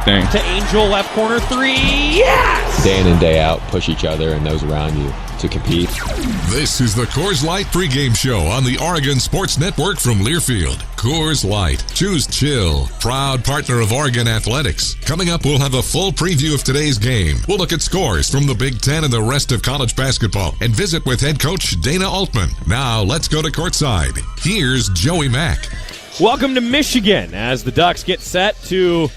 Thing. To Angel, left corner three, yes! Day in and day out, push each other and those around you to compete. This is the Coors Light pregame show on the Oregon Sports Network from Learfield. Coors Light, choose chill. Proud partner of Oregon Athletics. Coming up, we'll have a full preview of today's game. We'll look at scores from the Big Ten and the rest of college basketball and visit with head coach Dana Altman. Now, let's go to courtside. Here's Joey Mack. Welcome to Michigan as the Ducks get set to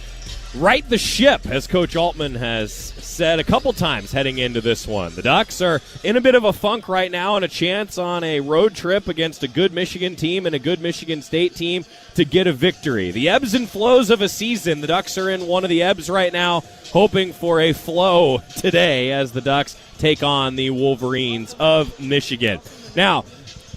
right the ship, as Coach Altman has said a couple times heading into this one. The Ducks are in a bit of a funk right now and a chance on a road trip against a good Michigan team and a good Michigan State team to get a victory. The ebbs and flows of a season. The Ducks are in one of the ebbs right now, hoping for a flow today as the Ducks take on the Wolverines of Michigan. Now,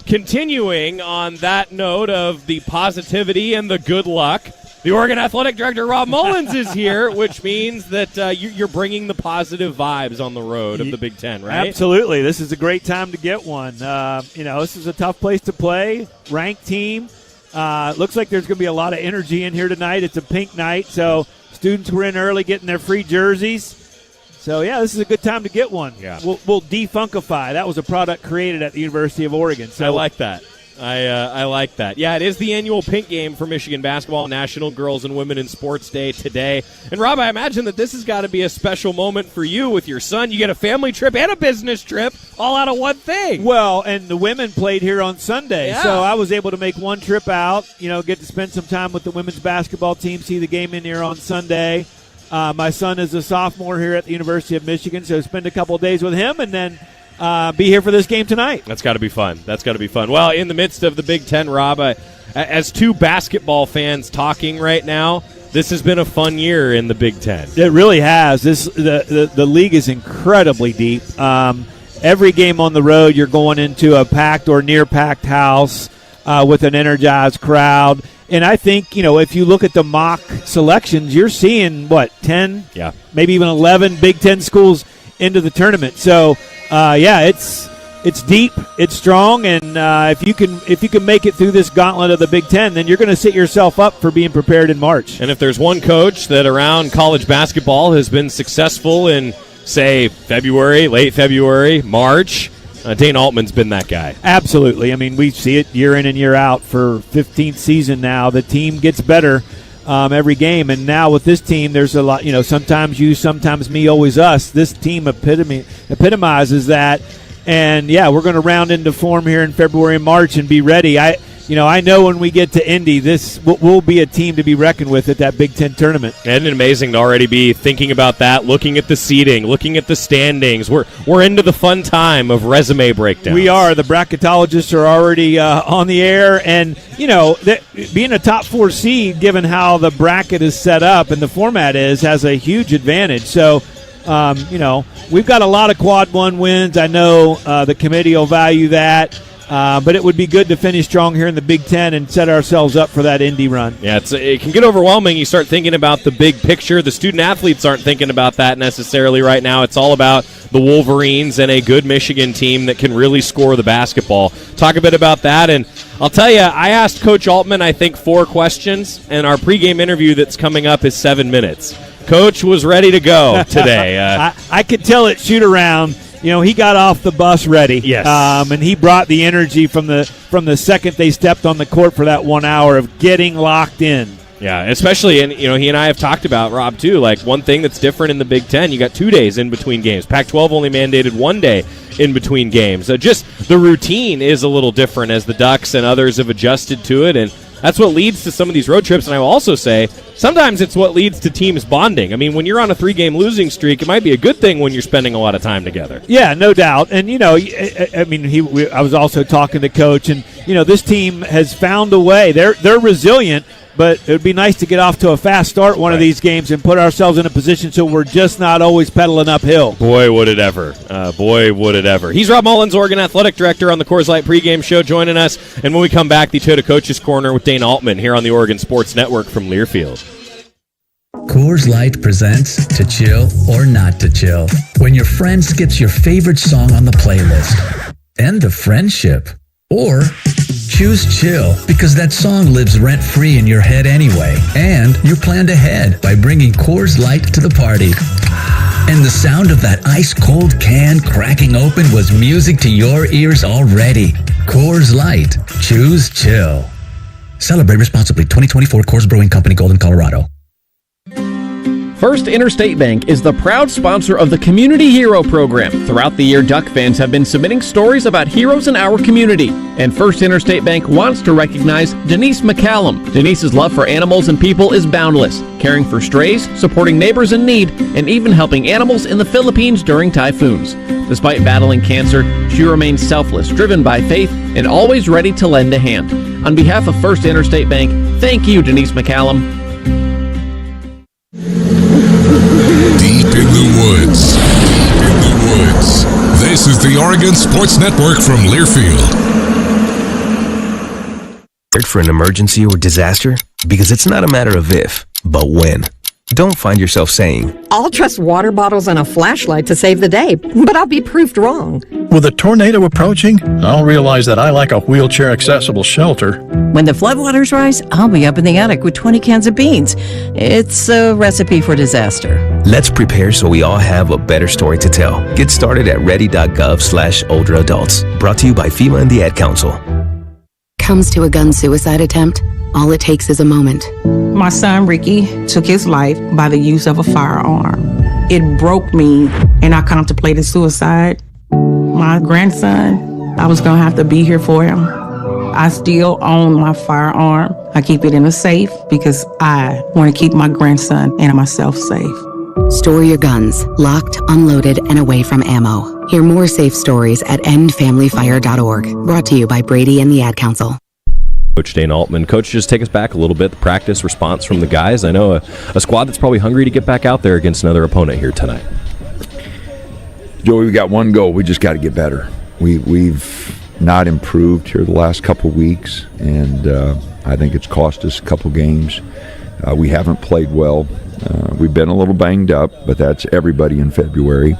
continuing on that note of the positivity and the good luck, the Oregon Athletic Director, Rob Mullins, is here, which means that you're bringing the positive vibes on the road of the Big Ten, right? Absolutely. This is a great time to get one. This is a tough place to play, ranked team. Looks like there's going to be a lot of energy in here tonight. It's a pink night, so students were in early getting their free jerseys. So, yeah, this is a good time to get one. Yeah. We'll defunkify. That was a product created at the University of Oregon. So I like that. I like that. Yeah, it is the annual pink game for Michigan basketball, National Girls and Women in Sports Day today. And, Rob, I imagine that this has got to be a special moment for you with your son. You get a family trip and a business trip all out of one thing. Well, and the women played here on Sunday, yeah. So I was able to make one trip out, get to spend some time with the women's basketball team, see the game in here on Sunday. My son is a sophomore here at the University of Michigan, so spend a couple of days with him and then be here for this game tonight. That's got to be fun. Well, in the midst of the Big Ten, Rob, as two basketball fans talking right now, this has been a fun year in the Big Ten. It really has. The league is incredibly deep. Every game on the road, you're going into a packed or near-packed house with an energized crowd. And I think, if you look at the mock selections, you're seeing, 10, maybe even 11 Big Ten schools into the tournament. So, it's deep, it's strong, and if you can make it through this gauntlet of the Big Ten, then you're going to set yourself up for being prepared in March. And if there's one coach that around college basketball has been successful in, say, February, late February, March, Dana Altman's been that guy. Absolutely. I mean, we see it year in and year out for 15th season now. The team gets better every game, and now with this team, there's a lot, sometimes you, sometimes me, always us. This team epitomizes that, and, we're going to round into form here in February and March and be ready. I know when we get to Indy, this will be a team to be reckoned with at that Big Ten tournament. And amazing to already be thinking about that, looking at the seeding, looking at the standings. We're into the fun time of resume breakdowns. We are. The bracketologists are already on the air. And, being a top 4 seed, given how the bracket is set up and the format has a huge advantage. So, we've got a lot of quad 1 wins. I know the committee will value that. But it would be good to finish strong here in the Big Ten and set ourselves up for that Indy run. Yeah, it can get overwhelming. You start thinking about the big picture. The student-athletes aren't thinking about that necessarily right now. It's all about the Wolverines and a good Michigan team that can really score the basketball. Talk a bit about that, and I'll tell you, I asked Coach Altman, I think, 4 questions, and our pregame interview that's coming up is 7 minutes. Coach was ready to go today. I could tell it shoot around. He got off the bus ready. Yes. And he brought the energy from the second they stepped on the court for that 1 hour of getting locked in. Yeah, especially, and he and I have talked about, Rob, too, like one thing that's different in the Big Ten, you got 2 days in between games. Pac-12 only mandated 1 day in between games. Just the routine is a little different as the Ducks and others have adjusted to it, and that's what leads to some of these road trips. And I will also say, sometimes it's what leads to teams bonding. I mean, when you're on a 3-game losing streak, it might be a good thing when you're spending a lot of time together. Yeah, no doubt. And, I was also talking to Coach, and, this team has found a way. They're resilient, but it would be nice to get off to a fast start one of these games and put ourselves in a position so we're just not always pedaling uphill. Boy, would it ever. He's Rob Mullins, Oregon Athletic Director on the Coors Light pregame show, joining us. And when we come back, the Toyota Coach's Corner with Dana Altman here on the Oregon Sports Network from Learfield. Coors Light presents To Chill or Not to Chill. When your friend skips your favorite song on the playlist. End the friendship. Or Choose chill because that song lives rent-free in your head anyway. And you planned ahead by bringing Coors Light to the party. And the sound of that ice-cold can cracking open was music to your ears already. Coors Light. Choose chill. Celebrate responsibly. 2024 Coors Brewing Company, Golden, Colorado. First Interstate Bank is the proud sponsor of the Community Hero Program. Throughout the year, Duck fans have been submitting stories about heroes in our community. And First Interstate Bank wants to recognize Denise McCallum. Denise's love for animals and people is boundless, caring for strays, supporting neighbors in need, and even helping animals in the Philippines during typhoons. Despite battling cancer, she remains selfless, driven by faith, and always ready to lend a hand. On behalf of First Interstate Bank, thank you, Denise McCallum. Deep in the woods. Deep in the woods. This is the Oregon Sports Network from Learfield. For an emergency or disaster? Because it's not a matter of if, but when. Don't find yourself saying, I'll trust water bottles and a flashlight to save the day, but I'll be proved wrong. With a tornado approaching, I'll realize that I like a wheelchair-accessible shelter. When the floodwaters rise, I'll be up in the attic with 20 cans of beans. It's a recipe for disaster. Let's prepare so we all have a better story to tell. Get started at ready.gov/older adults. Brought to you by FEMA and the Ad Council. Comes to a gun suicide attempt, all it takes is a moment. My son Ricky took his life by the use of a firearm. It broke me, and I contemplated suicide. My grandson, I was gonna have to be here for him. I still own my firearm. I keep it in a safe because I want to keep my grandson and myself safe. Store your guns, locked, unloaded, and away from ammo. Hear more safe stories at endfamilyfire.org. Brought to you by Brady and the Ad Council. Coach Dane Altman. Coach, just take us back a little bit, the practice response from the guys. I know a squad that's probably hungry to get back out there against another opponent here tonight. Joey, we got one goal. We just got to get better. We've not improved here the last couple weeks, and I think it's cost us a couple games. We haven't played well. We've been a little banged up, but that's everybody in February,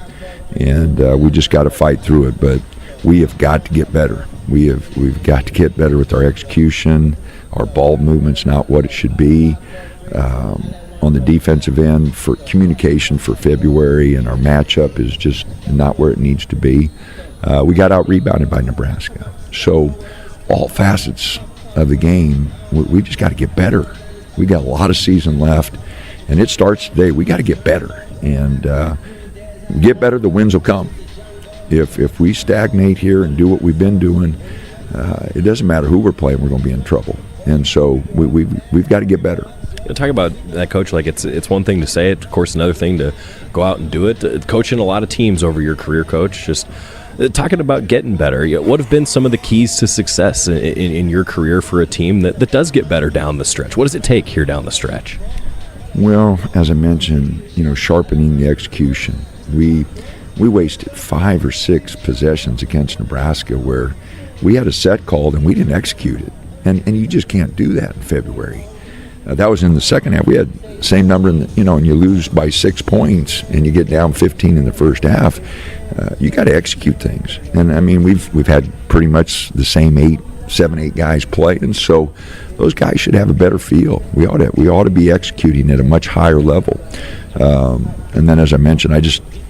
and we just got to fight through it. But we have got to get better. We've got to get better with our execution. Our ball movement's not what it should be. On the defensive end, for communication for February, and our matchup is just not where it needs to be. We got out-rebounded by Nebraska. So all facets of the game, we just got to get better. We got a lot of season left, and it starts today. We got to get better. And get better, the wins will come. If we stagnate here and do what we've been doing, it doesn't matter who we're playing, we're going to be in trouble. And so we've got to get better. Talk about that, Coach. Like it's one thing to say it, of course, another thing to go out and do it. Coaching a lot of teams over your career, Coach, just talking about getting better. What have been some of the keys to success in your career for a team that does get better down the stretch? What does it take here down the stretch? Well, as I mentioned, sharpening the execution. We wasted 5 or 6 possessions against Nebraska where we had a set called and we didn't execute it. And you just can't do that in February. That was in the second half. We had the same number, and you lose by 6 points and you get down 15 in the first half. You got to execute things. And, I mean, we've had pretty much the same 7, 8 guys play, and so those guys should have a better feel. We ought to be executing at a much higher level. And then, as I mentioned,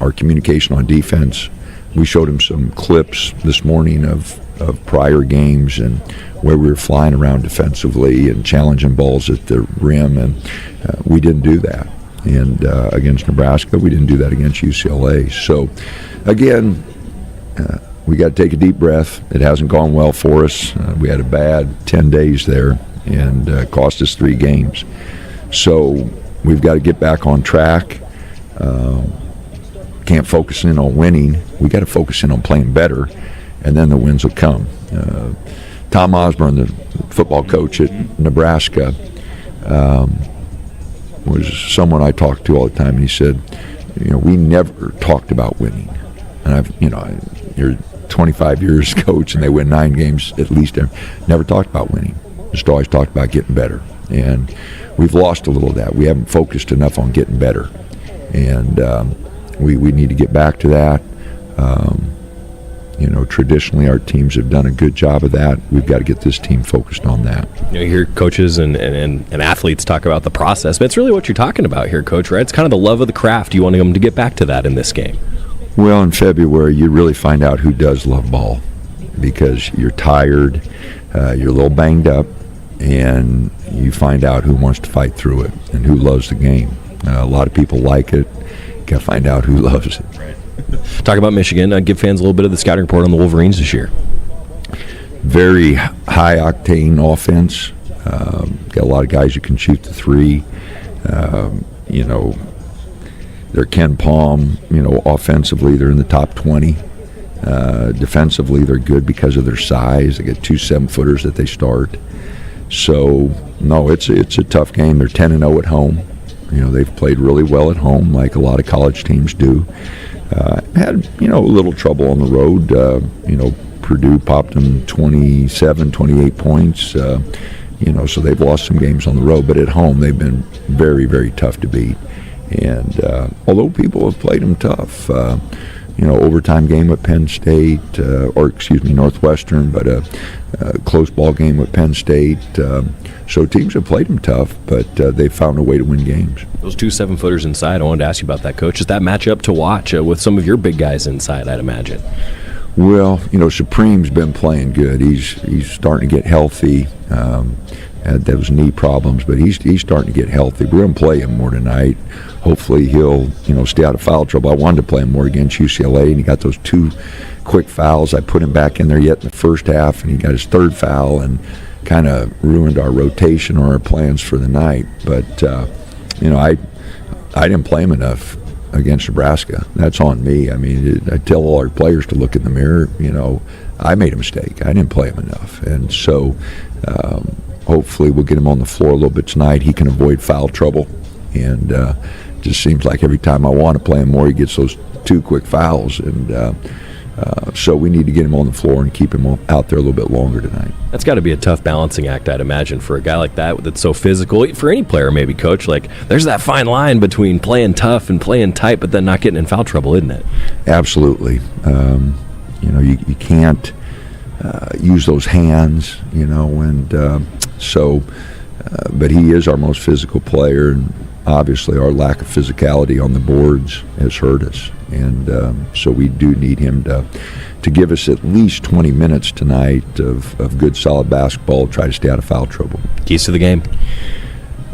our communication on defense, we showed them some clips this morning of prior games and where we were flying around defensively and challenging balls at the rim, and we didn't do that. And against Nebraska, we didn't do that against UCLA. So, again, we got to take a deep breath. It hasn't gone well for us. We had a bad 10 days there and cost us 3 games. So we've got to get back on track. Can't focus in on winning. We got to focus in on playing better, and then the wins will come. Tom Osborne, the football coach at Nebraska, was someone I talked to all the time, and he said, we never talked about winning. And you're 25 years coach, and they win 9 games at least. Never talked about winning. Just always talked about getting better. And we've lost a little of that. We haven't focused enough on getting better. And we need to get back to that. Traditionally our teams have done a good job of that. We've got to get this team focused on that. You hear coaches and athletes talk about the process, but it's really what you're talking about here, Coach, right? It's kind of the love of the craft. You want them to get back to that in this game. Well, in February, you really find out who does love ball, because you're tired, you're a little banged up, and you find out who wants to fight through it and who loves the game. A lot of people like it. Got to find out who loves it. Right. Talk about Michigan. Give fans a little bit of the scouting report on the Wolverines this year. Very high-octane offense. Got a lot of guys who can shoot the three. They're Ken Palm. Offensively, they're in the top 20. Defensively, they're good because of their size. They get 2 7-footers that they start. So, no, it's a tough game. They're 10-0 at home. They've played really well at home, like a lot of college teams do. Had, a little trouble on the road. Purdue popped them 27, 28 points. So they've lost some games on the road. But at home, they've been very, very tough to beat. And although people have played them tough, overtime game with Penn State, Northwestern, but a close ball game with Penn State. So teams have played them tough, but they've found a way to win games. Those 2 7-footers inside, I wanted to ask you about that, Coach. Is that matchup to watch with some of your big guys inside, I'd imagine? Well, Supreme's been playing good. He's starting to get healthy. Had those knee problems, but he's starting to get healthy. We're going to play him more tonight. Hopefully he'll stay out of foul trouble. I wanted to play him more against UCLA, and he got those 2 quick fouls. I put him back in there yet in the first half, and he got his 3rd foul and kind of ruined our rotation or our plans for the night. But I didn't play him enough against Nebraska. That's on me. I mean, I tell all our players to look in the mirror. I made a mistake. I didn't play him enough, and so hopefully we'll get him on the floor a little bit tonight. He can avoid foul trouble, and just seems like every time I want to play him more, he gets those 2 quick fouls, and so we need to get him on the floor and keep him out there a little bit longer tonight. That's got to be a tough balancing act, I'd imagine, for a guy like that that's so physical. For any player, maybe, Coach, like there's that fine line between playing tough and playing tight, but then not getting in foul trouble, isn't it? Absolutely. You can't use those hands, but he is our most physical player, and obviously our lack of physicality on the boards has hurt us, and so we do need him to give us at least 20 minutes tonight of good solid basketball, try to stay out of foul trouble. Keys to the game?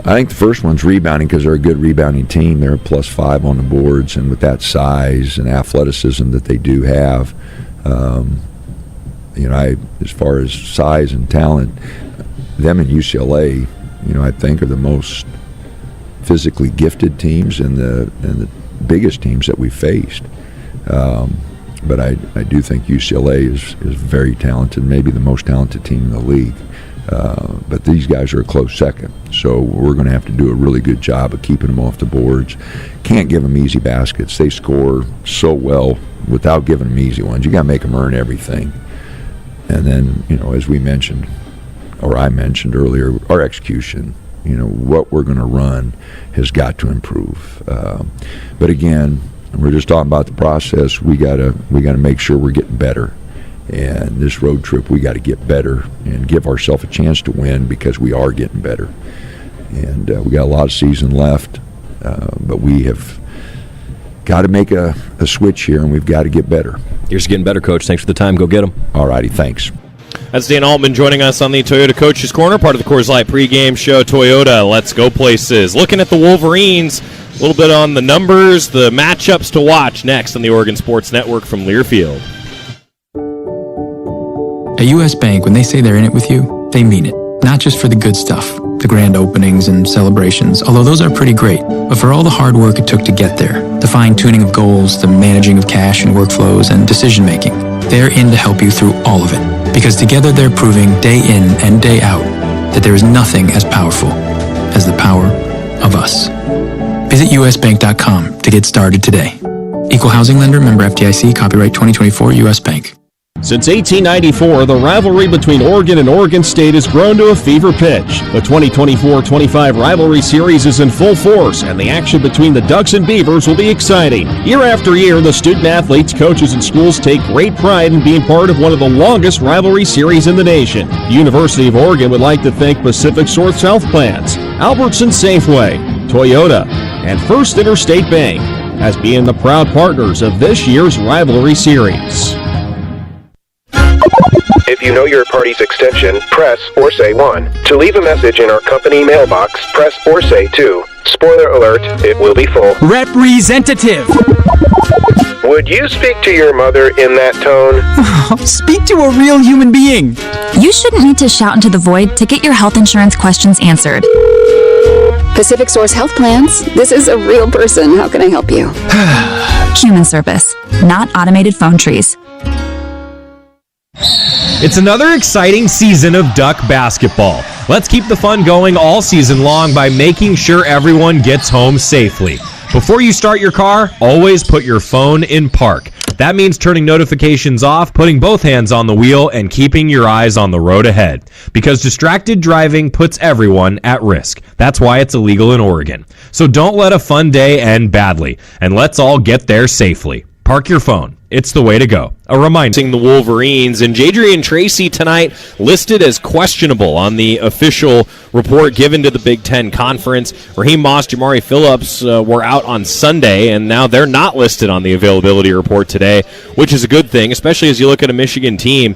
I think the first one's rebounding, because they're a good rebounding team. They're a +5 on the boards, and with that size and athleticism that they do have, as far as size and talent, them and UCLA, I think are the most physically gifted teams and the biggest teams that we faced. But I do think UCLA is very talented, maybe the most talented team in the league. But these guys are a close second, so we're going to have to do a really good job of keeping them off the boards. Can't give them easy baskets. They score so well without giving them easy ones. You got to make them earn everything. And then, as we mentioned, or I mentioned earlier, our execution. What we're going to run has got to improve. But again, we're just talking about the process. We gotta make sure we're getting better. And this road trip, we got to get better and give ourselves a chance to win, because we are getting better. And we got a lot of season left, but we have got to make a switch here, and we've got to get better. Here's getting better, Coach. Thanks for the time. Go get them. All righty, thanks. That's Dan Altman joining us on the Toyota Coach's Corner, part of the Coors Light pregame show. Toyota, let's go places. Looking at the Wolverines, a little bit on the numbers, the matchups to watch next on the Oregon Sports Network from Learfield. At U.S. Bank, when they say they're in it with you, they mean it. Not just for the good stuff, the grand openings and celebrations, although those are pretty great, but for all the hard work it took to get there, the fine-tuning of goals, the managing of cash and workflows, and decision-making. They're in to help you through all of it, because together they're proving day in and day out that there is nothing as powerful as the power of us. Visit usbank.com to get started today. Equal housing lender, member FDIC, copyright 2024, U.S. Bank. Since 1894, the rivalry between Oregon and Oregon State has grown to a fever pitch. The 2024-25 rivalry series is in full force, and the action between the Ducks and Beavers will be exciting. Year after year, the student-athletes, coaches, and schools take great pride in being part of one of the longest rivalry series in the nation. The University of Oregon would like to thank Pacific Source Health Plans, Albertson Safeway, Toyota, and First Interstate Bank as being the proud partners of this year's rivalry series. If you know your party's extension, press or say 1. To leave a message in our company mailbox, press or say 2. Spoiler alert, it will be full. Representative. Would you speak to your mother in that tone? Speak to a real human being. You shouldn't need to shout into the void to get your health insurance questions answered. Pacific Source Health Plans. This is a real person. How can I help you? Human service, not automated phone trees. It's another exciting season of Duck basketball. Let's keep the fun going all season long by making sure everyone gets home safely. Before you start your car, always put your phone in park. That means turning notifications off, putting both hands on the wheel, and keeping your eyes on the road ahead. Because distracted driving puts everyone at risk. That's why it's illegal in Oregon. So don't let a fun day end badly, and let's all get there safely. Park your phone. It's the way to go. A reminder. The Wolverines and Jadrian Tracy tonight listed as questionable on the official report given to the Big Ten Conference. Raheem Moss, Jamari Phillips were out on Sunday, and now they're not listed on the availability report today, which is a good thing, especially as you look at a Michigan team.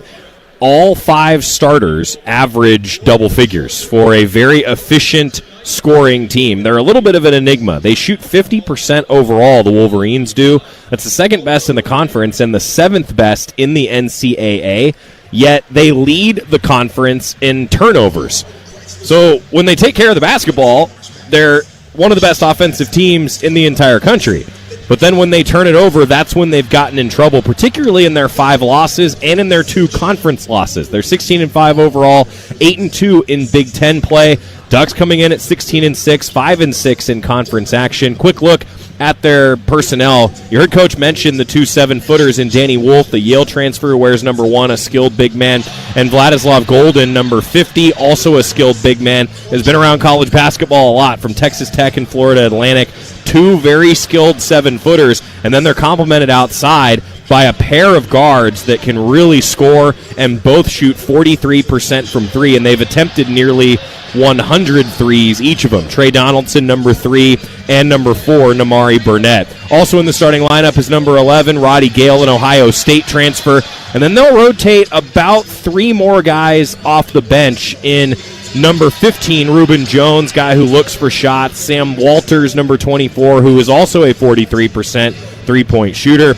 All 5 starters average double figures for a very efficient scoring team. They're a little bit of an enigma. They shoot 50% overall, the Wolverines do. That's the second best in the conference and the 7th best in the NCAA, yet they lead the conference in turnovers. So when they take care of the basketball, they're one of the best offensive teams in the entire country. But then when they turn it over, that's when they've gotten in trouble, particularly in their 5 losses and in their 2 conference losses. They're 16-5 overall, 8-2 in Big Ten play. Ducks coming in at 16-6, 5-6 in conference action. Quick look at their personnel. You heard Coach mention the 2 7-footers in Danny Wolf, the Yale transfer who wears number 1, a skilled big man, and Vladislav Golden, number 50, also a skilled big man, has been around college basketball a lot from Texas Tech and Florida Atlantic. 2 very skilled 7-footers, and then they're complemented outside by a pair of guards that can really score and both shoot 43% from 3, and they've attempted nearly 100 threes, each of them. Trey Donaldson, number 3, and number 4, Namari Burnett. Also in the starting lineup is number 11, Roddy Gale, an Ohio State transfer, and then they'll rotate about 3 more guys off the bench in number 15, Reuben Jones, guy who looks for shots. Sam Walters, number 24, who is also a 43% three-point shooter.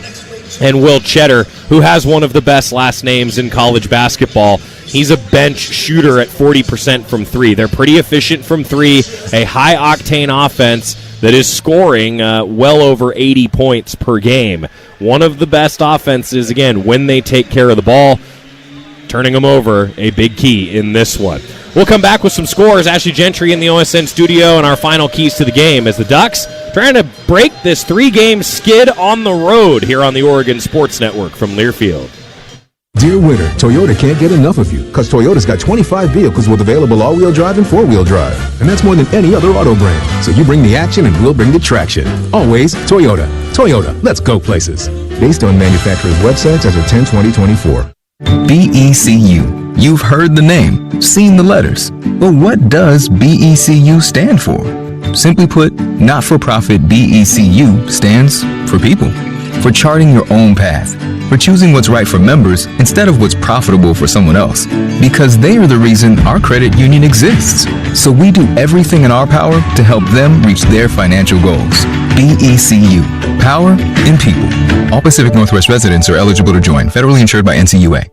And Will Cheddar, who has one of the best last names in college basketball. He's a bench shooter at 40% from 3. They're pretty efficient from 3, a high-octane offense that is scoring well over 80 points per game. One of the best offenses, again, when they take care of the ball. Turning them over, a big key in this one. We'll come back with some scores. Ashley Gentry in the OSN studio and our final keys to the game as the Ducks trying to break this 3-game skid on the road here on the Oregon Sports Network from Learfield. Dear winter, Toyota can't get enough of you because Toyota's got 25 vehicles with available all-wheel drive and 4-wheel drive. And that's more than any other auto brand. So you bring the action and we'll bring the traction. Always Toyota. Toyota, let's go places. Based on manufacturer's websites as of 10/20/24. BECU. You've heard the name, seen the letters. But what does BECU stand for? Simply put, not-for-profit BECU stands for people. For charting your own path. For choosing what's right for members instead of what's profitable for someone else. Because they are the reason our credit union exists. So we do everything in our power to help them reach their financial goals. BECU. Power in people. All Pacific Northwest residents are eligible to join. Federally insured by NCUA.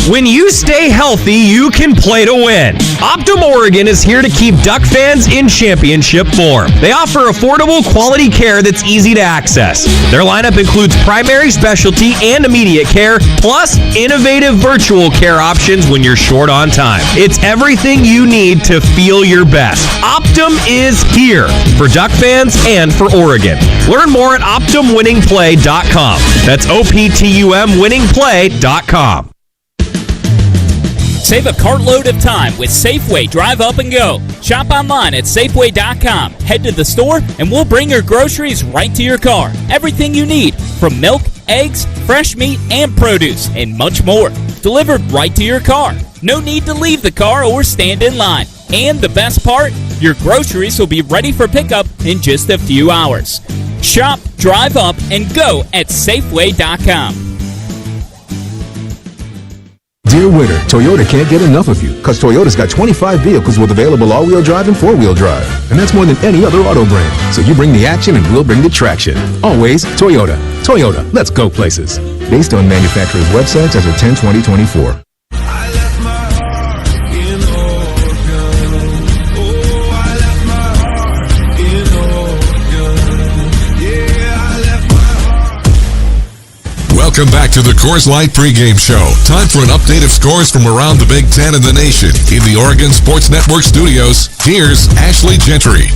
When you stay healthy, you can play to win. Optum Oregon is here to keep Duck fans in championship form. They offer affordable, quality care that's easy to access. Their lineup includes primary, specialty, and immediate care, plus innovative virtual care options when you're short on time. It's everything you need to feel your best. Optum is here for Duck fans and for Oregon. Learn more at OptumWinningPlay.com. That's OPTUMWinningPlay.com. Save a cartload of time with Safeway Drive Up and Go. Shop online at Safeway.com. Head to the store and we'll bring your groceries right to your car. Everything you need, from milk, eggs, fresh meat, and produce, and much more. Delivered right to your car. No need to leave the car or stand in line. And the best part, your groceries will be ready for pickup in just a few hours. Shop, drive up, and go at Safeway.com. Dear winter, Toyota can't get enough of you because Toyota's got 25 vehicles with available all-wheel drive and four-wheel drive. And that's more than any other auto brand. So you bring the action and we'll bring the traction. Always Toyota. Toyota, let's go places. Based on manufacturer's websites as of 10/20/24. Welcome back to the Coors Light pregame show. Time for an update of scores from around the Big Ten and the nation. In the Oregon Sports Network studios, here's Ashley Gentry.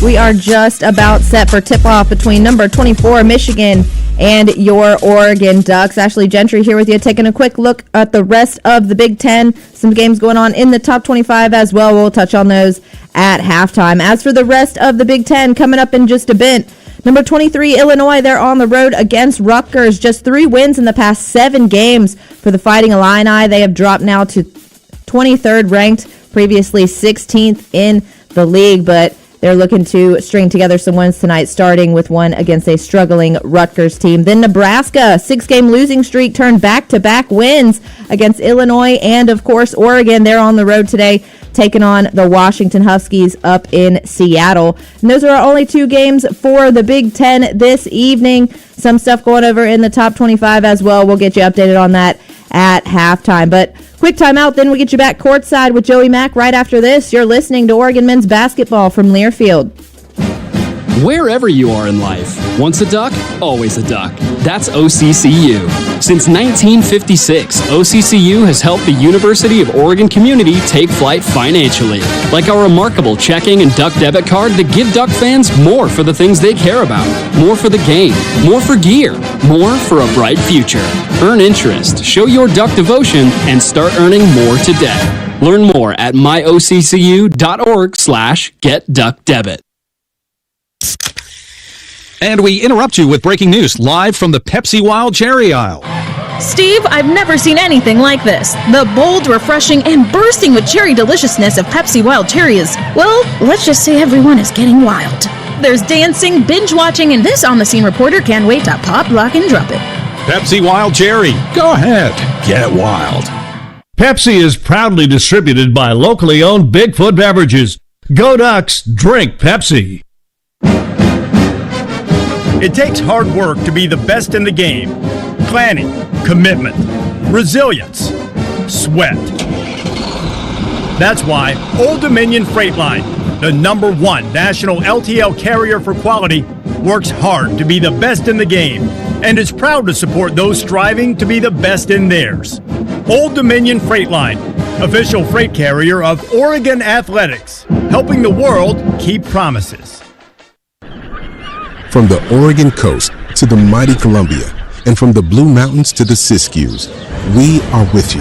We are just about set for tip-off between number 24, Michigan, and your Oregon Ducks. Ashley Gentry here with you, taking a quick look at the rest of the Big Ten. Some games going on in the top 25 as well. We'll touch on those at halftime. As for the rest of the Big Ten, coming up in just a bit, number 23, Illinois, they're on the road against Rutgers. Just 3 wins in the past 7 games for the Fighting Illini. They have dropped now to 23rd ranked, previously 16th in the league, but they're looking to string together some wins tonight, starting with one against a struggling Rutgers team. Then Nebraska, 6-game losing streak, turned back-to-back wins against Illinois and, of course, Oregon. They're on the road today, taking on the Washington Huskies up in Seattle. And those are our only 2 games for the Big Ten this evening. Some stuff going over in the top 25 as well. We'll get you updated on that at halftime. But quick timeout, then we'll get you back courtside with Joey Mack right after this. You're listening to Oregon Men's Basketball from Learfield. Wherever you are in life, once a duck, always a duck. That's OCCU. Since 1956, OCCU has helped the University of Oregon community take flight financially, like our remarkable checking and duck debit card to give Duck fans more for the things they care about, more for the game, more for gear, more for a bright future. Earn interest, show your Duck devotion, and start earning more today. Learn more at myoccu.org/getduckdebit. And we interrupt you with breaking news live from the Pepsi Wild Cherry aisle. Steve, I've never seen anything like this. The bold, refreshing, and bursting with cherry deliciousness of Pepsi Wild Cherry is, well, let's just say everyone is getting wild. There's dancing, binge-watching, and this on-the-scene reporter can't wait to pop, lock, and drop it. Pepsi Wild Cherry. Go ahead. Get wild. Pepsi is proudly distributed by locally owned Bigfoot Beverages. Go Ducks, drink Pepsi. It takes hard work to be the best in the game. Planning, commitment, resilience, sweat. That's why Old Dominion Freight Line, the #1 national LTL carrier for quality, works hard to be the best in the game and is proud to support those striving to be the best in theirs. Old Dominion Freight Line, official freight carrier of Oregon Athletics, helping the world keep promises. From the Oregon coast to the mighty Columbia, and from the Blue Mountains to the Siskiyous, we are with you.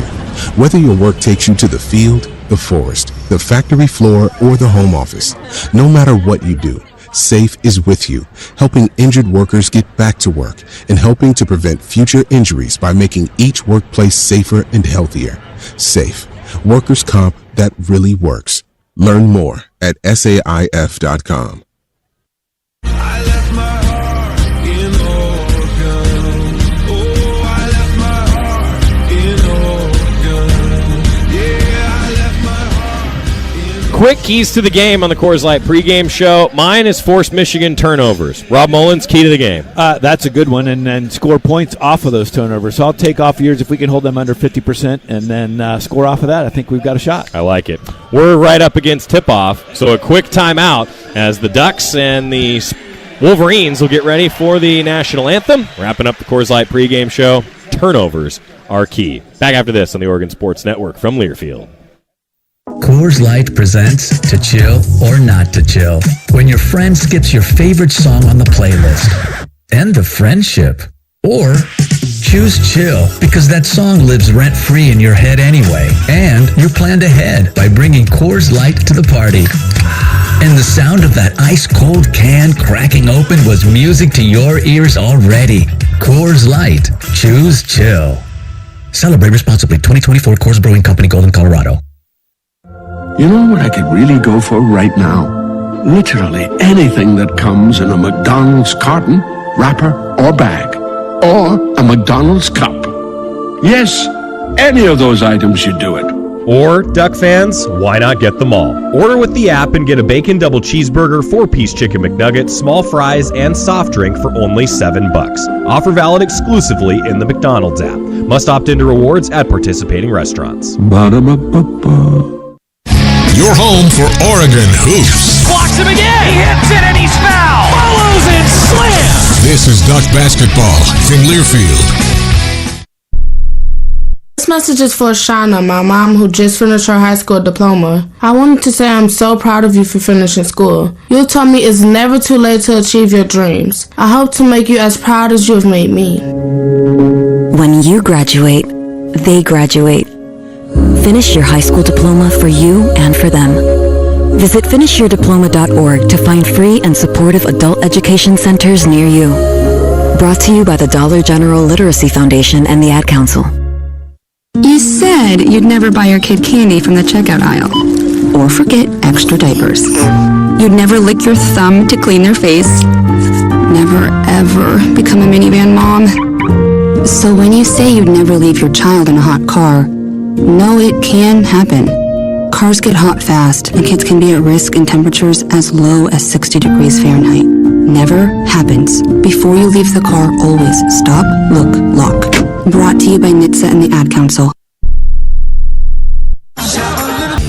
Whether your work takes you to the field, the forest, the factory floor, or the home office, no matter what you do, SAFE is with you, helping injured workers get back to work and helping to prevent future injuries by making each workplace safer and healthier. SAFE, workers' comp that really works. Learn more at SAIF.com. Quick keys to the game on the Coors Light pregame show. Mine is force Michigan turnovers. Rob Mullins, key to the game. That's a good one, and then score points off of those turnovers. So I'll take off yours if we can hold them under 50% and then score off of that. I think we've got a shot. I like it. We're right up against tip-off, so a quick timeout as the Ducks and the Wolverines will get ready for the national anthem. Wrapping up the Coors Light pregame show. Turnovers are key. Back after this on the Oregon Sports Network from Learfield. Coors Light presents To Chill or Not to Chill. When your friend skips your favorite song on the playlist. End the friendship. Or choose chill because that song lives rent-free in your head anyway. And you planned ahead by bringing Coors Light to the party. And the sound of that ice-cold can cracking open was music to your ears already. Coors Light. Choose chill. Celebrate responsibly. 2024 Coors Brewing Company, Golden, Colorado. You know what I could really go for right now? Literally anything that comes in a McDonald's carton, wrapper, or bag. Or a McDonald's cup. Yes, any of those items should do it. Or, Duck fans, why not get them all? Order with the app and get a bacon double cheeseburger, 4-piece chicken McNugget, small fries, and soft drink for only $7. Offer valid exclusively in the McDonald's app. Must opt into rewards at participating restaurants. Ba-da-ba-ba-ba. Your home for Oregon hoops. Blocks him again. He hits it and he's fouled. Follows and slams. This is Duck Basketball from Learfield. This message is for Shauna, my mom who just finished her high school diploma. I wanted to say I'm so proud of you for finishing school. You taught me it's never too late to achieve your dreams. I hope to make you as proud as you have made me. When you graduate, they graduate. Finish your high school diploma for you and for them. Visit finishyourdiploma.org to find free and supportive adult education centers near you. Brought to you by the Dollar General Literacy Foundation and the Ad Council. You said you'd never buy your kid candy from the checkout aisle. Or forget extra diapers. You'd never lick your thumb to clean their face. Never, ever become a minivan mom. So when you say you'd never leave your child in a hot car, no, it can happen. Cars get hot fast, and kids can be at risk in temperatures as low as 60 degrees Fahrenheit. Never happens. Before you leave the car, always stop, look, lock. Brought to you by NHTSA and the Ad Council.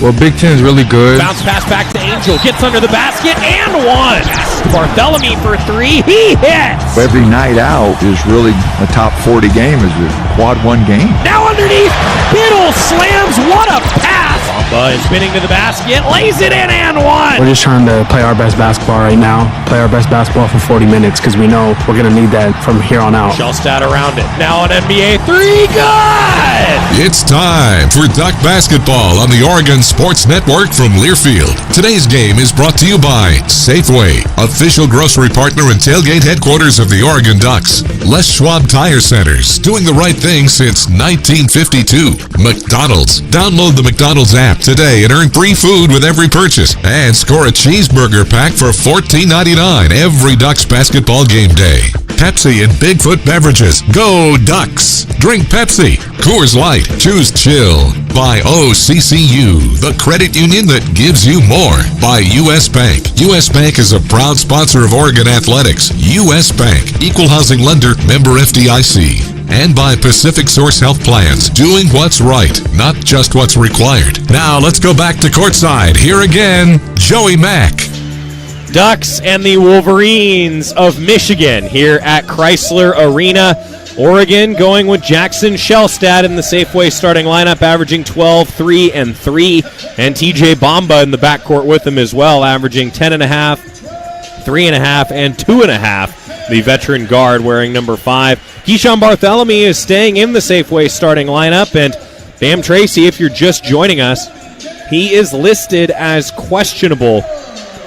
Well, Big Ten is really good. Bounce pass back to Angel. Gets under the basket and one. Bartholomew for three. He hits. Every night out is really a top 40 game, is a quad one game. Now underneath. Biddle slams. What a pass. Bamba is spinning to the basket. Lays it in and one. We're just trying to play our best basketball right now. Play our best basketball for 40 minutes because we know we're going to need that from here on out. Shellstat around it. Now an NBA three. Good. It's time for Duck Basketball on the Oregon Sports Network from Learfield. Today's game is brought to you by Safeway, official grocery partner and tailgate headquarters of the Oregon Ducks. Les Schwab Tire Centers, doing the right thing since 1952. McDonald's. Download the McDonald's app today and earn free food with every purchase. And score a cheeseburger pack for $14.99 every Ducks basketball game day. Pepsi and Bigfoot Beverages. Go Ducks! Drink Pepsi. Coors Light. Choose chill. By OCCU, the credit union that gives you more. By U.S. Bank. U.S. Bank is a proud sponsor of Oregon Athletics. U.S. Bank. Equal housing lender. Member FDIC. And by Pacific Source Health Plans, doing what's right, not just what's required. Now let's go back to courtside. Here again, Joey Mack. Ducks and the Wolverines of Michigan here at Chrysler Arena. Oregon going with Jackson Shellstat in the Safeway starting lineup, averaging 12, 3, and 3. And TJ Bamba in the backcourt with him as well, averaging 10.5, 3.5, and 2.5. The veteran guard wearing number 5. Keyshawn Bartholomew is staying in the Safeway starting lineup. And Bam Tracy, if you're just joining us, he is listed as questionable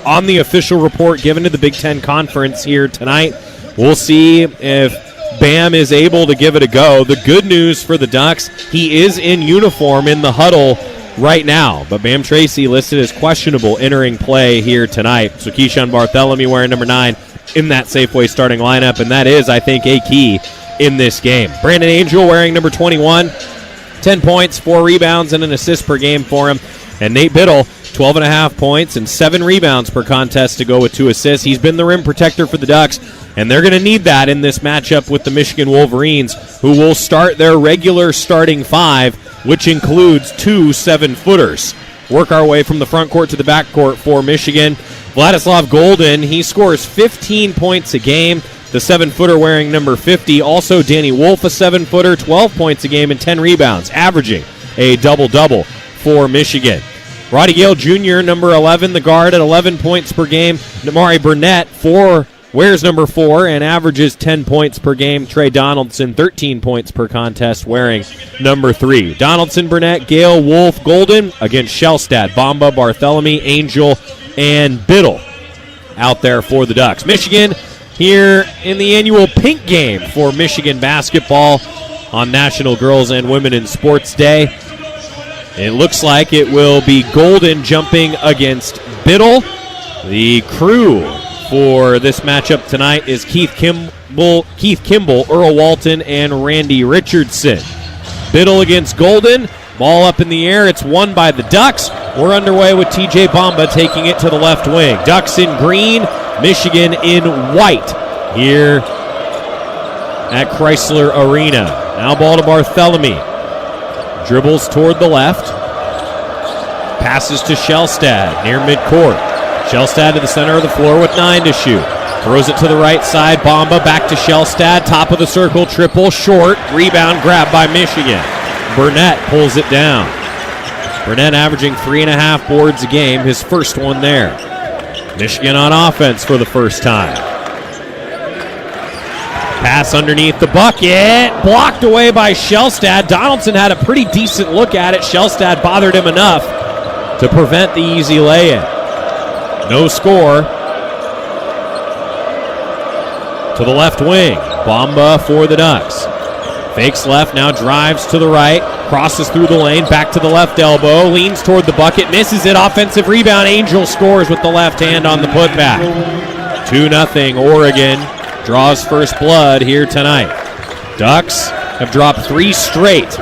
on the official report given to the Big Ten Conference here tonight. We'll see if Bam is able to give it a go. The good news for the Ducks, he is in uniform in the huddle right now. But Bam Tracy listed as questionable entering play here tonight. So Keyshawn Bartholomew wearing number 9 in that Safeway starting lineup. And that is, I think, a key in this game. Brandon Angel wearing number 21. 10 points, 4 rebounds, and an assist per game for him. And Nate Biddle, 12.5 points and 7 rebounds per contest to go with 2 assists. He's been the rim protector for the Ducks, and they're going to need that in this matchup with the Michigan Wolverines, who will start their regular starting 5, which includes 2 7-footers. Work our way from the front court to the back court for Michigan. Vladislav Golden, he scores 15 points a game. The 7-footer wearing number 50. Also Danny Wolf, a 7-footer, 12 points a game and 10 rebounds, averaging a double-double for Michigan. Roddy Gale Jr., number 11, the guard at 11 points per game. Namari Burnett, wears number 4 and averages 10 points per game. Trey Donaldson, 13 points per contest, wearing number 3. Donaldson, Burnett, Gale, Wolf, Golden against Shellstad, Bamba, Barthélemy, Angel, and Biddle out there for the Ducks. Michigan here in the annual pink game for Michigan basketball on National Girls and Women in Sports Day. It looks like it will be Golden jumping against Biddle. The crew for this matchup tonight is Keith Kimball, Earl Walton, and Randy Richardson. Biddle against Golden. Ball up in the air. It's won by the Ducks. We're underway with TJ Bamba taking it to the left wing. Ducks in green, Michigan in white here at Chrysler Arena. Now ball to Barthélemy. Dribbles toward the left. Passes to Shellstad near midcourt. Shellstad to the center of the floor with 9 to shoot. Throws it to the right side. Bamba back to Shellstad. Top of the circle. Triple short. Rebound grab by Michigan. Burnett pulls it down. Burnett averaging 3.5 boards a game. His first one there. Michigan on offense for the first time. Pass underneath the bucket. Blocked away by Shellstad. Donaldson had a pretty decent look at it. Shellstad bothered him enough to prevent the easy lay-in. No score. To the left wing. Bamba for the Ducks. Fakes left, now drives to the right. Crosses through the lane, back to the left elbow. Leans toward the bucket, misses it. Offensive rebound. Angel scores with the left hand on the putback. 2-0 Oregon. Draws first blood here tonight. Ducks have dropped 3 straight.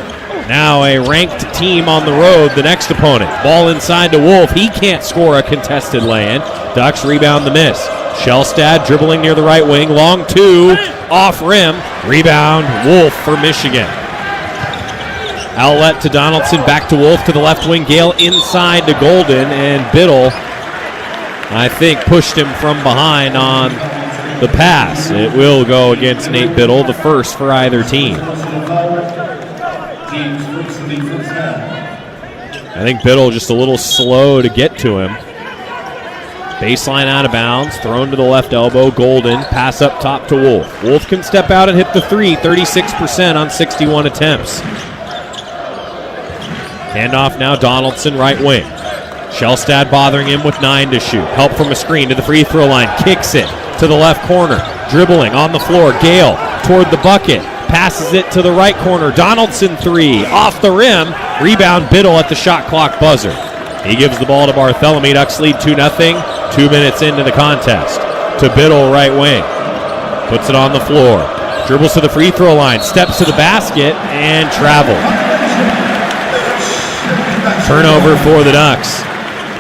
Now a ranked team on the road, the next opponent. Ball inside to Wolf. He can't score a contested lay-in. Ducks rebound the miss. Shellstad dribbling near the right wing. Long 2, off rim. Rebound, Wolf for Michigan. Outlet to Donaldson, back to Wolf to the left wing. Gale inside to Golden, and Biddle, I think, pushed him from behind on the pass. It will go against Nate Biddle, the first for either team. I think Biddle just a little slow to get to him. Baseline out of bounds, thrown to the left elbow. Golden, pass up top to Wolf. Wolf can step out and hit the 3, 36% on 61 attempts. Handoff now, Donaldson, right wing. Shellstad bothering him with 9 to shoot. Help from a screen to the free throw line. Kicks it to the left corner. Dribbling on the floor. Gale toward the bucket. Passes it to the right corner. Donaldson 3. Off the rim. Rebound Biddle at the shot clock buzzer. He gives the ball to Barthélemy. Ducks lead 2-0. 2 minutes into the contest. To Biddle, right wing. Puts it on the floor. Dribbles to the free throw line. Steps to the basket and travel. Turnover for the Ducks.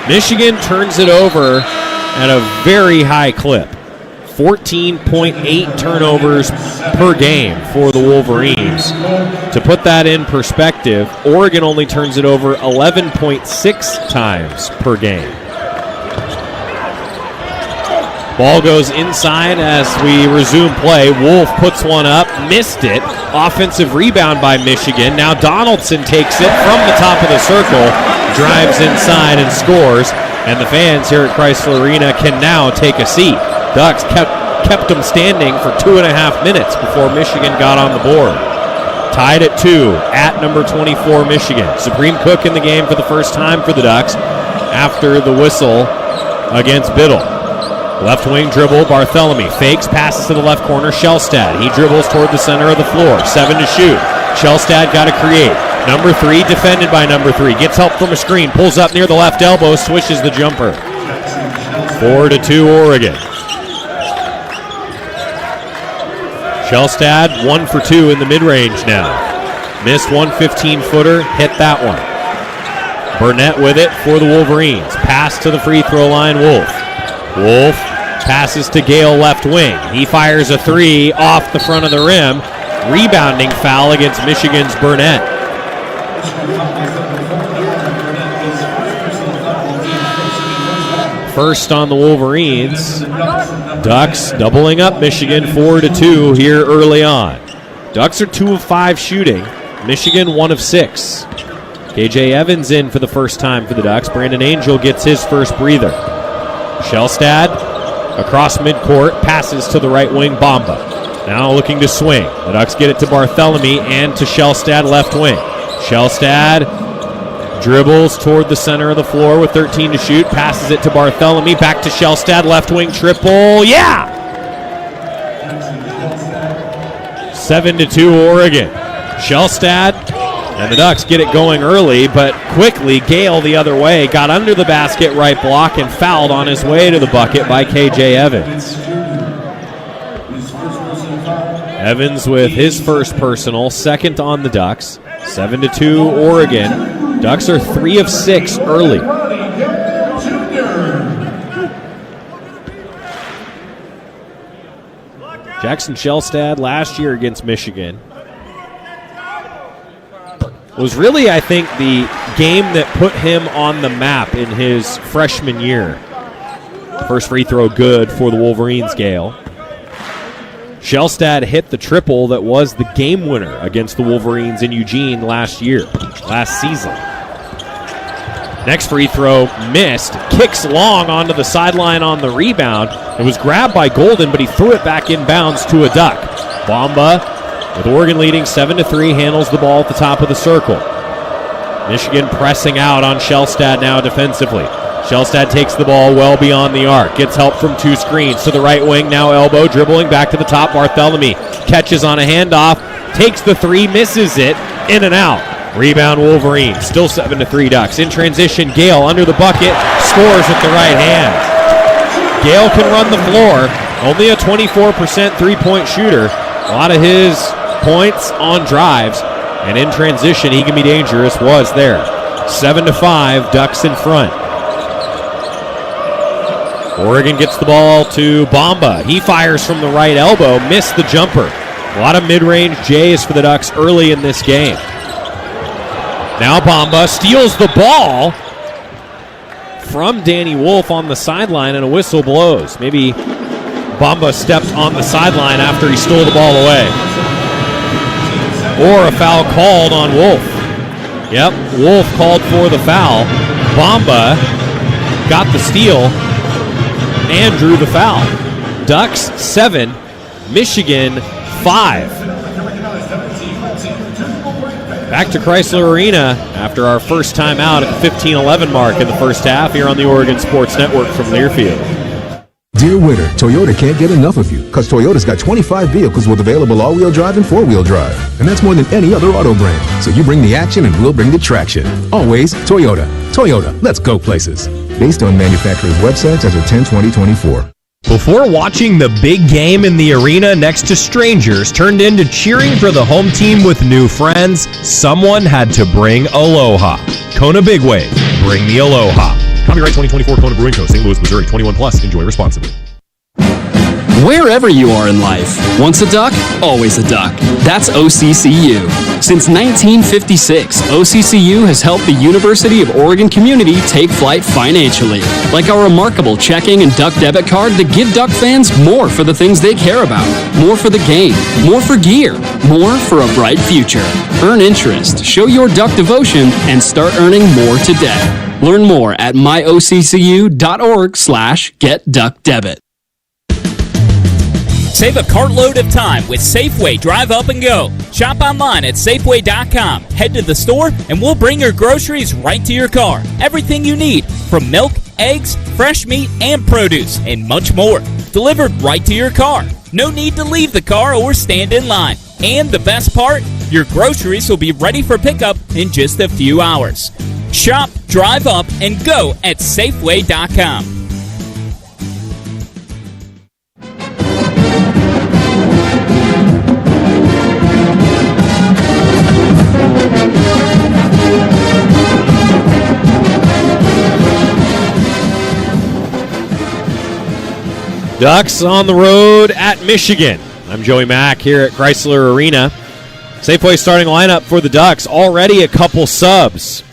Michigan turns it over at a very high clip. 14.8 turnovers per game for the Wolverines. To put that in perspective, Oregon only turns it over 11.6 times per game. Ball goes inside as we resume play. Wolf puts one up, missed it. Offensive rebound by Michigan. Now Donaldson takes it from the top of the circle, drives inside and scores. And the fans here at Chrysler Arena can now take a seat. Ducks kept them standing for 2.5 minutes before Michigan got on the board. Tied at 2 at number 24 Michigan. Supreme Cook in the game for the first time for the Ducks after the whistle against Biddle. Left wing dribble, Barthélemy fakes, passes to the left corner, Shellstad. He dribbles toward the center of the floor, 7 to shoot. Shellstad got to create. Number 3 defended by number 3. Gets help from a screen, pulls up near the left elbow, swishes the jumper. 4-2 Oregon. Shellstad 1 for 2 in the mid-range now. Missed one 15-footer, hit that one. Burnett with it for the Wolverines. Pass to the free throw line, Wolf. Wolf passes to Gale left wing. He fires a three off the front of the rim. Rebounding foul against Michigan's Burnett. First on the Wolverines. Ducks doubling up Michigan 4-2 here early on. Ducks are 2 of 5 shooting. Michigan 1 of 6. KJ Evans in for the first time for the Ducks. Brandon Angel gets his first breather. Shellstad across midcourt, passes to the right wing, Bamba. Now looking to swing. The Ducks get it to Barthélemy and to Shellstad left wing. Shellstad dribbles toward the center of the floor with 13 to shoot, passes it to Barthélemy, back to Shellstad, left wing triple, yeah! 7-2 Oregon. Shellstad and the Ducks get it going early, but quickly Gale the other way, got under the basket, right block, and fouled on his way to the bucket by KJ Evans. Evans with his first personal, second on the Ducks. 7-2 Oregon. Ducks are 3 of 6 early. Jackson Shellstad last year against Michigan was really, I think, the game that put him on the map in his freshman year. First free throw good for the Wolverines, Gale. Shellstad hit the triple that was the game winner against the Wolverines in Eugene last season. Next free throw missed, kicks long onto the sideline on the rebound. It was grabbed by Golden, but he threw it back inbounds to a Duck. Bamba, with Oregon leading 7-3, handles the ball at the top of the circle. Michigan pressing out on Shellstad now defensively. Shellstad takes the ball well beyond the arc. Gets help from 2 screens to the right wing. Now elbow, dribbling back to the top. Barthélemy catches on a handoff. Takes the 3, misses it. In and out. Rebound Wolverines. Still 7-3 Ducks. In transition, Gale under the bucket. Scores with the right hand. Gale can run the floor. Only a 24% three-point shooter. A lot of his points on drives. And in transition, he can be dangerous. Was there. 7-5, Ducks in front. Oregon gets the ball to Bamba. He fires from the right elbow, missed the jumper. A lot of mid-range J's for the Ducks early in this game. Now Bamba steals the ball from Danny Wolf on the sideline, and a whistle blows. Maybe Bamba stepped on the sideline after he stole the ball away. Or a foul called on Wolf. Yep, Wolf called for the foul. Bamba got the steal and drew the foul. Ducks 7, Michigan 5. Back to Chrysler Arena after our first time out at the 15-11 mark in the first half here on the Oregon Sports Network from Learfield. Dear winter, Toyota can't get enough of you because Toyota's got 25 vehicles with available all-wheel drive and four-wheel drive. And that's more than any other auto brand. So you bring the action and we'll bring the traction. Always Toyota. Toyota, let's go places. Based on manufacturer's websites as of 10/20/24. Before watching the big game in the arena next to strangers turned into cheering for the home team with new friends, someone had to bring Aloha. Kona Big Wave. Bring the Aloha. Copyright 2024 Kona Brewing Co., St. Louis, Missouri. 21 plus. Enjoy responsibly. Wherever you are in life, once a duck, always a duck. That's OCCU. Since 1956, OCCU has helped the University of Oregon community take flight financially, like our remarkable checking and duck debit card to give duck fans more for the things they care about, more for the game, more for gear, more for a bright future. Earn interest, show your duck devotion, and start earning more today. Learn more at myoccu.org/getduckdebit. Save a cartload of time with Safeway Drive Up and Go. Shop online at Safeway.com. Head to the store and we'll bring your groceries right to your car. Everything you need, from milk, eggs, fresh meat, and produce, and much more. Delivered right to your car. No need to leave the car or stand in line. And the best part, your groceries will be ready for pickup in just a few hours. Shop, drive up, and go at Safeway.com. Ducks on the road at Michigan. I'm Joey Mack here at Chrysler Arena. Safeway starting lineup for the Ducks. Already a couple subs.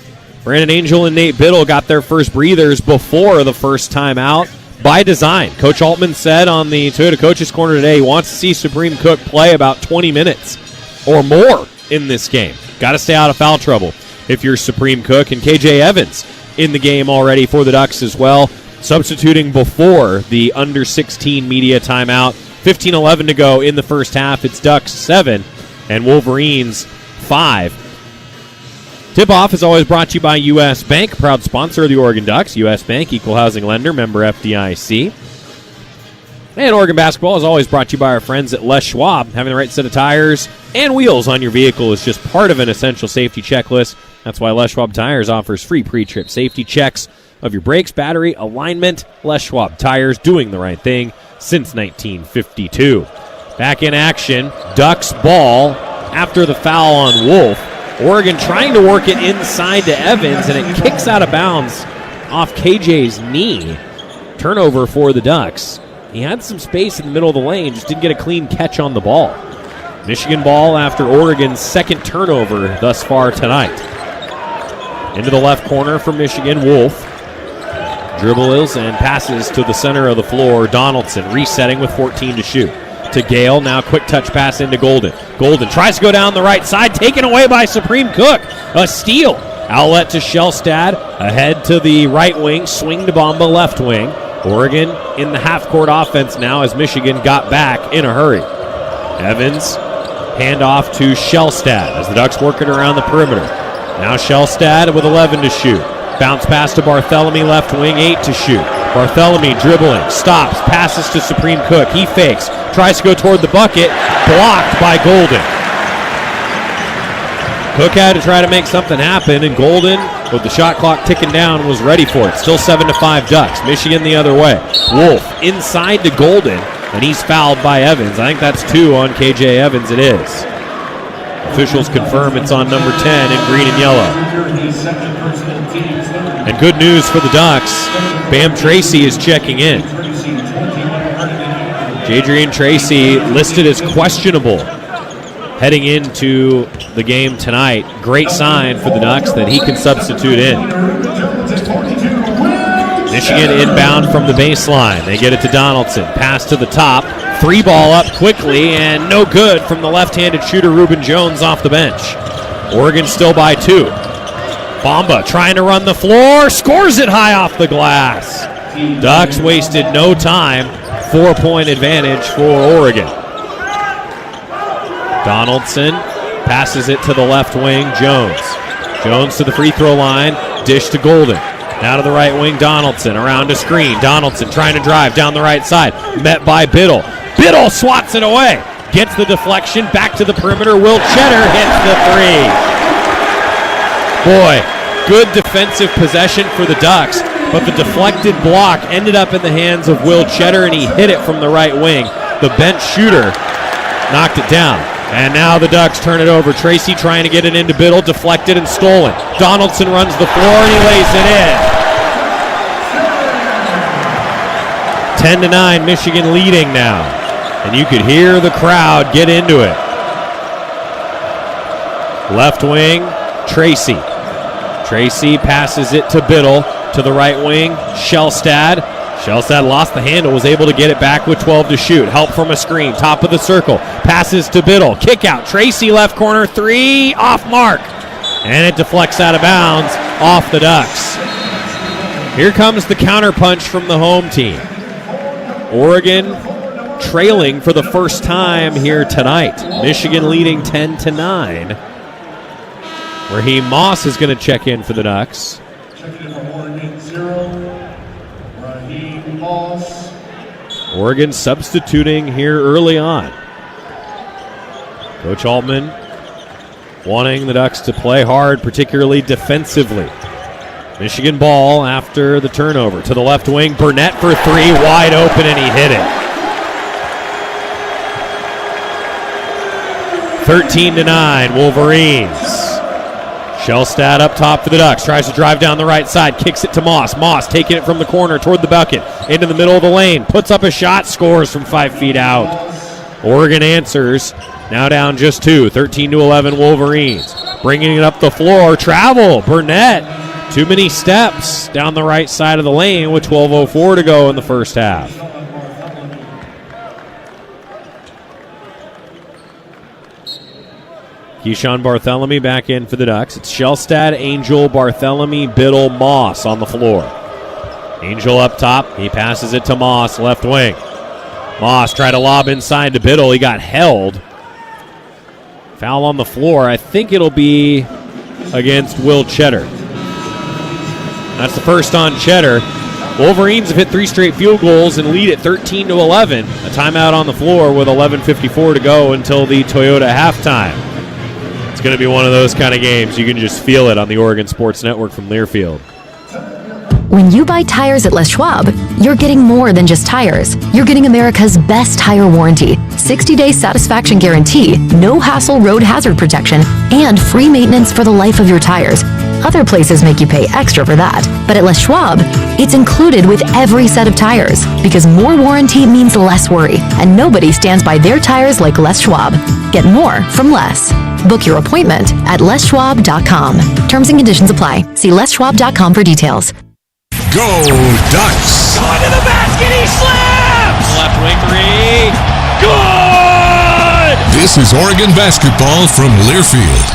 Brandon Angel and Nate Biddle got their first breathers before the first time out by design. Coach Altman said on the Toyota Coaches Corner today he wants to see Supreme Cook play about 20 minutes or more in this game. Got to stay out of foul trouble if you're Supreme Cook. And KJ Evans in the game already for the Ducks as well, substituting before the under 16 media timeout. 15-11 to go in the first half. It's Ducks 7 and Wolverines 5. Tip-off is always brought to you by U.S. Bank, proud sponsor of the Oregon Ducks. U.S. Bank, equal housing lender, member FDIC. And Oregon Basketball is always brought to you by our friends at Les Schwab. Having the right set of tires and wheels on your vehicle is just part of an essential safety checklist. That's why Les Schwab Tires offers free pre-trip safety checks of your brakes, battery, alignment. Les Schwab Tires, doing the right thing since 1952. Back in action, Ducks ball after the foul on Wolf. Oregon trying to work it inside to Evans, and it kicks out of bounds off KJ's knee. Turnover for the Ducks. He had some space in the middle of the lane, just didn't get a clean catch on the ball. Michigan ball after Oregon's second turnover thus far tonight. Into the left corner for Michigan, Wolf. Dribbles and passes to the center of the floor. Donaldson resetting with 14 to shoot. To Gale, now quick touch pass into Golden. Golden tries to go down the right side, taken away by Supreme Cook. A steal. Outlet to Shellstad, ahead to the right wing, swing to Bamba left wing. Oregon in the half-court offense now as Michigan got back in a hurry. Evans, handoff to Shellstad as the Ducks work it around the perimeter. Now Shellstad with 11 to shoot. Bounce pass to Barthélemy left wing, 8 to shoot. Barthélemy dribbling, stops, passes to Supreme Cook. He fakes, tries to go toward the bucket, blocked by Golden. Cook had to try to make something happen, and Golden, with the shot clock ticking down, was ready for it. Still 7-5 Ducks. Michigan the other way. Wolf inside to Golden, and he's fouled by Evans. I think that's 2 on KJ Evans. It is. Officials confirm it's on number 10 in green and yellow. And good news for the Ducks. Bam Tracy is checking in. Jadrian Tracy listed as questionable heading into the game tonight. Great sign for the Ducks that he can substitute in. Michigan inbound from the baseline. They get it to Donaldson. Pass to the top. 3 ball up quickly and no good from the left-handed shooter Reuben Jones off the bench. Oregon still by 2. Bamba trying to run the floor. Scores it high off the glass. Ducks wasted no time. 4-point advantage for Oregon. Donaldson passes it to the left wing, Jones. Jones to the free throw line, dish to Golden. Now to the right wing, Donaldson around a screen. Donaldson trying to drive down the right side, met by Biddle. Biddle swats it away, gets the deflection, back to the perimeter. Will Cheddar hits the 3. Boy, good defensive possession for the Ducks, but the deflected block ended up in the hands of Will Cheddar, and he hit it from the right wing. The bench shooter knocked it down. And now the Ducks turn it over. Tracy trying to get it into Biddle, deflected and stolen. Donaldson runs the floor and he lays it in. 10-9, Michigan leading now. And you could hear the crowd get into it. Left wing, Tracy. Tracy passes it to Biddle. To the right wing, Shellstad. Shellstad lost the handle, was able to get it back with 12 to shoot. Help from a screen, top of the circle. Passes to Biddle, kick out. Tracy left corner, 3, off mark. And it deflects out of bounds, off the Ducks. Here comes the counterpunch from the home team. Oregon trailing for the first time here tonight. Michigan leading 10-9. Raheem Moss is going to check in for the Ducks. Oregon substituting here early on. Coach Altman wanting the Ducks to play hard, particularly defensively. Michigan ball after the turnover. To the left wing, Burnett for 3, wide open, and he hit it. 13-9, Wolverines. Shellstad up top for the Ducks. Tries to drive down the right side. Kicks it to Moss. Moss taking it from the corner toward the bucket. Into the middle of the lane. Puts up a shot. Scores from 5 feet out. Oregon answers. Now down just 2. 13-11 Wolverines. Bringing it up the floor. Travel. Burnett. Too many steps down the right side of the lane with 12:04 to go in the first half. Keyshawn Barthelemy back in for the Ducks. It's Shellstad, Angel, Barthelemy, Biddle, Moss on the floor. Angel up top. He passes it to Moss, left wing. Moss tried to lob inside to Biddle. He got held. Foul on the floor. I think it'll be against Will Cheddar. That's the first on Cheddar. Wolverines have hit 3 straight field goals and lead at 13-11. A timeout on the floor with 11:54 to go until the Toyota halftime. It's going to be one of those kind of games. You can just feel it on the Oregon Sports Network from Learfield. When you buy tires at Les Schwab, you're getting more than just tires. You're getting America's best tire warranty, 60-day satisfaction guarantee, no hassle road hazard protection, and free maintenance for the life of your tires. Other places make you pay extra for that, but at Les Schwab, it's included with every set of tires, because more warranty means less worry, and nobody stands by their tires like Les Schwab. Get more from Les. Book your appointment at leschwab.com. Terms and conditions apply. See leschwab.com for details. Go Ducks! Going to the basket, he slams! Left wing 3. Good! This is Oregon basketball from Learfield.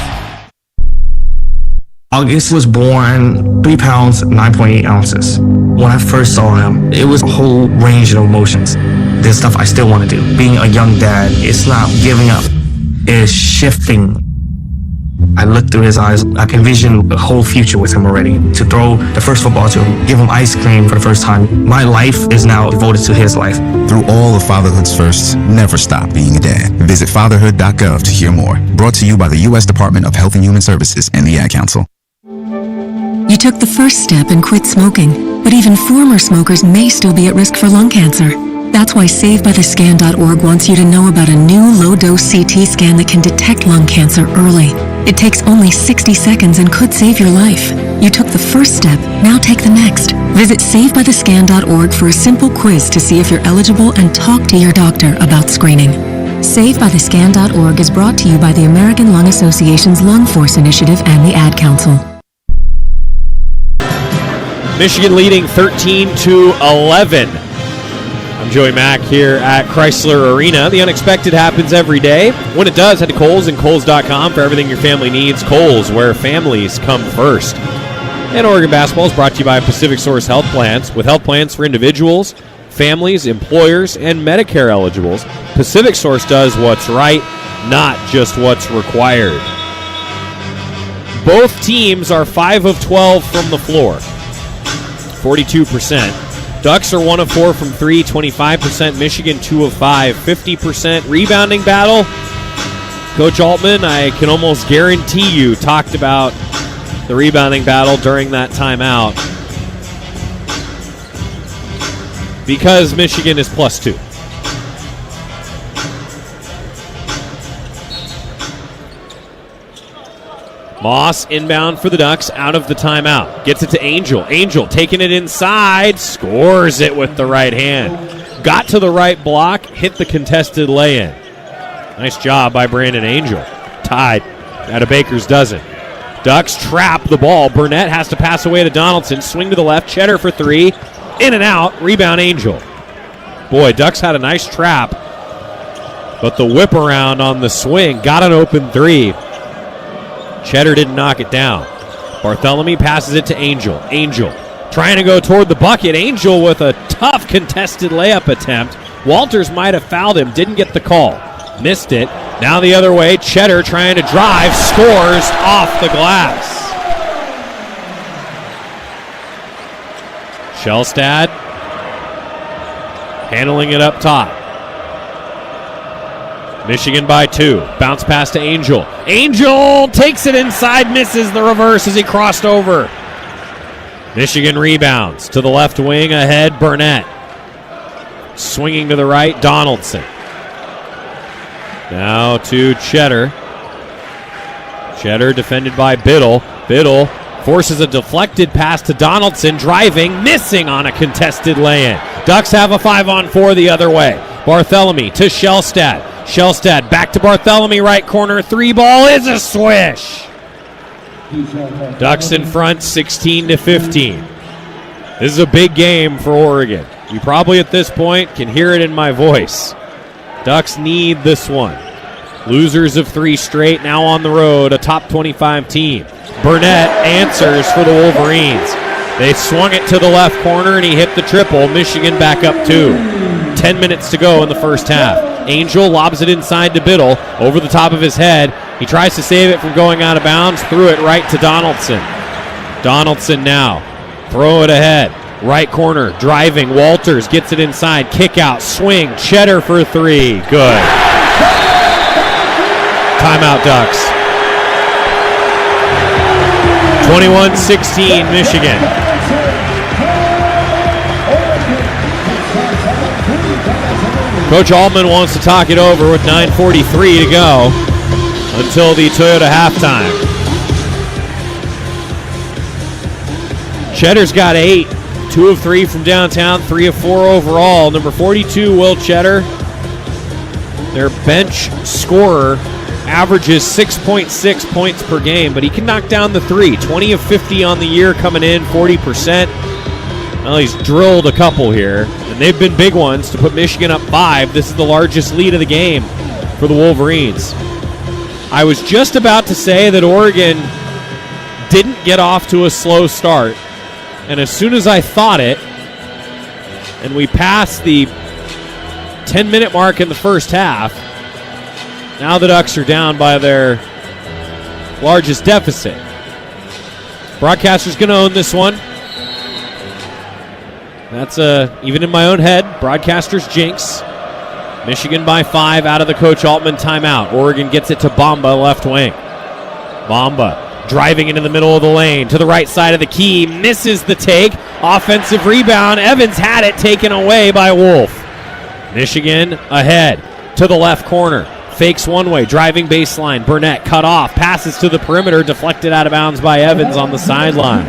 August was born 3 pounds, 9.8 ounces. When I first saw him, it was a whole range of emotions. There's stuff I still want to do. Being a young dad, it's not giving up. It's shifting. I looked through his eyes. I can envision the whole future with him already. To throw the first football to him, give him ice cream for the first time. My life is now devoted to his life. Through all of fatherhood's firsts, never stop being a dad. Visit fatherhood.gov to hear more. Brought to you by the U.S. Department of Health and Human Services and the Ad Council. You took the first step and quit smoking, but even former smokers may still be at risk for lung cancer. That's why SaveByTheScan.org wants you to know about a new low-dose CT scan that can detect lung cancer early. It takes only 60 seconds and could save your life. You took the first step, now take the next. Visit SaveByTheScan.org for a simple quiz to see if you're eligible and talk to your doctor about screening. SaveByTheScan.org is brought to you by the American Lung Association's Lung Force Initiative and the Ad Council. Michigan leading 13-11. I'm Joey Mack here at Chrysler Arena. The unexpected happens every day. When it does, head to Kohl's and Kohl's.com for everything your family needs. Kohl's, where families come first. And Oregon basketball is brought to you by Pacific Source Health Plans. With health plans for individuals, families, employers, and Medicare eligibles, Pacific Source does what's right, not just what's required. Both teams are 5 of 12 from the floor, 42%. Ducks are 1 of 4 from 3, 25%. Michigan 2 of 5, 50%. Rebounding battle. Coach Altman, I can almost guarantee you, talked about the rebounding battle during that timeout because Michigan is +2. Moss inbound for the Ducks out of the timeout. Gets it to Angel. Angel taking it inside. Scores it with the right hand. Got to the right block. Hit the contested lay-in. Nice job by Brandon Angel. Tied at a Baker's dozen. Ducks trap the ball. Burnett has to pass away to Donaldson. Swing to the left. Cheddar for 3. In and out. Rebound Angel. Boy, Ducks had a nice trap. But the whip around on the swing. Got an open 3. Cheddar didn't knock it down. Barthelemy passes it to Angel. Angel trying to go toward the bucket. Angel with a tough contested layup attempt. Walters might have fouled him. Didn't get the call. Missed it. Now the other way. Cheddar trying to drive. Scores off the glass. Shellstad handling it up top. Michigan by 2. Bounce pass to Angel. Angel takes it inside, misses the reverse as he crossed over. Michigan rebounds to the left wing ahead. Burnett. Swinging to the right, Donaldson. Now to Cheddar. Cheddar defended by Biddle. Biddle forces a deflected pass to Donaldson, driving, missing on a contested lay-in. Ducks have a 5-on-4 the other way. Barthélemy to Shellstad. Shellstad back to Barthélemy, right corner, 3 ball is a swish. Ducks in front, 16-15. This is a big game for Oregon. You probably at this point can hear it in my voice. Ducks need this one. Losers of 3 straight, now on the road, a top 25 team. Burnett answers for the Wolverines. They swung it to the left corner and he hit the triple. Michigan back up 2. 10 minutes to go in the first half. Angel lobs it inside to Biddle, over the top of his head. He tries to save it from going out of bounds, threw it right to Donaldson. Donaldson now, throw it ahead. Right corner, driving, Walters gets it inside, kick out, swing, Cheddar for 3, good. Timeout Ducks. 21-16 Michigan. Coach Altman wants to talk it over with 9:43 to go until the Toyota halftime. Cheddar's got 8, 2 of 3 from downtown, 3 of 4 overall. Number 42, Will Cheddar, their bench scorer, averages 6.6 points per game, but he can knock down the 3. 20 of 50 on the year coming in, 40%. Well, he's drilled a couple here, and they've been big ones to put Michigan up 5. This is the largest lead of the game for the Wolverines. I was just about to say that Oregon didn't get off to a slow start, and as soon as I thought it, and we passed the 10-minute mark in the first half, now the Ducks are down by their largest deficit. Broadcaster's going to own this one. That's even in my own head, broadcaster's jinx. Michigan by 5 out of the Coach Altman timeout. Oregon gets it to Bamba, left wing. Bamba driving into the middle of the lane to the right side of the key, misses the take. Offensive rebound. Evans had it taken away by Wolf. Michigan ahead to the left corner. Fakes one way, driving baseline. Burnett cut off, passes to the perimeter, deflected out of bounds by Evans on the sideline.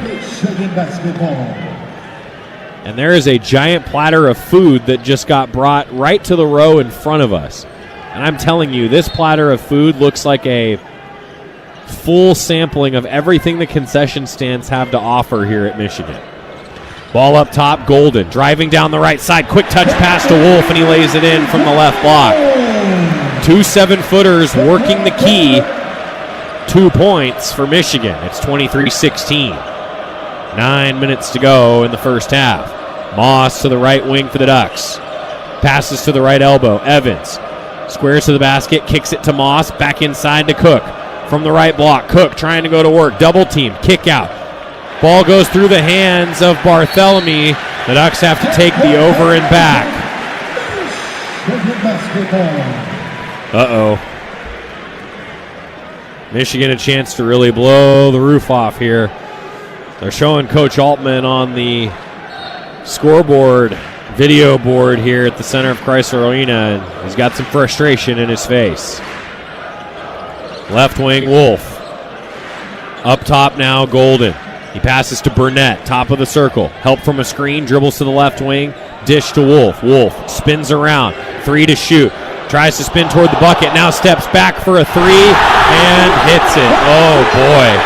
And there is a giant platter of food that just got brought right to the row in front of us. And I'm telling you, this platter of food looks like a full sampling of everything the concession stands have to offer here at Michigan. Ball up top, Golden driving down the right side. Quick touch pass to Wolf, and he lays it in from the left block. 2 7-footers working the key. 2 points for Michigan. It's 23-16. 9 minutes to go in the first half. Moss to the right wing for the Ducks. Passes to the right elbow. Evans squares to the basket, kicks it to Moss. Back inside to Cook. From the right block, Cook trying to go to work. Double team, kick out. Ball goes through the hands of Barthélemy. The Ducks have to take the over and back. Uh-oh. Michigan a chance to really blow the roof off here. They're showing Coach Altman on the scoreboard, video board here at the center of Chrysler Arena, and he's got some frustration in his face. Left wing, Wolf. Up top now, Golden. He passes to Burnett, top of the circle. Help from a screen, dribbles to the left wing, dish to Wolf. Wolf spins around, 3 to shoot. Tries to spin toward the bucket, now steps back for a 3 and hits it. Oh boy.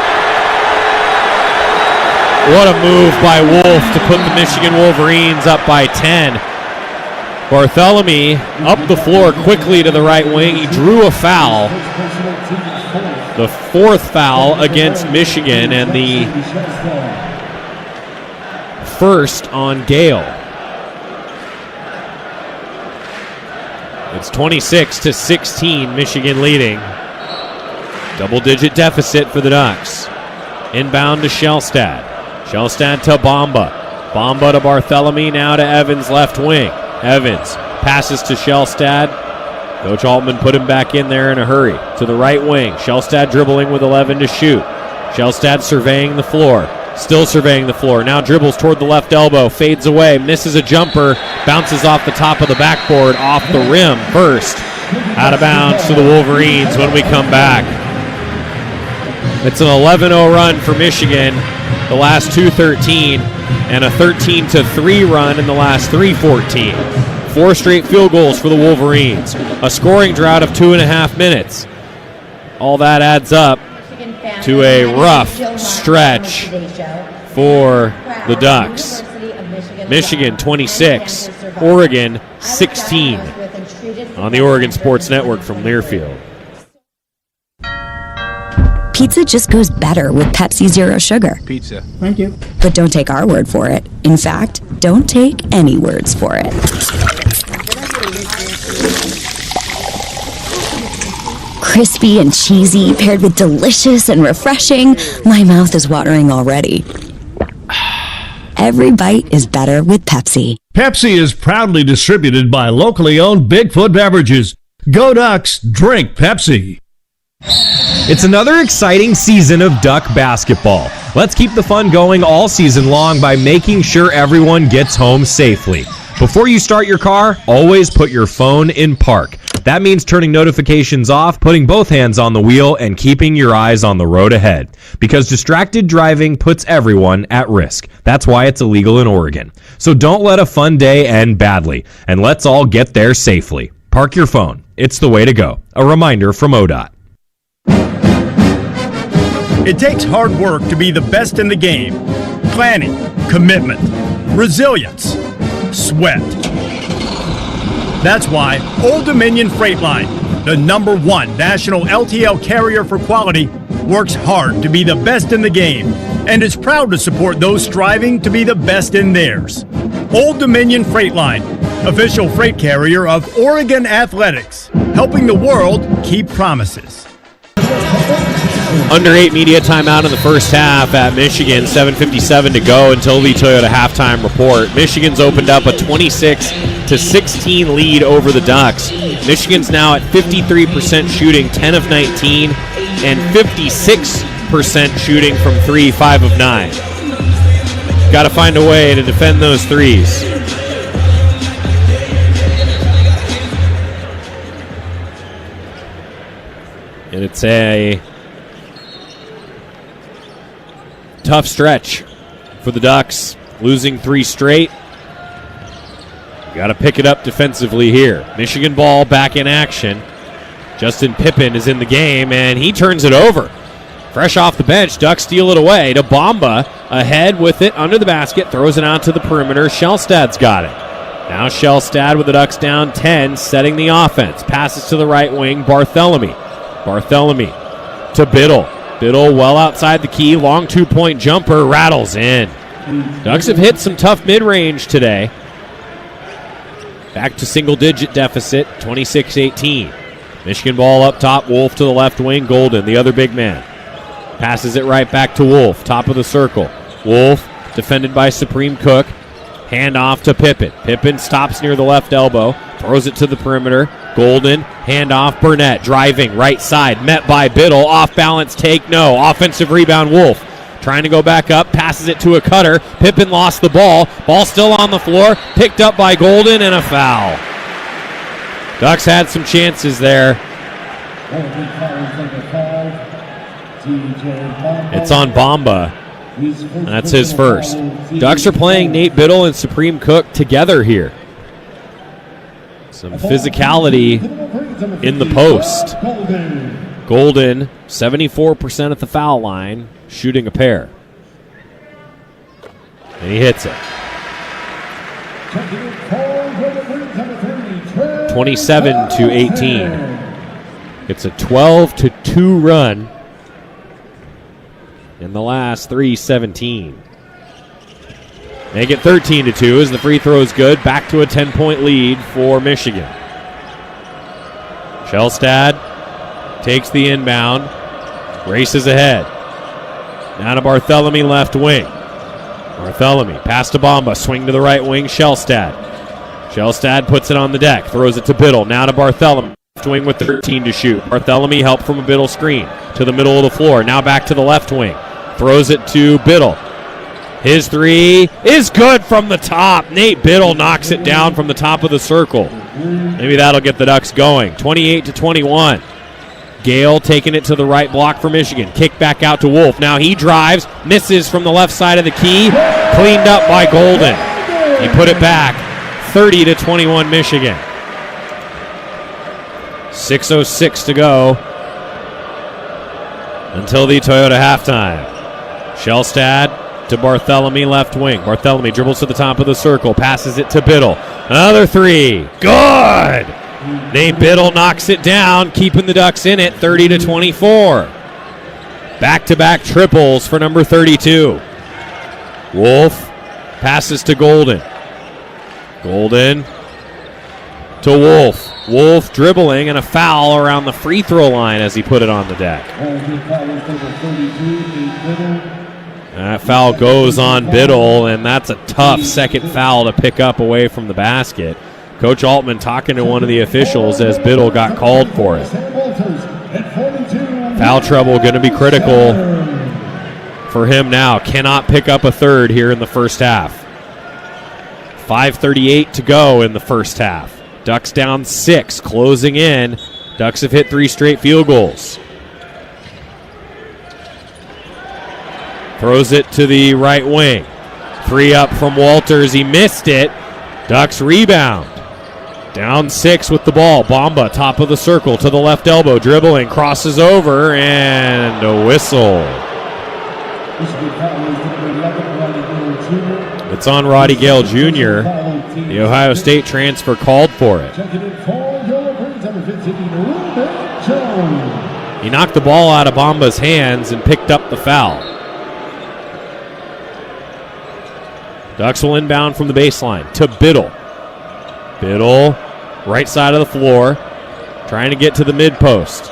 What a move by Wolf to put the Michigan Wolverines up by 10. Barthélemy up the floor quickly to the right wing. He drew a foul. The 4th foul against Michigan and the 1st on Gale. It's 26-16, Michigan leading. Double-digit deficit for the Ducks. Inbound to Shellstad. Shellstad to Bamba. Bamba to Barthélemy, now to Evans, left wing. Evans passes to Shellstad. Coach Altman put him back in there in a hurry. To the right wing. Shellstad dribbling with 11 to shoot. Shellstad surveying the floor. Still surveying the floor. Now dribbles toward the left elbow. Fades away. Misses a jumper. Bounces off the top of the backboard. Off the rim first. Out of bounds to the Wolverines when we come back. It's an 11-0 run for Michigan, the last 2-13, and a 13-3 run in the last 3-14. 4 straight field goals for the Wolverines. A scoring drought of 2.5 minutes. All that adds up to a rough stretch for the Ducks. Michigan 26, Oregon 16 on the Oregon Sports Network from Learfield. Pizza just goes better with Pepsi Zero Sugar. Pizza. Thank you. But don't take our word for it. In fact, don't take any words for it. Crispy and cheesy, paired with delicious and refreshing, my mouth is watering already. Every bite is better with Pepsi. Pepsi is proudly distributed by locally owned Bigfoot Beverages. Go Ducks, drink Pepsi. It's another exciting season of Duck basketball. Let's keep the fun going all season long by making sure everyone gets home safely. Before you start your car, always put your phone in park. That means turning notifications off, putting both hands on the wheel, and keeping your eyes on the road ahead. Because distracted driving puts everyone at risk. That's why it's illegal in Oregon. So don't let a fun day end badly, and let's all get there safely. Park your phone. It's the way to go. A reminder from ODOT. It takes hard work to be the best in the game. Planning, commitment, resilience, sweat. That's why Old Dominion Freight Line, the #1 national LTL carrier for quality, works hard to be the best in the game and is proud to support those striving to be the best in theirs. Old Dominion Freight Line, official freight carrier of Oregon Athletics, helping the world keep promises. Under 8 media timeout in the first half at Michigan, 7:57 to go until the Toyota halftime report. Michigan's opened up a 26-16 lead over the Ducks. Michigan's now at 53% shooting, 10 of 19, and 56% shooting from 3, 5 of 9. Got to find a way to defend those threes. And it's a tough stretch for the Ducks, losing 3 straight. Got to pick it up defensively here. Michigan ball back in action. Justin Pippen is in the game, and he turns it over. Fresh off the bench, Ducks steal it away to Bamba. Ahead with it under the basket, throws it out to the perimeter. Shellstad's got it. Now Shellstad with the Ducks down 10, setting the offense. Passes to the right wing, Barthélemy to Biddle. Biddle well outside the key, long 2-point jumper, rattles in. Ducks have hit some tough mid-range today. Back to single-digit deficit, 26-18. Michigan ball up top, Wolf to the left wing, Golden, the other big man. Passes it right back to Wolf, top of the circle. Wolf, defended by Supreme Cook. Hand off to Pippen. Pippen stops near the left elbow, throws it to the perimeter. Golden, hand off, Burnett, driving, right side, met by Biddle, off balance, take no. Offensive rebound, Wolf. Trying to go back up, passes it to a cutter. Pippen lost the ball. Ball still on the floor, picked up by Golden, and a foul. Ducks had some chances there. It's on Bamba. That's his first. Ducks are playing Nate Biddle and Supreme Cook together here. Some physicality in the post. Golden, 74% at the foul line, shooting a pair. And he hits it. 27-18. It's a 12-2 run in the last 3:17. Make it 13-2 as the free throw is good. Back to a 10-point lead for Michigan. Shellstad takes the inbound, races ahead. Now to Barthélemy, left wing. Barthélemy, pass to Bamba, swing to the right wing, Shellstad. Shellstad puts it on the deck, throws it to Biddle. Now to Barthélemy, left wing with 13 to shoot. Barthélemy help from a Biddle screen to the middle of the floor. Now back to the left wing. Throws it to Biddle. His three is good from the top. Nate Biddle knocks it down from the top of the circle. Maybe that'll get the Ducks going. 28-21. Gale taking it to the right block for Michigan. Kick back out to Wolf. Now he drives, misses from the left side of the key. Cleaned up by Golden. He put it back. 30-21 Michigan. 6:06 to go until the Toyota halftime. Shellstad to Barthélemy, left wing. Barthélemy dribbles to the top of the circle, passes it to Biddle. Another three. Good! Nate Biddle knocks it down, keeping the Ducks in it, 30-24. Back-to-back triples for number 32. Wolf passes to Golden. Golden to Wolf. Wolf dribbling and a foul around the free throw line as he put it on the deck. That foul goes on Biddle, and that's a tough second foul to pick up away from the basket. Coach Altman talking to one of the officials as Biddle got called for it. Foul trouble going to be critical for him now. Cannot pick up a third here in the first half. 5:38 to go in the first half. Ducks down 6, closing in. Ducks have hit 3 straight field goals. Throws it to the right wing. 3 up from Walters. He missed it. Ducks rebound. Down 6 with the ball. Bamba, top of the circle to the left elbow. Dribbling, crosses over, and a whistle. It's on Roddy Gale Jr. The Ohio State transfer called for it. He knocked the ball out of Bamba's hands and picked up the foul. Ducks will inbound from the baseline to Biddle. Biddle, right side of the floor, trying to get to the mid post.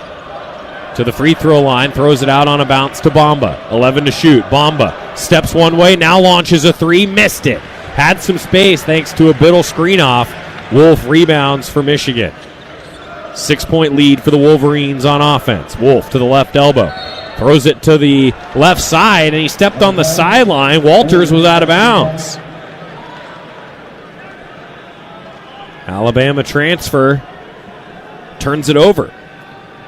To the free throw line, throws it out on a bounce to Bamba. 11 to shoot. Bamba steps one way, now launches a 3, missed it. Had some space thanks to a Biddle screen off. Wolf rebounds for Michigan. 6-point lead for the Wolverines on offense. Wolf to the left elbow. Throws it to the left side, and he stepped on the sideline. Walters was out of bounds. Alabama transfer turns it over.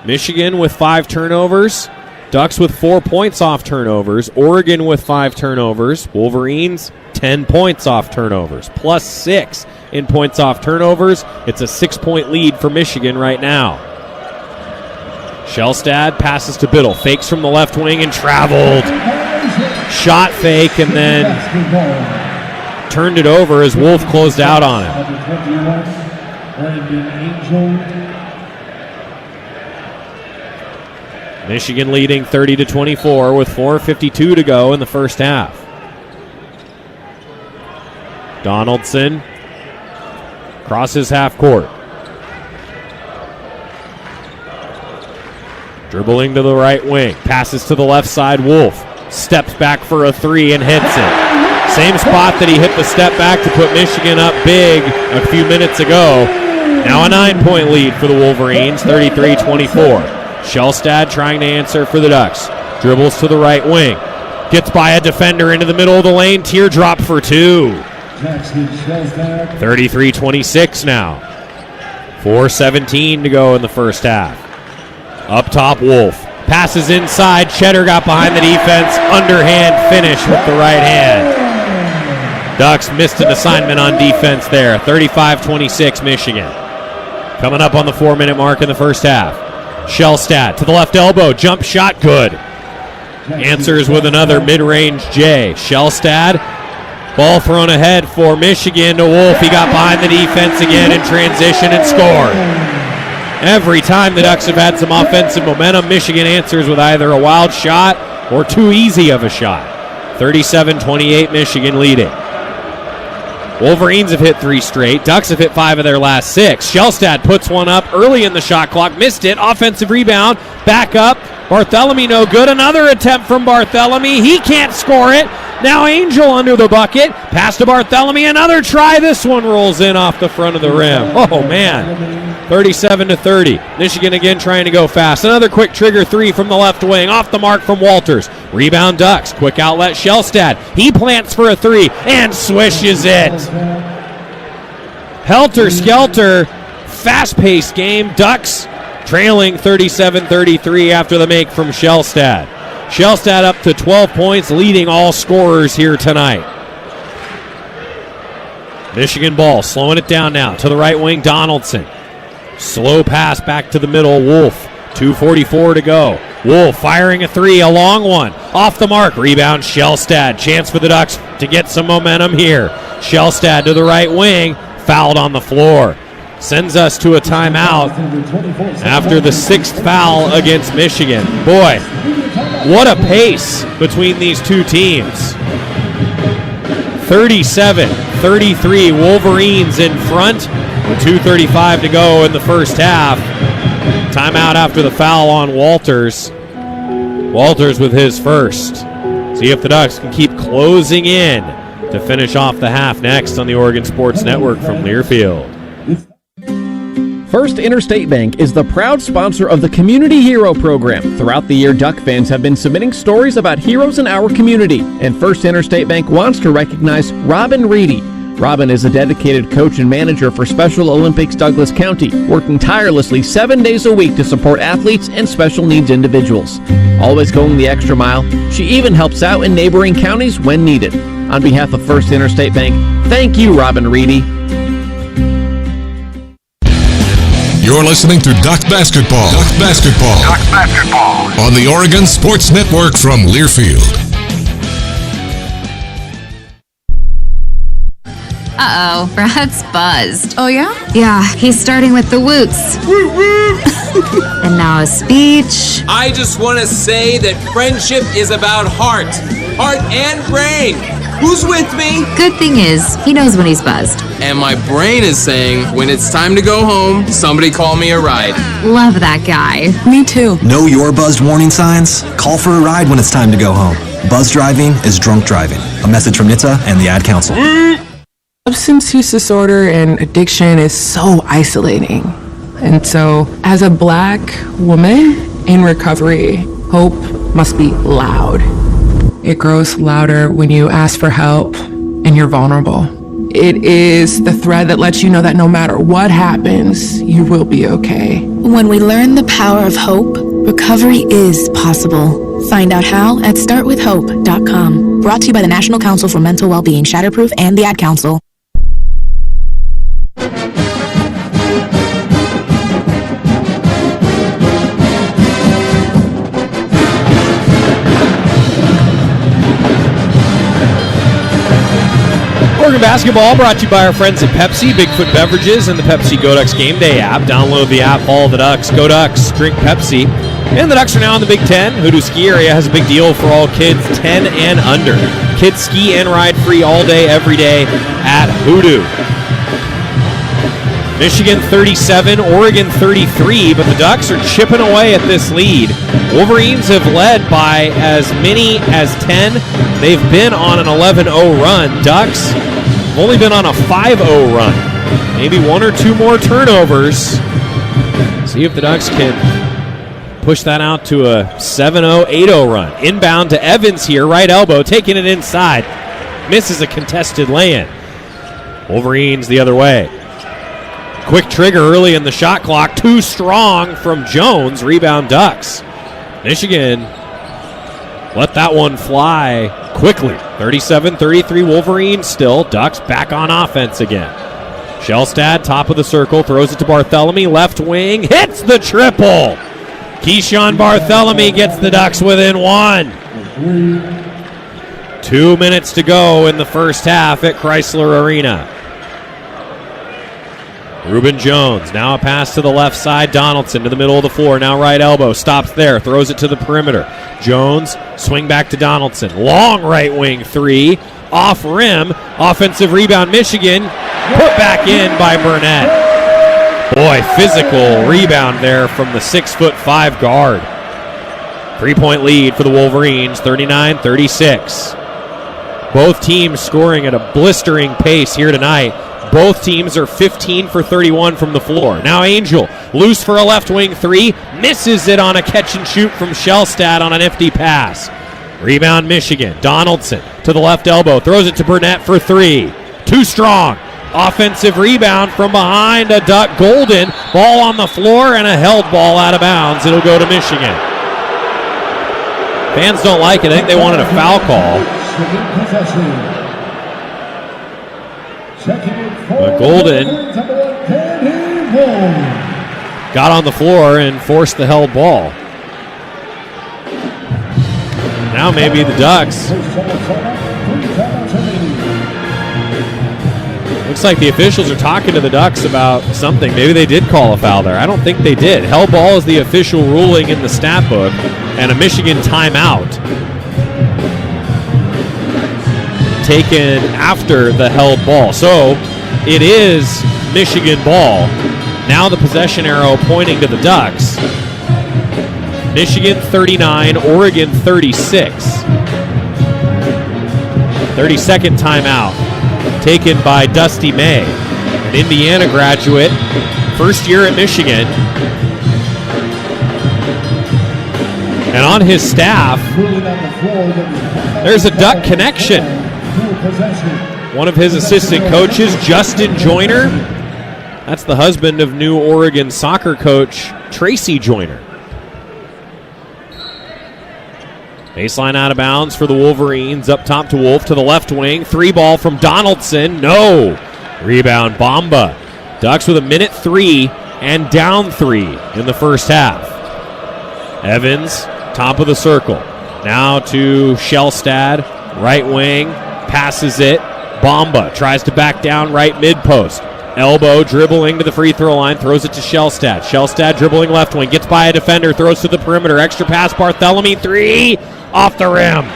Michigan with 5 turnovers. Ducks with 4 points off turnovers. Oregon with 5 turnovers. Wolverines 10 points off turnovers. Plus 6 in points off turnovers. It's a 6-point lead for Michigan right now. Shellstad passes to Biddle. Fakes from the left wing and traveled. Shot fake and then turned it over as Wolf closed out on it. Michigan leading 30-24 with 4:52 to go in the first half. Donaldson crosses half court. Dribbling to the right wing. Passes to the left side. Wolf steps back for a 3 and hits it. Same spot that he hit the step back to put Michigan up big a few minutes ago. Now a 9-point lead for the Wolverines, 33-24. Shellstad trying to answer for the Ducks. Dribbles to the right wing. Gets by a defender into the middle of the lane. Teardrop for 2. 33-26 now. 4:17 to go in the first half. Up top, Wolf. Passes inside. Cheddar got behind the defense. Underhand finish with the right hand. Ducks missed an assignment on defense there. 35-26 Michigan. Coming up on the 4-minute mark in the first half. Shellstad to the left elbow. Jump shot good. Answers with another mid-range J. Shellstad. Ball thrown ahead for Michigan to Wolf. He got behind the defense again in transition and scored. Every time the Ducks have had some offensive momentum, Michigan answers with either a wild shot or too easy of a shot. 37-28 Michigan leading. Wolverines have hit 3 straight. Ducks have hit 5 of their last 6. Shellstad puts one up early in the shot clock. Missed it. Offensive rebound. Back up. Barthélemy no good. Another attempt from Barthélemy. He can't score it. Now Angel under the bucket. Pass to Barthélemy. Another try. This one rolls in off the front of the rim. Oh, man. 37-30. Michigan again trying to go fast. Another quick trigger 3 from the left wing. Off the mark from Walters. Rebound Ducks. Quick outlet Shellstad. He plants for a 3 and swishes it. Helter-skelter. Fast-paced game. Ducks trailing 37-33 after the make from Shellstad. Shellstad up to 12 points, leading all scorers here tonight. Michigan ball, slowing it down now to the right wing, Donaldson. Slow pass back to the middle, Wolf. 2:44 to go. Wolf firing a three, a long one. Off the mark, rebound Shellstad. Chance for the Ducks to get some momentum here. Shellstad to the right wing, fouled on the floor. Sends us to a timeout after the 6th foul against Michigan. Boy, what a pace between these two teams. 37-33, Wolverines in front with 2:35 to go in the first half. Timeout after the foul on Walters. Walters with his first. See if the Ducks can keep closing in to finish off the half next on the Oregon Sports Network from Learfield. First Interstate Bank is the proud sponsor of the Community Hero Program. Throughout the year, Duck fans have been submitting stories about heroes in our community, and First Interstate Bank wants to recognize Robin Reedy. Robin is a dedicated coach and manager for Special Olympics Douglas County, working tirelessly 7 days a week to support athletes and special needs individuals. Always going the extra mile, she even helps out in neighboring counties when needed. On behalf of First Interstate Bank, thank you, Robin Reedy. You're listening to Duck Basketball. Duck Basketball. Duck Basketball. On the Oregon Sports Network from Learfield. Uh-oh, Brad's buzzed. Oh, yeah? Yeah, he's starting with the woots. And now a speech. I just want to say that friendship is about heart and brain. Who's with me? Good thing is, he knows when he's buzzed. And my brain is saying, when it's time to go home, somebody call me a ride. Love that guy. Me too. Know your buzzed warning signs? Call for a ride when it's time to go home. Buzz driving is drunk driving. A message from NHTSA and the Ad Council. Substance use disorder and addiction is so isolating. And so, as a Black woman in recovery, hope must be loud. It grows louder when you ask for help and you're vulnerable. It is the thread that lets you know that no matter what happens, you will be okay. When we learn the power of hope, recovery is possible. Find out how at startwithhope.com. Brought to you by the National Council for Mental Wellbeing, Shatterproof, and the Ad Council. Oregon Basketball brought to you by our friends at Pepsi, Bigfoot Beverages, and the Pepsi Go Ducks Game Day app. Download the app, follow the Ducks. Go Ducks, drink Pepsi. And the Ducks are now in the Big Ten. Hoodoo Ski Area has a big deal for all kids 10 and under. Kids ski and ride free all day, every day at Hoodoo. Michigan 37, Oregon 33, but the Ducks are chipping away at this lead. Wolverines have led by as many as 10. They've been on an 11-0 run. Ducks have only been on a 5-0 run. Maybe one or two more turnovers. See if the Ducks can push that out to a 7-0, 8-0 run. Inbound to Evans here, right elbow, taking it inside. Misses a contested lay-in. Wolverines the other way. Quick trigger early in the shot clock. Too strong from Jones. Rebound Ducks. Michigan let that one fly quickly. 37-33 Wolverines still. Ducks back on offense again. Shellstad, top of the circle, throws it to Barthélemy. Left wing, hits the triple. Keyshawn Barthélemy gets the Ducks within one. 2 minutes to go in the first half at Chrysler Arena. Reuben Jones, now a pass to the left side. Donaldson to the middle of the floor, now right elbow. Stops there, throws it to the perimeter. Jones, swing back to Donaldson. Long right wing three, off rim. Offensive rebound, Michigan. Put back in by Burnett. Boy, physical rebound there from the 6'5" guard. 3-point lead for the Wolverines, 39-36. Both teams scoring at a blistering pace here tonight. Both teams are 15 for 31 from the floor. Now Angel, loose for a left wing three, misses it on a catch and shoot from Shellstad on a nifty pass. Rebound Michigan. Donaldson to the left elbow, throws it to Burnett for three. Too strong. Offensive rebound from behind a Duck. Golden. Ball on the floor and a held ball out of bounds. It'll go to Michigan. Fans don't like it. I think they wanted a foul call. But Golden got on the floor and forced the held ball. Now maybe the Ducks. Looks like the officials are talking to the Ducks about something. Maybe they did call a foul there. I don't think they did. Held ball is the official ruling in the stat book, and a Michigan timeout taken after the held ball. So it is Michigan ball. Now the possession arrow pointing to the Ducks. Michigan 39, Oregon 36. 32nd timeout taken by Dusty May, an Indiana graduate, first year at Michigan. And on his staff, there's a Duck connection. One of his assistant coaches, Justin Joyner. That's the husband of new Oregon soccer coach Tracy Joyner. Baseline out of bounds for the Wolverines. Up top to Wolf to the left wing. 3 ball from Donaldson. No. Rebound Bamba. Ducks with a minute 3 and down 3 in the first half. Evans, top of the circle. Now to Shellstad. Right wing. Passes it. Bamba tries to back down right mid post. Elbow dribbling to the free throw line, throws it to Shellstad. Shellstad dribbling left wing, gets by a defender, throws to the perimeter. Extra pass, Barthélemy, 3, off the rim.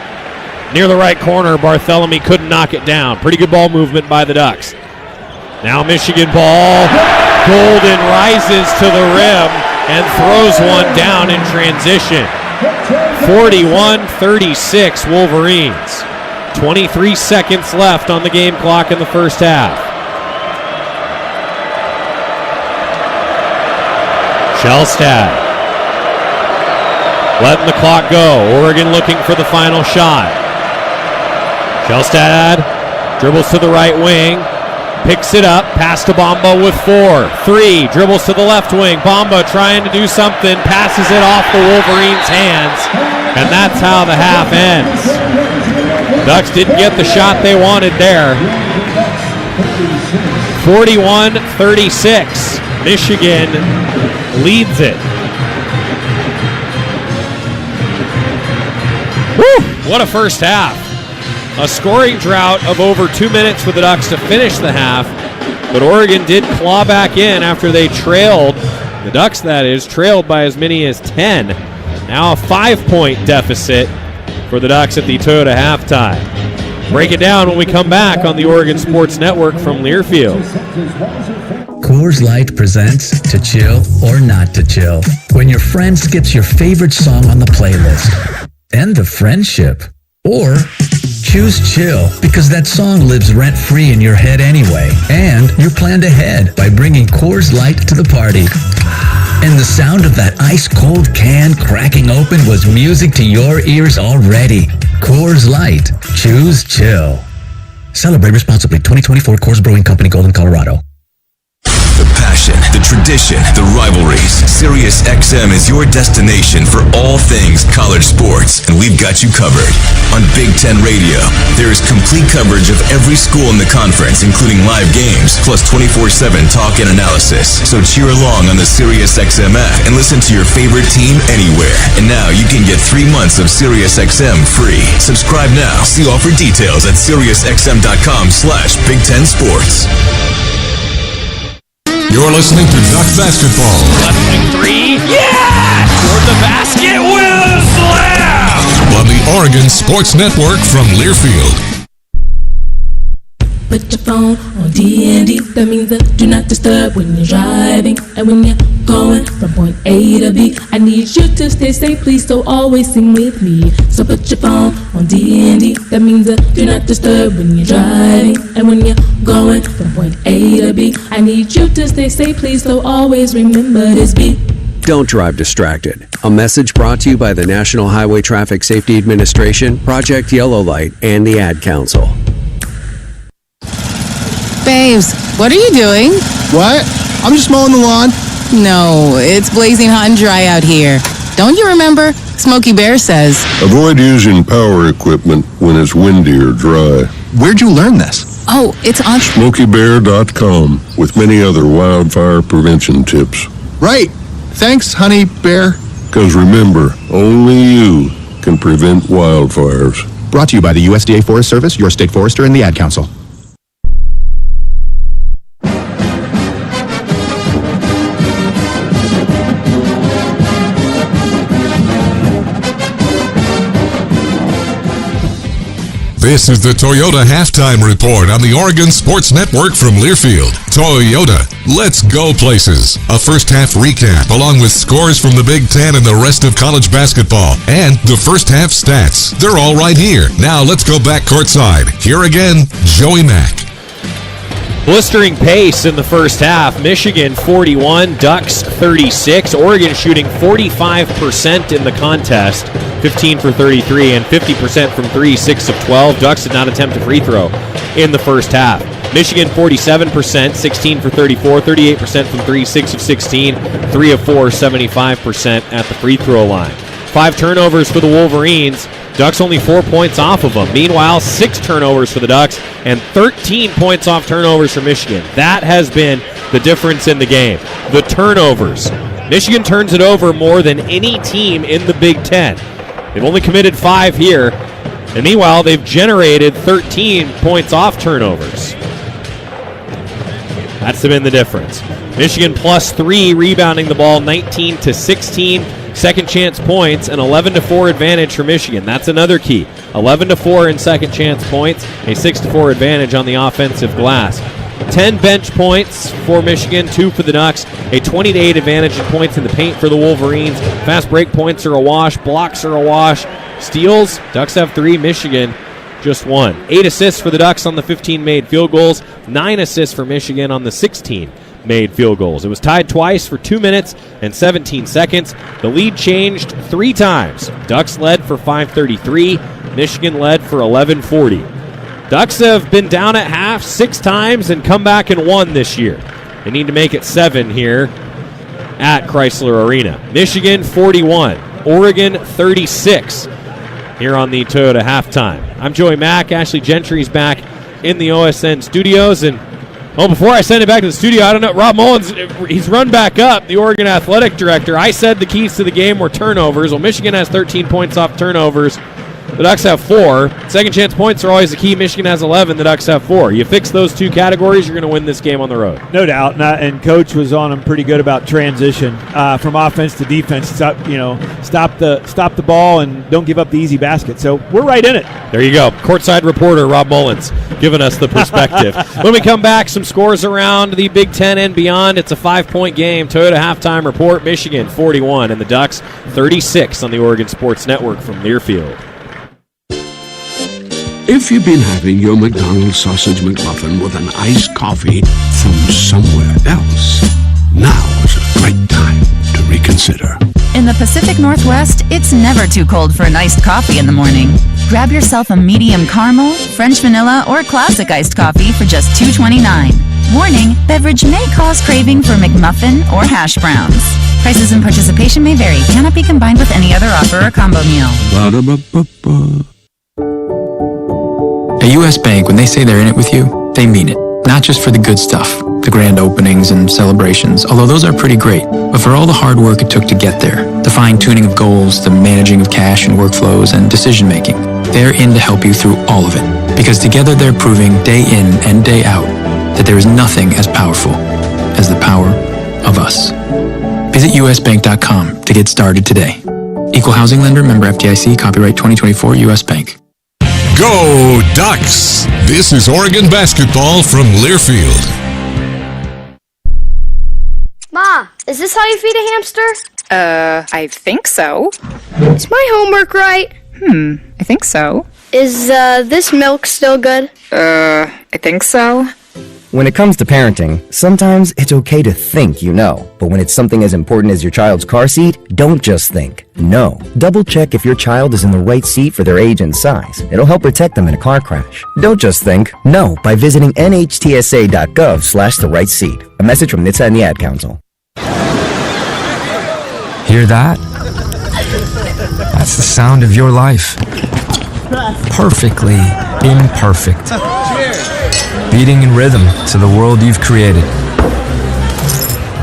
Near the right corner, Barthélemy couldn't knock it down. Pretty good ball movement by the Ducks. Now Michigan ball. Golden rises to the rim and throws one down in transition. 41-36 Wolverines. 23 seconds left on the game clock in the first half. Shellstad letting the clock go. Oregon looking for the final shot. Shellstad dribbles to the right wing, picks it up, pass to Bamba with 4. 3, dribbles to the left wing. Bamba trying to do something, passes it off the Wolverines' hands, and that's how the half ends. Ducks didn't get the shot they wanted there. 41-36. Michigan leads it. Woo! What a first half. A scoring drought of over 2 minutes for the Ducks to finish the half, but Oregon did claw back in after they trailed, the Ducks that is, trailed by as many as 10. Now a 5-point deficit for the Ducks at the Toyota halftime. Break it down when we come back on the Oregon Sports Network from Learfield. Coors Light presents To Chill or Not to Chill. When your friend skips your favorite song on the playlist. End the friendship. Or choose chill because that song lives rent-free in your head anyway. And you're planned ahead by bringing Coors Light to the party. And the sound of that ice-cold can cracking open was music to your ears already. Coors Light. Choose chill. Celebrate responsibly. 2024 Coors Brewing Company, Golden, Colorado. The passion, the tradition, the rivalries. SiriusXM is your destination for all things college sports, and we've got you covered. On Big Ten Radio, there is complete coverage of every school in the conference, including live games, plus 24/7 talk and analysis. So cheer along on the SiriusXM app and listen to your favorite team anywhere. And now you can get 3 months of SiriusXM free. Subscribe now. See offer details at SiriusXM.com/Big Ten Sports. You're listening to Duck Basketball. Left wing 3. Yeah! Toward the basket with a slam! On the Oregon Sports Network from Learfield. Put your phone on D&D. That means do not disturb when you're driving. And when you're going from point A to B, I need you to stay safe, please, so always sing with me. So put your phone on D&D. That means do not disturb when you're driving. And when you're going from point A to B, I need you to stay safe, please, so always remember this beat. Don't drive distracted. A message brought to you by the National Highway Traffic Safety Administration, Project Yellow Light, and the Ad Council. Babes, what are you doing? What? I'm just mowing the lawn. No, it's blazing hot and dry out here. Don't you remember? Smokey Bear says. Avoid using power equipment when it's windy or dry. Where'd you learn this? Oh, it's on SmokeyBear.com with many other wildfire prevention tips. Right. Thanks, Honey Bear. Because remember, only you can prevent wildfires. Brought to you by the USDA Forest Service, your state forester, and the Ad Council. This is the Toyota Halftime Report on the Oregon Sports Network from Learfield. Toyota, let's go places. A first half recap along with scores from the Big Ten and the rest of college basketball. And the first half stats. They're all right here. Now let's go back courtside. Here again, Joey Mack. Blistering pace in the first half. Michigan 41, Ducks 36. Oregon shooting 45% in the contest, 15 for 33, and 50% from 3, 6 of 12. Ducks did not attempt a free throw in the first half. Michigan 47%, 16 for 34, 38% from 3, 6 of 16, 3 of 4, 75% at the free throw line. 5 turnovers for the Wolverines. Ducks only 4 points off of them. Meanwhile, 6 turnovers for the Ducks and 13 points off turnovers for Michigan. That has been the difference in the game. The turnovers. Michigan turns it over more than any team in the Big Ten. They've only committed 5 here. And meanwhile, they've generated 13 points off turnovers. That's been the difference. Michigan plus 3, rebounding the ball 19 to 16. Second chance points, an 11-4 advantage for Michigan. That's another key. 11-4 in second chance points, a 6-4 advantage on the offensive glass. 10 bench points for Michigan, 2 for the Ducks, a 20-8 advantage in points in the paint for the Wolverines. Fast break points are a wash, blocks are a wash. Steals, Ducks have 3, Michigan just 1. 8 assists for the Ducks on the 15 made field goals, 9 assists for Michigan on the 16 made field goals. It was tied twice for 2 minutes and 17 seconds. The lead changed 3 times. Ducks led for 5:33. Michigan led for 11:40. Ducks have been down at half 6 times and come back and won this year. They need to make it 7 here at Chrysler Arena. Michigan 41, Oregon 36 here on the Toyota Halftime. I'm Joey Mack. Ashley Gentry's back in the OSN studios, and before I send it back to the studio, I don't know, Rob Mullins, he's run back up, the Oregon athletic director. I said the keys to the game were turnovers. Well, Michigan has 13 points off turnovers. The Ducks have 4. Second chance points are always the key. Michigan has 11. The Ducks have 4. You fix those 2 categories, you're going to win this game on the road. No doubt. And Coach was on them pretty good about transition from offense to defense. Stop the ball and don't give up the easy basket. So we're right in it. There you go. Courtside reporter Rob Mullins giving us the perspective. When we come back, some scores around the Big Ten and beyond. It's a 5-point game. Toyota Halftime Report. Michigan 41 and the Ducks 36 on the Oregon Sports Network from Learfield. If you've been having your McDonald's sausage McMuffin with an iced coffee from somewhere else, now is a great time to reconsider. In the Pacific Northwest, it's never too cold for an iced coffee in the morning. Grab yourself a medium caramel, French vanilla, or classic iced coffee for just $2.29. Warning, beverage may cause craving for McMuffin or hash browns. Prices and participation may vary. Cannot be combined with any other offer or combo meal. Ba-da-ba-ba-ba. At U.S. Bank, when they say they're in it with you, they mean it. Not just for the good stuff, the grand openings and celebrations, although those are pretty great, but for all the hard work it took to get there, the fine-tuning of goals, the managing of cash and workflows, and decision-making. They're in to help you through all of it, because together they're proving day in and day out that there is nothing as powerful as the power of us. Visit usbank.com to get started today. Equal housing lender, member FDIC, copyright 2024, U.S. Bank. Go Ducks! This is Oregon basketball from Learfield. Ma, is this how you feed a hamster? I think so. Is my homework right? I think so. Is this milk still good? I think so. When it comes to parenting, sometimes it's okay to think you know, but when it's something as important as your child's car seat, don't just think. Know. Double check if your child is in the right seat for their age and size. It'll help protect them in a car crash. Don't just think. Know by visiting nhtsa.gov/the right seat. A message from NHTSA and the Ad Council. Hear that? That's the sound of your life. Perfectly imperfect. Beating in rhythm to the world you've created.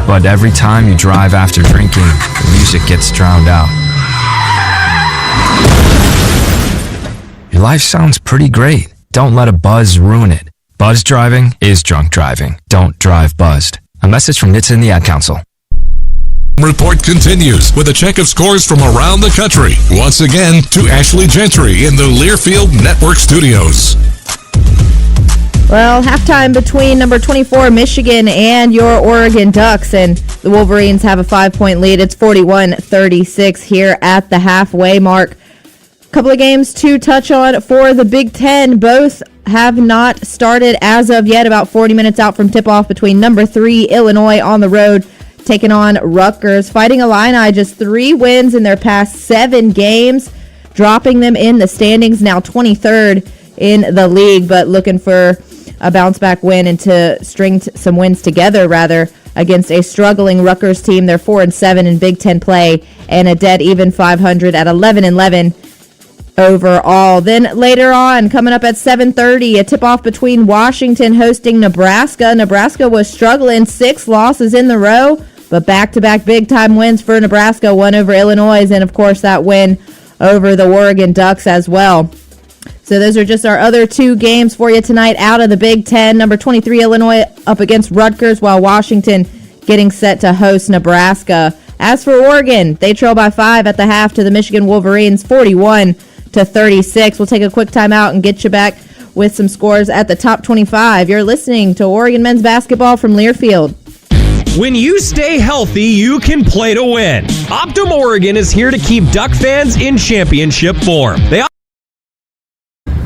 But every time you drive after drinking, the music gets drowned out. Your life sounds pretty great. Don't let a buzz ruin it. Buzz driving is drunk driving. Don't drive buzzed. A message from NHTSA and the Ad Council. Report continues with a check of scores from around the country. Once again, to Ashley Gentry in the Learfield Network Studios. Well, halftime between number 24 Michigan and your Oregon Ducks, and the Wolverines have a 5-point lead. It's 41-36 here at the halfway mark. A couple of games to touch on for the Big Ten. Both have not started as of yet. About 40 minutes out from tip-off between number 3 Illinois on the road taking on Rutgers. Fighting Illini, just 3 wins in their past 7 games, dropping them in the standings, now 23rd in the league, but looking for a bounce-back win and to string some wins together, rather, against a struggling Rutgers team. They're 4-7 in Big Ten play and a dead even 500 at 11-11 overall. Then later on, coming up at 7:30, a tip-off between Washington hosting Nebraska. Nebraska was struggling, 6 losses in the row, but back-to-back big-time wins for Nebraska, one over Illinois, and, of course, that win over the Oregon Ducks as well. So those are just our other 2 games for you tonight out of the Big Ten. Number 23 Illinois up against Rutgers, while Washington getting set to host Nebraska. As for Oregon, they trail by 5 at the half to the Michigan Wolverines, 41-36. We'll take a quick timeout and get you back with some scores at the top 25. You're listening to Oregon men's basketball from Learfield. When you stay healthy, you can play to win. Optum Oregon is here to keep Duck fans in championship form. They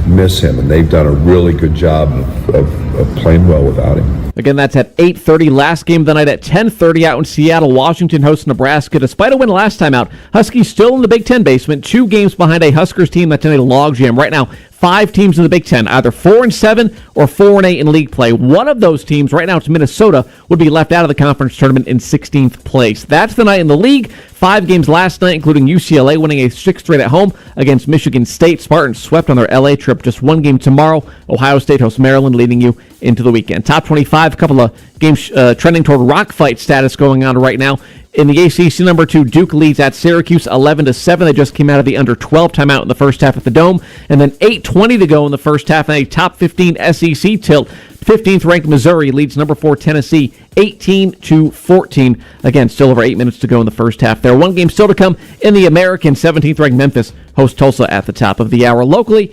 miss him, and they've done a really good job of playing well without him. Again, that's at 8:30. Last game of the night at 10:30 out in Seattle. Washington hosts Nebraska. Despite a win last time out, Huskies still in the Big Ten basement, 2 games behind a Huskers team that's in a logjam right now. 5 teams in the Big Ten, either 4-7 or 4-8 in league play. One of those teams, right now it's Minnesota, would be left out of the conference tournament in 16th place. That's the night in the league. 5 games last night, including UCLA winning a 6-3 at home against Michigan State. Spartans swept on their LA trip. Just 1 game tomorrow. Ohio State hosts Maryland, leading you into the weekend. Top 25, a couple of games trending toward rock fight status going on right now. In the ACC, number 2, Duke leads at Syracuse 11-7. They just came out of the under 12 timeout in the first half at the Dome. And then 8:20 to go in the first half, and a top 15 SEC tilt. 15th ranked Missouri leads number 4 Tennessee 18-14. Again, still over 8 minutes to go in the first half there. 1 game still to come in the American. 17th ranked Memphis hosts Tulsa at the top of the hour. Locally,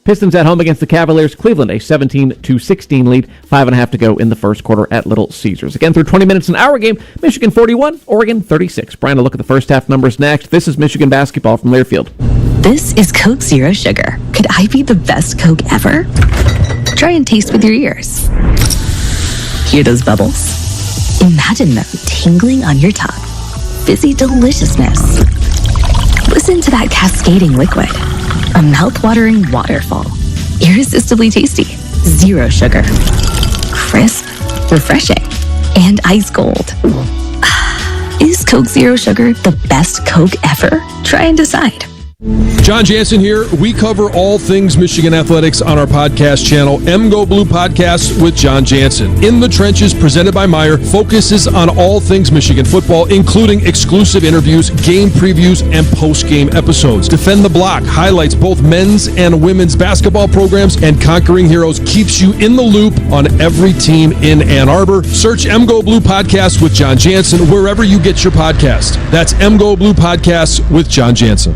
Pistons at home against the Cavaliers. Cleveland, a 17-16 lead. 5.5 to go in the first quarter at Little Caesars. Again, through 20 minutes in our game, Michigan 41, Oregon 36. Brian, a look at the first half numbers next. This is Michigan basketball from Learfield. This is Coke Zero Sugar. Could I be the best Coke ever? Try and taste with your ears. Hear those bubbles? Imagine them tingling on your tongue. Fizzy deliciousness. Listen to that cascading liquid. A mouth-watering waterfall. Irresistibly tasty. Zero sugar. Crisp. Refreshing. And ice cold. Is Coke Zero Sugar the best Coke ever? Try and decide. John Jansen here. We cover all things Michigan athletics on our podcast channel, MGO Blue Podcasts with John Jansen. In the Trenches, presented by Meyer, focuses on all things Michigan football, including exclusive interviews, game previews, and post-game episodes. Defend the Block highlights both men's and women's basketball programs, and Conquering Heroes keeps you in the loop on every team in Ann Arbor. Search MGO Blue Podcasts with John Jansen wherever you get your podcast. That's MGO Blue Podcasts with John Jansen.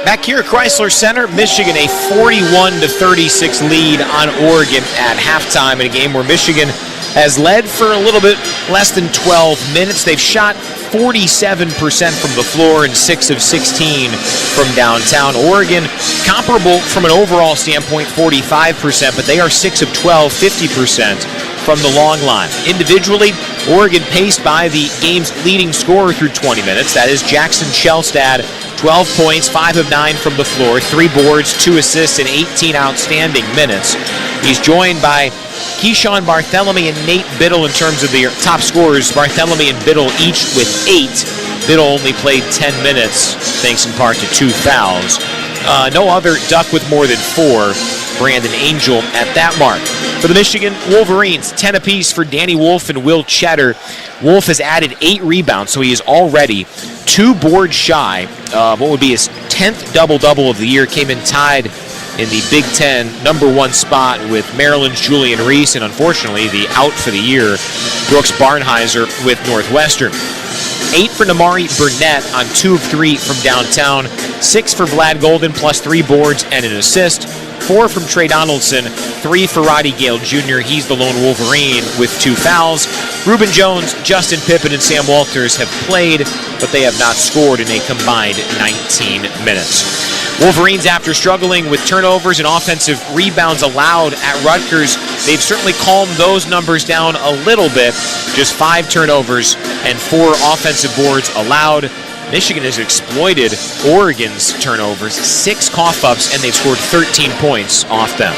Back here at Chrysler Center, Michigan a 41-36 lead on Oregon at halftime in a game where Michigan has led for a little bit less than 12 minutes. They've shot 47% from the floor and 6 of 16 from downtown. Oregon, comparable from an overall standpoint, 45%, but they are 6 of 12, 50% from the long line. Individually, Oregon paced by the game's leading scorer through 20 minutes. That is Jackson Shelstad, 12 points, 5 of 9 from the floor, 3 boards, 2 assists in 18 outstanding minutes. He's joined by Keyshawn Barthelemy and Nate Biddle in terms of the top scorers. Barthelemy and Biddle each with 8. Biddle only played 10 minutes, thanks in part to 2 fouls. No other Duck with more than 4. Brandon Angel at that mark. For the Michigan Wolverines, 10 apiece for Danny Wolf and Will Cheddar. Wolf has added 8 rebounds, so he is already 2 boards shy. What would be his 10th double-double of the year. Came in tied in the Big Ten #1 spot with Maryland's Julian Reese, and unfortunately the out for the year, Brooks Barnheiser with Northwestern. 8 for Namari Burnett on 2 of 3 from downtown. 6 for Vlad Golden, plus 3 boards and an assist. 4 from Trey Donaldson, 3 for Roddy Gale Jr. He's the lone Wolverine with 2 fouls. Reuben Jones, Justin Pippen, and Sam Walters have played, but they have not scored in a combined 19 minutes. Wolverines, after struggling with turnovers and offensive rebounds allowed at Rutgers, they've certainly calmed those numbers down a little bit. Just 5 turnovers and 4 offensive boards allowed. Michigan has exploited Oregon's turnovers, 6 cough-ups, and they've scored 13 points off them.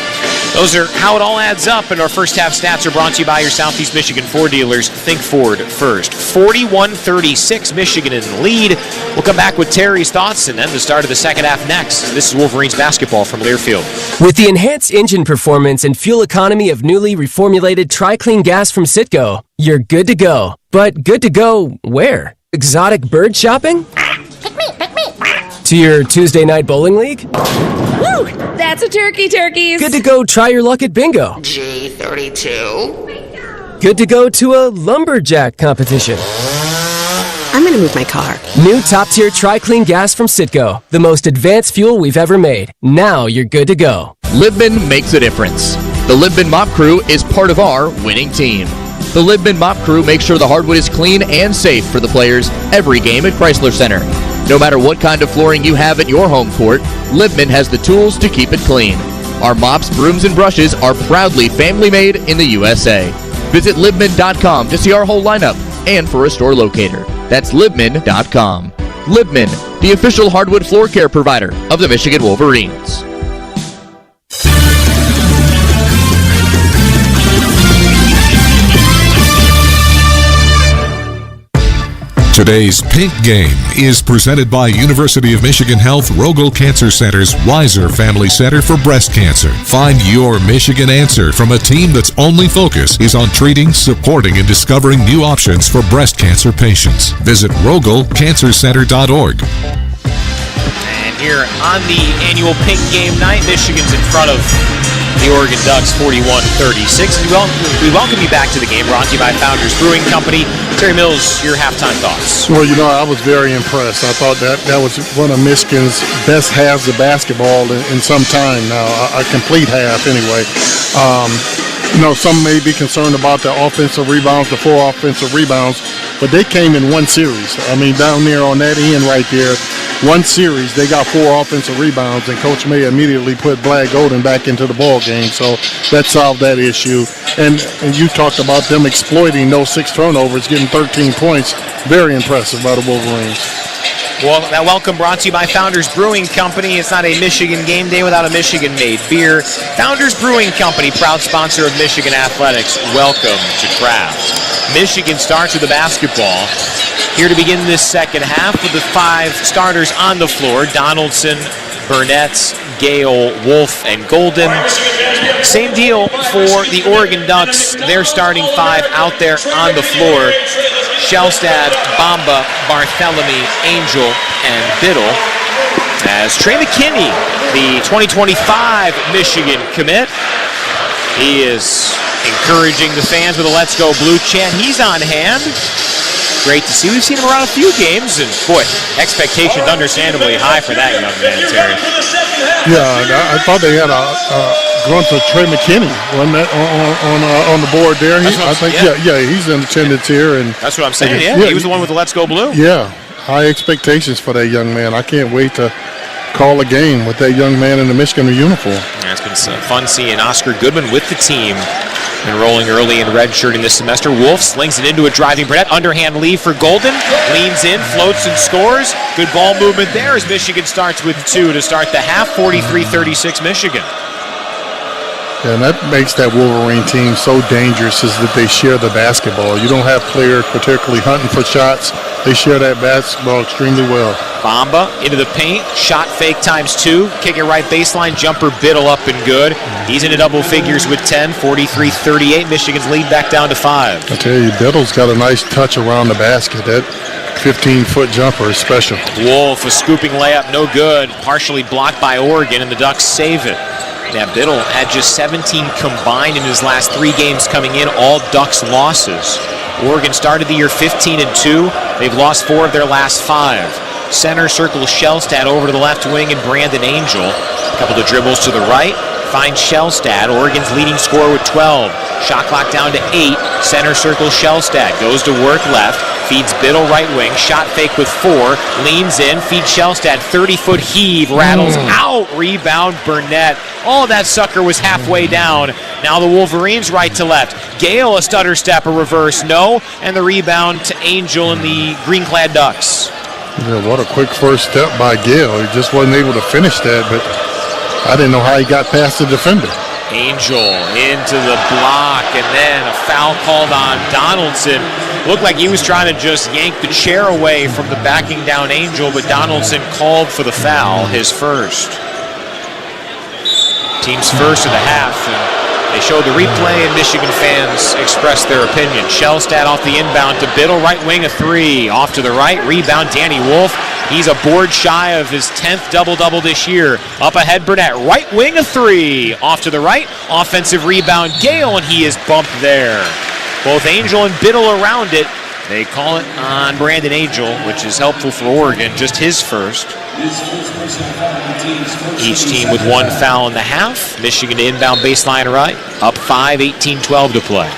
Those are how it all adds up, and our first half stats are brought to you by your Southeast Michigan Ford dealers. Think Ford first. 41-36, Michigan in the lead. We'll come back with Terry's thoughts and then the start of the second half next. This is Wolverines basketball from Learfield. With the enhanced engine performance and fuel economy of newly reformulated Tri-Clean gas from Citgo, you're good to go. But good to go where? Exotic bird shopping? To your Tuesday night bowling league? Woo! That's a turkeys. Good to go try your luck at bingo. G32. Good to go to a lumberjack competition. I'm gonna move my car. New top-tier Tri-Clean gas from Citgo. The most advanced fuel we've ever made. Now you're good to go. Libman makes a difference. The Libman Mop Crew is part of our winning team. The Libman Mop Crew makes sure the hardwood is clean and safe for the players every game at Chrysler Center. No matter what kind of flooring you have at your home court, Libman has the tools to keep it clean. Our mops, brooms, and brushes are proudly family-made in the USA. Visit Libman.com to see our whole lineup and for a store locator. That's Libman.com. Libman, the official hardwood floor care provider of the Michigan Wolverines. Today's Pink Game is presented by University of Michigan Health Rogel Cancer Center's Weiser Family Center for Breast Cancer. Find your Michigan answer from a team that's only focus is on treating, supporting, and discovering new options for breast cancer patients. Visit rogelcancercenter.org. And here on the annual Pink Game night, Michigan's in front of the Oregon Ducks 41-36. We welcome you back to the game, brought to you by Founders Brewing Company. Terry Mills, your halftime thoughts. Well, I was very impressed. I thought that was one of Michigan's best halves of basketball in some time now, a complete half anyway. Some may be concerned about the offensive rebounds, the 4 offensive rebounds, but they came in one series. I mean, down there on that end right there, one series, they got 4 offensive rebounds, and Coach May immediately put Vlad Golden back into the ball game. So that solved that issue. And you talked about them exploiting those 6 turnovers, getting 13 points. Very impressive by the Wolverines. Well, that welcome brought to you by Founders Brewing Company. It's not a Michigan game day without a Michigan-made beer. Founders Brewing Company, proud sponsor of Michigan Athletics. Welcome to Craft. Michigan starts with the basketball. Here to begin this second half with the 5 starters on the floor. Donaldson, Burnett, Gale, Wolf, and Golden. Same deal for the Oregon Ducks. Their starting 5 out there on the floor. Shelstad, Bamba, Barthelemy, Angel, and Biddle. As Trey McKinney, the 2025 Michigan commit, he is encouraging the fans with a Let's Go Blue chant. He's on hand. Great to see. We've seen him around a few games, and boy, expectations understandably high for that young man, Terry. Yeah, I thought they had a going to Trey McKinney. Wasn't that on the board there? He's in attendance here. And that's what I'm saying. Yeah, he was the one with the Let's Go Blue. Yeah, high expectations for that young man. I can't wait to call a game with that young man in the Michigan uniform. Yeah, it's been fun seeing Oscar Goodman with the team. Enrolling early and redshirting this semester. Wolf slings it into a driving Burnett. Underhand lead for Golden. Leans in, floats, and scores. Good ball movement there as Michigan starts with 2 to start the half. 43-36 Michigan. And that makes that Wolverine team so dangerous is that they share the basketball. You don't have players particularly hunting for shots. They share that basketball extremely well. Bamba into the paint. Shot fake ×2. Kick it right baseline. Jumper Biddle up and good. He's into double figures with 10. 43-38. Michigan's lead back down to 5. I tell you, Biddle's got a nice touch around the basket. That 15-foot jumper is special. Wolf, a scooping layup, no good. Partially blocked by Oregon, and the Ducks save it. Yeah, Biddle had just 17 combined in his last 3 games coming in, all Ducks losses. Oregon started the year 15-2. They've lost 4 of their last 5. Center circle Shellstad over to the left wing and Brandon Angel. A couple of dribbles to the right. Finds Shellstad, Oregon's leading scorer with 12. Shot clock down to 8. Center circle Shellstad. Goes to work left. Feeds Biddle right wing. Shot fake with 4. Leans in. Feeds Shellstad. 30-foot heave. Rattles out. Rebound Burnett. Oh, that sucker was halfway down. Now the Wolverines right to left. Gale a stutter step, a reverse. No. And the rebound to Angel and the green-clad Ducks. Yeah, what a quick first step by Gale. He just wasn't able to finish that, but I didn't know how he got past the defender. Angel into the block, and then a foul called on Donaldson. Looked like he was trying to just yank the chair away from the backing down Angel, but Donaldson called for the foul, his first. Team's first of the half, and they showed the replay, and Michigan fans expressed their opinion. Shellstad off the inbound to Biddle, right wing, a 3. Off to the right, rebound, Danny Wolf. He's a board shy of his 10th double-double this year. Up ahead, Burnett, right wing, a 3. Off to the right, offensive rebound, Gale, and he is bumped there. Both Angel and Biddle around it. They call it on Brandon Angel, which is helpful for Oregon, just his first. Each team with 1 foul in the half. Michigan to inbound baseline right. Up 5, 18-12 to play.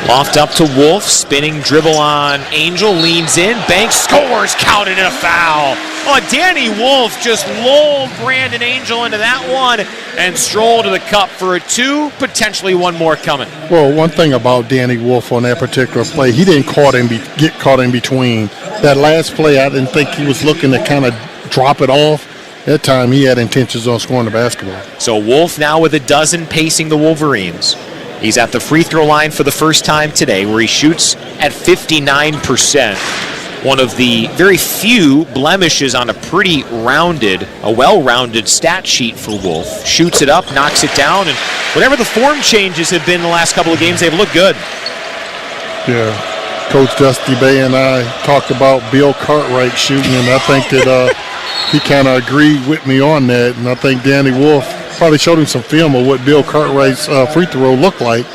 Loft up to Wolf, spinning dribble on Angel, leans in, Banks scores, counted in a foul. Oh, Danny Wolf just lulled Brandon Angel into that one and strolled to the cup for a 2, potentially 1 more coming. Well, one thing about Danny Wolf on that particular play, he didn't get caught in between. That last play, I didn't think he was looking to kind of drop it off. That time he had intentions on scoring the basketball. So Wolf now with a dozen pacing the Wolverines. He's at the free throw line for the first time today, where he shoots at 59%. One of the very few blemishes on a well-rounded stat sheet for Wolf. Shoots it up, knocks it down, and whatever the form changes have been the last couple of games, they've looked good. Yeah. Coach Dusty Bay and I talked about Bill Cartwright shooting, and I think that he kind of agreed with me on that, and I think Danny Wolf probably showed him some film of what Bill Cartwright's free throw looked like.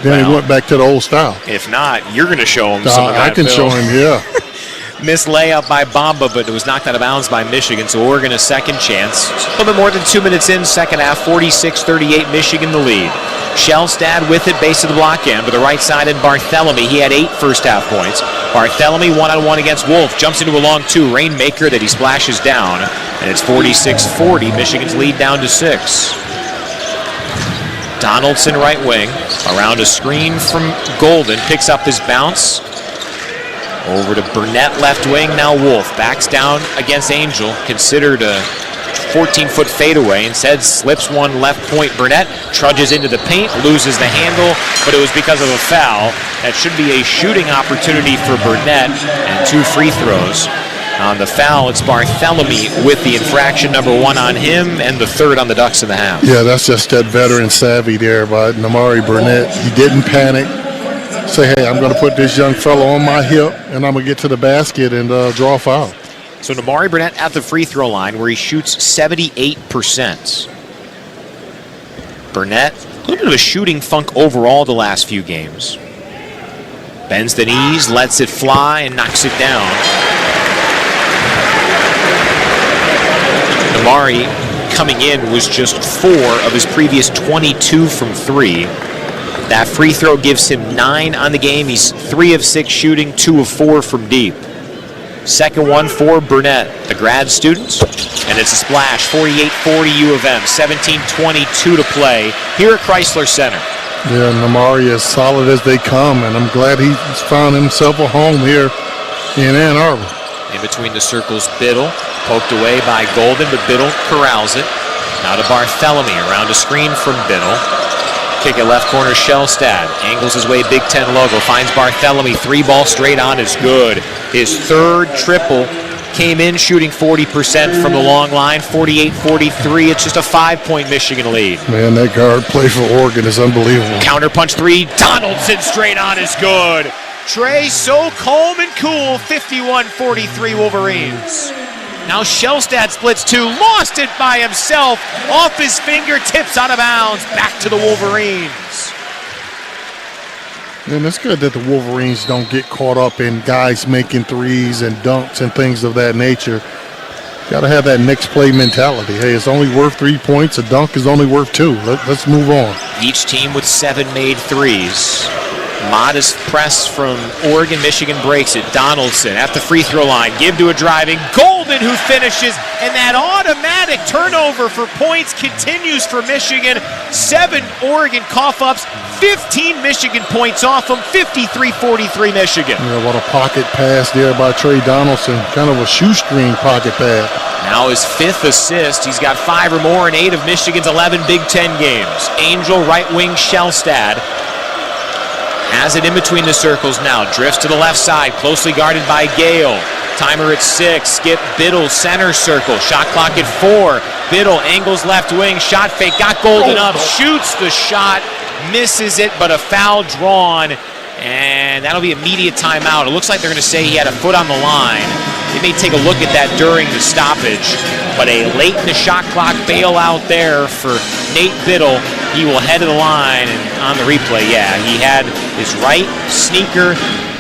Then he went back to the old style. If not, you're going to show him some of that. I can show him, yeah. Missed layup by Bamba, but it was knocked out of bounds by Michigan, so Oregon a second chance. A little bit more than 2 minutes in, second half, 46-38, Michigan the lead. Shellstad with it, base of the block end, to the right side in Barthelemy. He had 8 first half points. Barthelemy one-on-one against Wolf, jumps into a long 2, Rainmaker that he splashes down, and it's 46-40, Michigan's lead down to 6. Donaldson right wing, around a screen from Golden, picks up his bounce. Over to Burnett left wing, now Wolf backs down against Angel, considered a 14-foot fadeaway, instead slips one left point. Burnett trudges into the paint, loses the handle, but it was because of a foul. That should be a shooting opportunity for Burnett, and 2 free throws. On the foul, it's Barthelemy with the infraction, number 1 on him, and the 3rd on the Ducks in the half. Yeah, that's just that veteran savvy there by Namari Burnett. He didn't panic. Say, hey, I'm going to put this young fellow on my hip, and I'm going to get to the basket and draw a foul. So Namari Burnett at the free throw line, where he shoots 78%. Burnett, a little bit of a shooting funk overall the last few games. Bends the knees, lets it fly, and knocks it down. Namari coming in was just 4 of his previous 22 from 3. That free throw gives him 9 on the game. He's 3 of 6 shooting, 2 of 4 from deep. Second one for Burnett, the grad student, and it's a splash, 48-40 U of M, 17:22 to play here at Chrysler Center. Yeah, Namari as solid as they come, and I'm glad he's found himself a home here in Ann Arbor. In between the circles, Biddle, poked away by Golden, but Biddle corrals it. Now to Barthélemy, around a screen from Biddle. Kick at left corner, Shellstad. Angles his way, Big Ten logo. Finds Barthélemy. 3-ball straight on is good. His 3rd triple came in shooting 40% from the long line. 48-43. It's just a 5-point Michigan lead. Man, that guard play for Oregon is unbelievable. Counter punch 3. Donaldson straight on is good. Trey so calm and cool. 51-43 Wolverines. Now Shellstad splits 2, lost it by himself, off his fingertips, out of bounds, back to the Wolverines. And it's good that the Wolverines don't get caught up in guys making threes and dunks and things of that nature. Got to have that next play mentality. Hey, it's only worth 3 points. A dunk is only worth 2. Let's move on. Each team with 7 made threes. Modest press from Oregon. Michigan breaks it. Donaldson at the free throw line. Give to a driving Golden, who finishes. And that automatic turnover for points continues for Michigan. 7 Oregon cough-ups. 15 Michigan points off them. 53-43 Michigan. Yeah, what a pocket pass there by Trey Donaldson. Kind of a shoestring pocket pass. Now his 5th assist. He's got 5 or more in 8 of Michigan's 11 Big Ten games. Angel, right wing, Shellstad. Has it in between the circles now. Drifts to the left side. Closely guarded by Gale. Timer at 6. Skip Biddle, center circle. Shot clock at 4. Biddle angles left wing. Shot fake. Got Golden up. Shoots the shot. Misses it, but a foul drawn. And that'll be immediate timeout. It looks like they're going to say he had a foot on the line. They may take a look at that during the stoppage. But a late in the shot clock bailout there for Nate Biddle. He will head to the line, and on the replay, yeah, he had his right sneaker,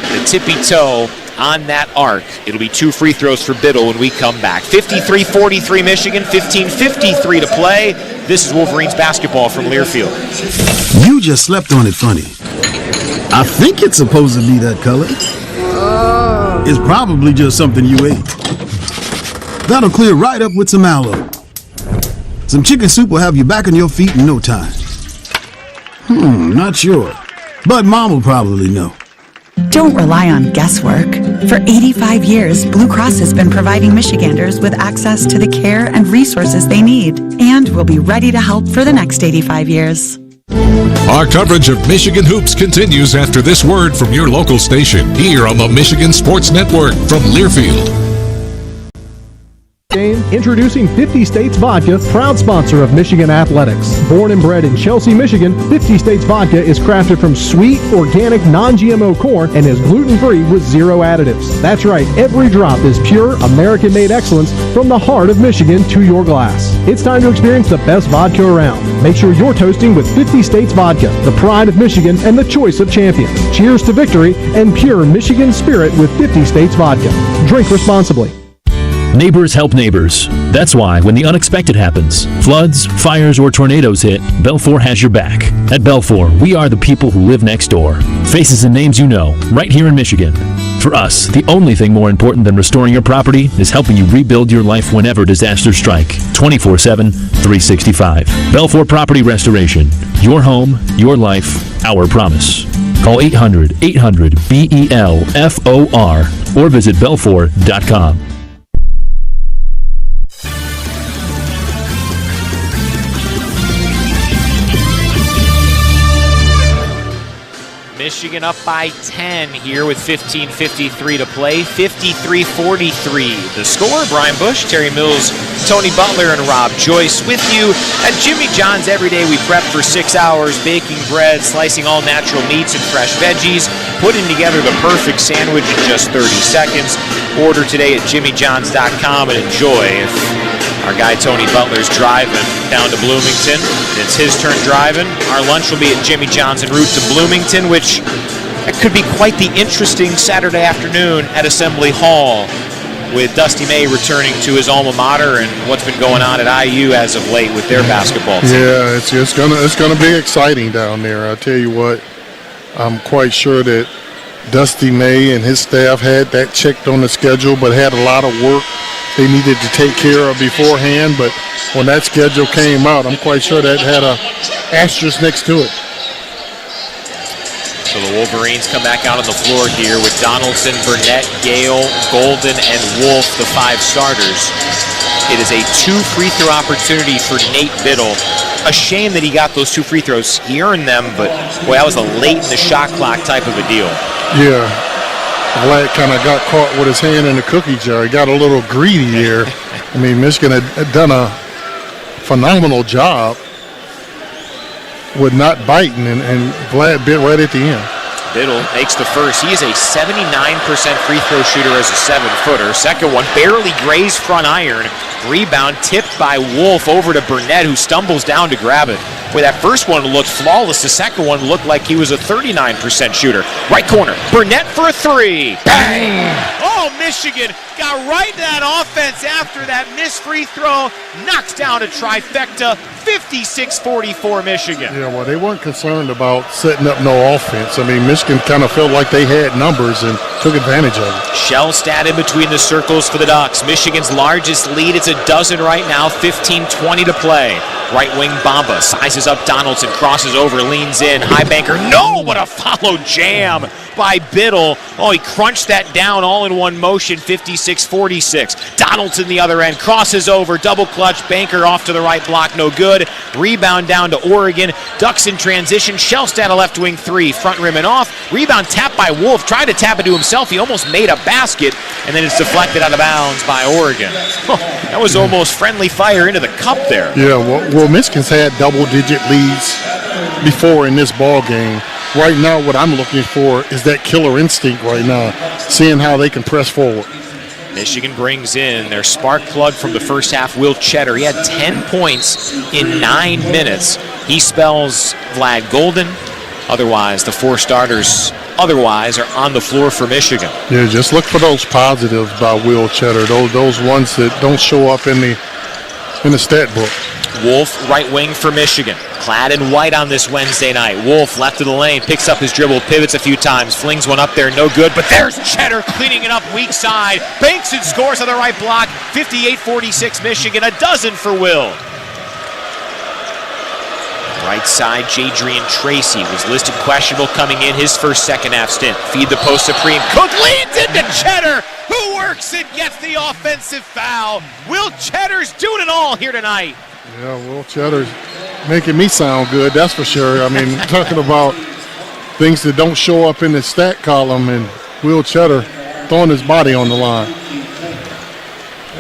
the tippy toe, on that arc. It'll be 2 free throws for Biddle when we come back. 53-43 Michigan, 15:53 to play. This is Wolverines basketball from Learfield. You just slept on it funny. I think it's supposed to be that color. It's probably just something you ate. That'll clear right up with some aloe. Some chicken soup will have you back on your feet in no time. Not sure. But Mom will probably know. Don't rely on guesswork. For 85 years, Blue Cross has been providing Michiganders with access to the care and resources they need, and will be ready to help for the next 85 years. Our coverage of Michigan hoops continues after this word from your local station here on the Michigan Sports Network from Learfield. Introducing 50 States Vodka, proud sponsor of Michigan Athletics. Born and bred in Chelsea, Michigan, 50 States Vodka is crafted from sweet, organic, non-GMO corn and is gluten-free with 0 additives. That's right, every drop is pure, American-made excellence from the heart of Michigan to your glass. It's time to experience the best vodka around. Make sure you're toasting with 50 States Vodka, the pride of Michigan and the choice of champions. Cheers to victory and pure Michigan spirit with 50 States Vodka. Drink responsibly. Neighbors help neighbors. That's why when the unexpected happens, floods, fires, or tornadoes hit, Belfour has your back. At Belfour, we are the people who live next door. Faces and names you know, right here in Michigan. For us, the only thing more important than restoring your property is helping you rebuild your life whenever disasters strike. 24/7, 365. Belfour Property Restoration. Your home, your life, our promise. Call 800-800-BELFOR or visit belfour.com. Michigan up by 10 here with 15:53 to play. 53-43 the score. Brian Bush, Terry Mills, Tony Butler, and Rob Joyce with you at Jimmy John's. Every day we prep for 6 hours, baking bread, slicing all natural meats and fresh veggies, putting together the perfect sandwich in just 30 seconds. Order today at jimmyjohns.com and enjoy. If our guy Tony Butler's driving down to Bloomington, it's his turn driving. Our lunch will be at Jimmy John's en route to Bloomington, which could be quite the interesting Saturday afternoon at Assembly Hall. with Dusty May returning to his alma mater and what's been going on at IU as of late with their basketball team. Yeah, it's gonna be exciting down there. I'll tell you what, I'm quite sure that Dusty May and his staff had that checked on the schedule, but had a lot of work they needed to take care of beforehand. But when that schedule came out, I'm quite sure that had a asterisk next to it. So the Wolverines come back out on the floor here with Donaldson, Burnett, Gale, Golden, and Wolf, the 5 starters. It is a 2 free throw opportunity for Nate Biddle. A shame that he got those 2 free throws. He earned them, but boy, that was a late in the shot clock type of a deal. Yeah, Vlad kind of got caught with his hand in the cookie jar. He got a little greedy here. I mean, Michigan had done a phenomenal job with not biting, and Vlad bit right at the end. Biddle makes the first. He is a 79% free throw shooter as a 7-footer. Second one barely grazed front iron. Rebound tipped by Wolf over to Burnett, who stumbles down to grab it. Boy, that first one looked flawless. The second one looked like he was a 39% shooter. Right corner, Burnett for a 3. Bang! Oh, Michigan got right to that offense after that missed free throw. Knocks down a trifecta. 56-44 Michigan. Yeah, well, they weren't concerned about setting up no offense. I mean, Michigan kind of felt like they had numbers and took advantage of it. Shellstad in between the circles for the Ducks. Michigan's largest lead. It's a dozen right now. 15-20 to play. Right wing Bamba sizes up Donaldson, crosses over, leans in. High banker. No, but a follow jam by Biddle. Oh, he crunched that down all in one motion. 56-46. Donaldson the other end. Crosses over. Double clutch. Banker off to the right block. No good. Rebound down to Oregon. Ducks in transition. Shellstad a left wing 3. Front rim and off. Rebound tapped by Wolf. Tried to tap it to himself. He almost made a basket. And then it's deflected out of bounds by Oregon. That was almost friendly fire into the cup there. Yeah, well, Michigan's had double-digit leads before in this ball game. Right now, what I'm looking for is that killer instinct right now, seeing how they can press forward. Michigan brings in their spark plug from the first half, Will Cheddar. He had 10 points in 9 minutes. He spells Vlad Golden. Otherwise, the 4 starters otherwise are on the floor for Michigan. Yeah, just look for those positives by Will Cheddar, those ones that don't show up in the stat book. Wolf, right wing for Michigan. Clad in white on this Wednesday night. Wolf, left of the lane, picks up his dribble, pivots a few times, flings one up there, no good. But there's Cheddar cleaning it up weak side. Banks and scores on the right block. 58-46 Michigan, a dozen for Will. Right side, Jadrian Tracy was listed questionable coming in his first second-half stint. Feed the post Supreme. Cook leads into Cheddar, who works and gets the offensive foul. Will Cheddar's doing it all here tonight. Yeah, Will Cheddar's making me sound good, that's for sure. I mean, talking about things that don't show up in the stat column, and Will Cheddar throwing his body on the line.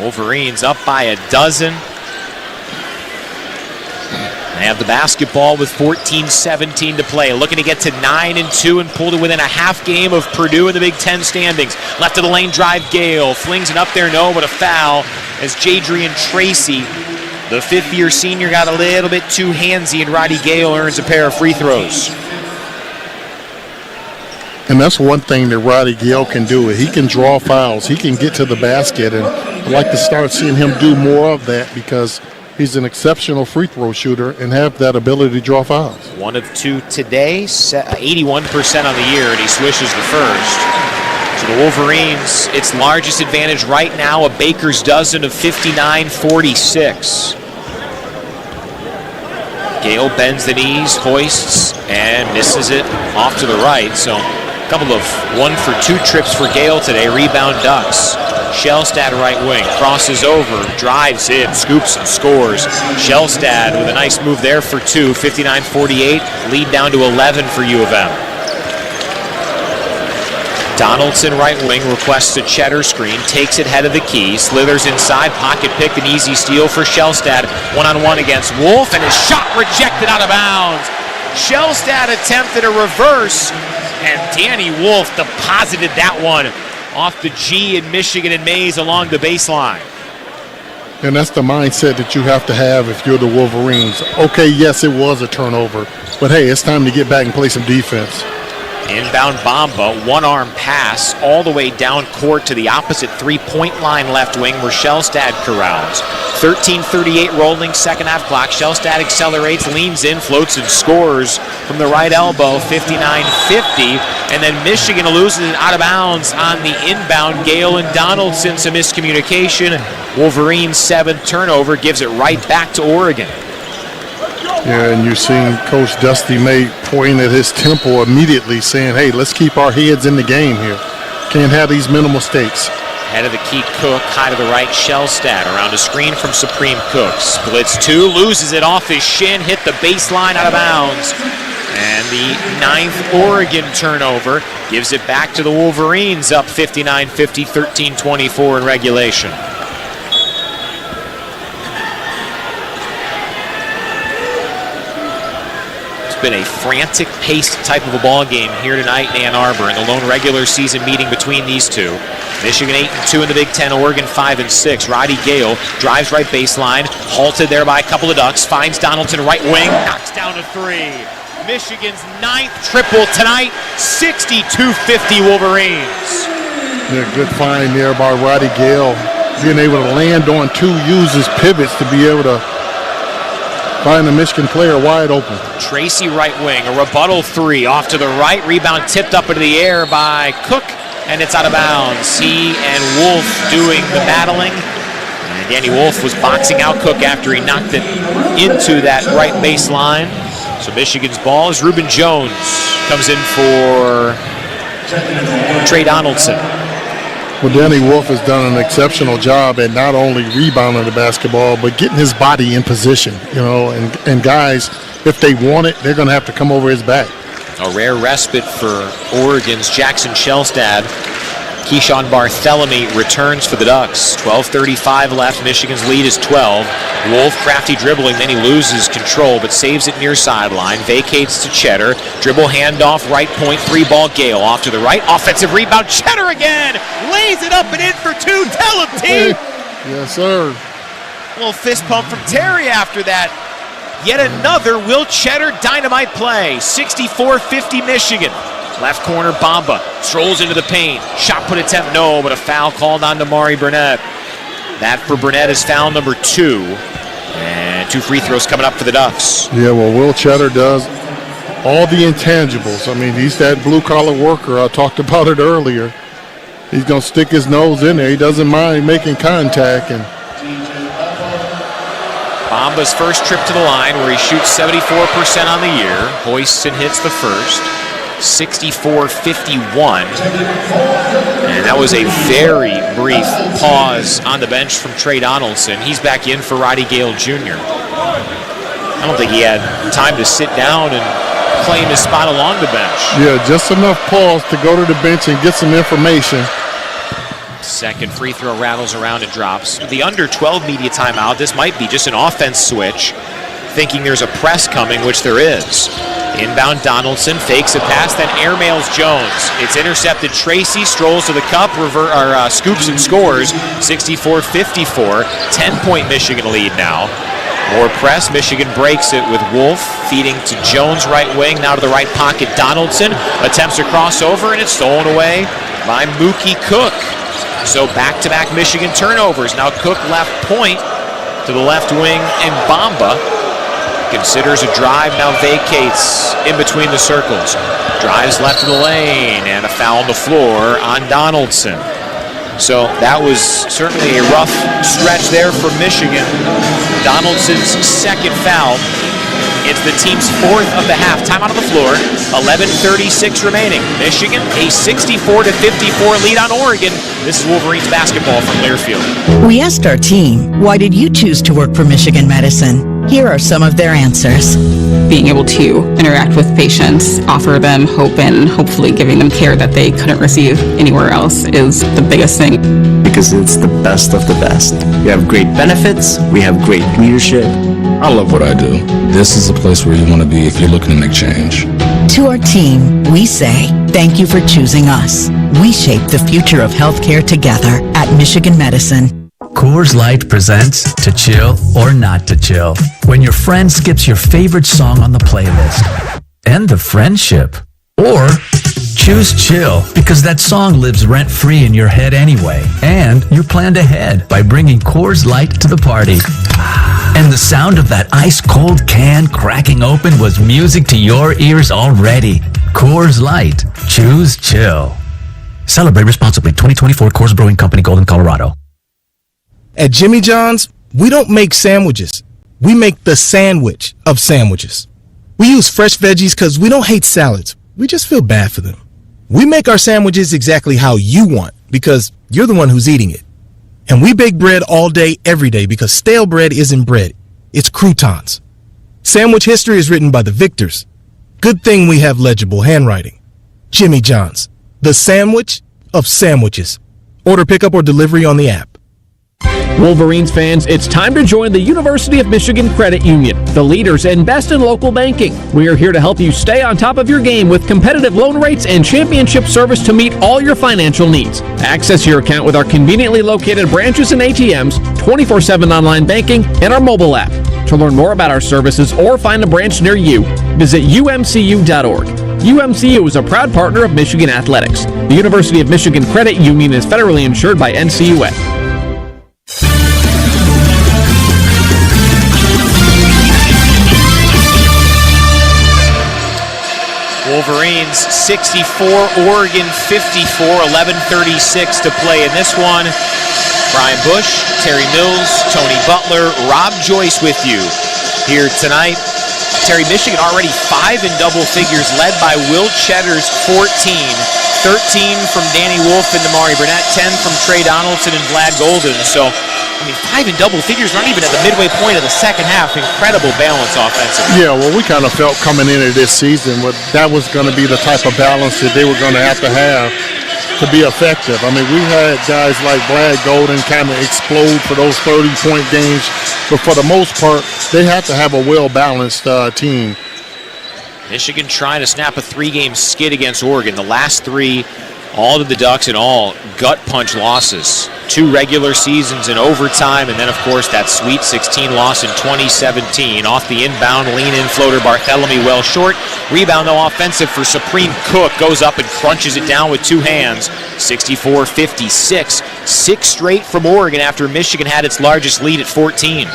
Wolverines up by a dozen. They have the basketball with 14-17 to play. Looking to get to 9-2 and pulled it within a half game of Purdue in the Big Ten standings. Left of the lane drive, Gale. Flings it up there, no, but a foul as Jadrian Tracy, the 5th-year senior, got a little bit too handsy, and Roddy Gale earns a pair of free throws. And that's one thing that Roddy Gale can do. He can draw fouls. He can get to the basket, and I'd like to start seeing him do more of that because he's an exceptional free throw shooter and have that ability to draw fouls. 1 of 2 today, 81% on the year, and he swishes the first. So the Wolverines, its largest advantage right now, a baker's dozen of 59-46. Gale bends the knees, hoists, and misses it off to the right. So a couple of 1-for-2 trips for Gale today. Rebound Ducks. Shellstad right wing, crosses over, drives in, scoops and scores. Shellstad with a nice move there for 2, 59-48, lead down to 11 for U of M. Donaldson right wing requests a Cheddar screen, takes it head of the key, slithers inside, pocket pick, an easy steal for Shellstad. 1-on-1 against Wolf, and his shot rejected out of bounds. Shellstad attempted a reverse, and Danny Wolf deposited that one off the G in Michigan and Mays along the baseline. And that's the mindset that you have to have if you're the Wolverines. Okay, yes, it was a turnover, but hey, it's time to get back and play some defense. Inbound Bamba, one-arm pass all the way down court to the opposite three-point line left wing where Shellstad corrals. 13:38 rolling, second half clock. Shellstad accelerates, leans in, floats and scores from the right elbow, 59-50. And then Michigan loses it out of bounds on the inbound. Gale and Donaldson, some miscommunication. Wolverines' seventh turnover gives it right back to Oregon. Yeah, and you've seen Coach Dusty May point at his temple immediately saying, hey, let's keep our heads in the game here. Can't have these minimal mistakes. Head of the key, Cook, high to the right, Shellstad around a screen from Supreme Cook. Splits two, loses it off his shin, hit the baseline out of bounds. And the ninth Oregon turnover gives it back to the Wolverines, up 59-50, 13-24 in regulation. Been a frantic paced type of a ball game here tonight in Ann Arbor in the lone regular season meeting between these two. Michigan 8-2 in the Big Ten, Oregon 5-6. Roddy Gale drives right baseline, halted there by a couple of Ducks, finds Donaldson right wing, knocks down a three. Michigan's ninth triple tonight, 62-50 Wolverines. Yeah, good find there by Roddy Gale, being able to land on two, use his pivots to be able to find the Michigan player wide open. Tracy right wing, a rebuttal three off to the right, rebound tipped up into the air by Cook, and it's out of bounds. He and Wolf doing the battling. And Danny Wolf was boxing out Cook after he knocked it into that right baseline. So Michigan's ball is Reuben Jones comes in for Trey Donaldson. Well, Danny Wolf has done an exceptional job at not only rebounding the basketball, but getting his body in position, and guys, if they want it, they're going to have to come over his back. A rare respite for Oregon's Jackson Shellstad. Keyshawn Barthélemy returns for the Ducks. 12:35 left. Michigan's lead is 12. Wolf, crafty dribbling, then he loses control, but saves it near sideline. Vacates to Cheddar. Dribble handoff, right point, three ball Gale. Off to the right. Offensive rebound. Cheddar again. Lays it up and in for two. Tell him, team. Yes, sir. A little fist pump from Terry after that. Yet another Will Cheddar dynamite play. 64-50 Michigan. Left corner, Bamba strolls into the paint. Shot put attempt, no, but a foul called on Damari Burnett. That for Burnett is foul number 2. And 2 free throws coming up for the Ducks. Yeah, well, Will Cheddar does all the intangibles. I mean, he's that blue-collar worker. I talked about it earlier. He's going to stick his nose in there. He doesn't mind making contact. And Bamba's first trip to the line where he shoots 74% on the year. Hoists and hits the first. 64-51. And that was a very brief pause on the bench from Trey Donaldson. He's back in for Roddy Gale Jr. I don't think he had time to sit down and claim his spot along the bench. Yeah, just enough pause to go to the bench and get some information. Second free throw rattles around and drops. With the under 12 media timeout, this might be just an offense switch, thinking there's a press coming, which there is. Inbound Donaldson fakes a pass, then airmails Jones. It's intercepted. Tracy strolls to the cup, scoops and scores. 64-54. 10-point Michigan lead now. More press. Michigan breaks it with Wolf feeding to Jones right wing. Now to the right pocket. Donaldson attempts a crossover, and it's stolen away by Mookie Cook. So back-to-back Michigan turnovers. Now Cook left point to the left wing, and Bamba considers a drive, now vacates in between the circles. Drives left of the lane, and a foul on the floor on Donaldson. So that was certainly a rough stretch there for Michigan. Donaldson's second foul. It's the team's fourth of the half. Timeout on the floor. 11:36 remaining. Michigan, a 64-54 lead on Oregon. This is Wolverines basketball from Learfield. We asked our team, why did you choose to work for Michigan Medicine? Here are some of their answers. Being able to interact with patients, offer them hope, and hopefully giving them care that they couldn't receive anywhere else is the biggest thing. Because it's the best of the best. We have great benefits, we have great leadership. I love what I do. This is a place where you want to be if you're looking to make change. To our team, we say, thank you for choosing us. We shape the future of healthcare together at Michigan Medicine. Coors Light presents To Chill or Not to Chill. When your friend skips your favorite song on the playlist. End the friendship. Or choose chill because that song lives rent-free in your head anyway. And you planned ahead by bringing Coors Light to the party. And the sound of that ice-cold can cracking open was music to your ears already. Coors Light. Choose chill. Celebrate responsibly. 2024 Coors Brewing Company, Golden, Colorado. At Jimmy John's, we don't make sandwiches. We make the sandwich of sandwiches. We use fresh veggies because we don't hate salads. We just feel bad for them. We make our sandwiches exactly how you want because you're the one who's eating it. And we bake bread all day, every day because stale bread isn't bread. It's croutons. Sandwich history is written by the victors. Good thing we have legible handwriting. Jimmy John's, the sandwich of sandwiches. Order pickup or delivery on the app. Wolverines fans, it's time to join the University of Michigan Credit Union, the leaders and best in local banking. We are here to help you stay on top of your game with competitive loan rates and championship service to meet all your financial needs. Access your account with our conveniently located branches and ATMs, 24/7 online banking, and our mobile app. To learn more about our services or find a branch near you, visit umcu.org. UMCU is a proud partner of Michigan Athletics. The University of Michigan Credit Union is federally insured by NCUA. Wolverines 64, Oregon 54, 11:36 to play in this one. Brian Bush, Terry Mills, Tony Butler, Rob Joyce with you here tonight. Terry, Michigan already 5 in double figures, led by Will Cheddar's 14, 13 from Danny Wolf and Damari Burnett, 10 from Trey Donaldson and Vlad Golden. So, 5 in double figures, not even at the midway point of the second half. Incredible balance offensively. Yeah, well, we kind of felt coming into this season that was going to be the type of balance that they were going to have to be effective. We had guys like Vlad Golden kind of explode for those 30-point games, but for the most part, they had to have a well-balanced team. Michigan trying to snap a 3-game skid against Oregon. The last 3, all to the Ducks, and all gut punch losses. 2 regular seasons in overtime, and then, of course, that Sweet 16 loss in 2017. Off the inbound, lean-in floater, Barthélemy well short. Rebound, though, offensive for Supreme Cook. Goes up and crunches it down with 2 hands. 64-56. 6 straight from Oregon after Michigan had its largest lead at 14.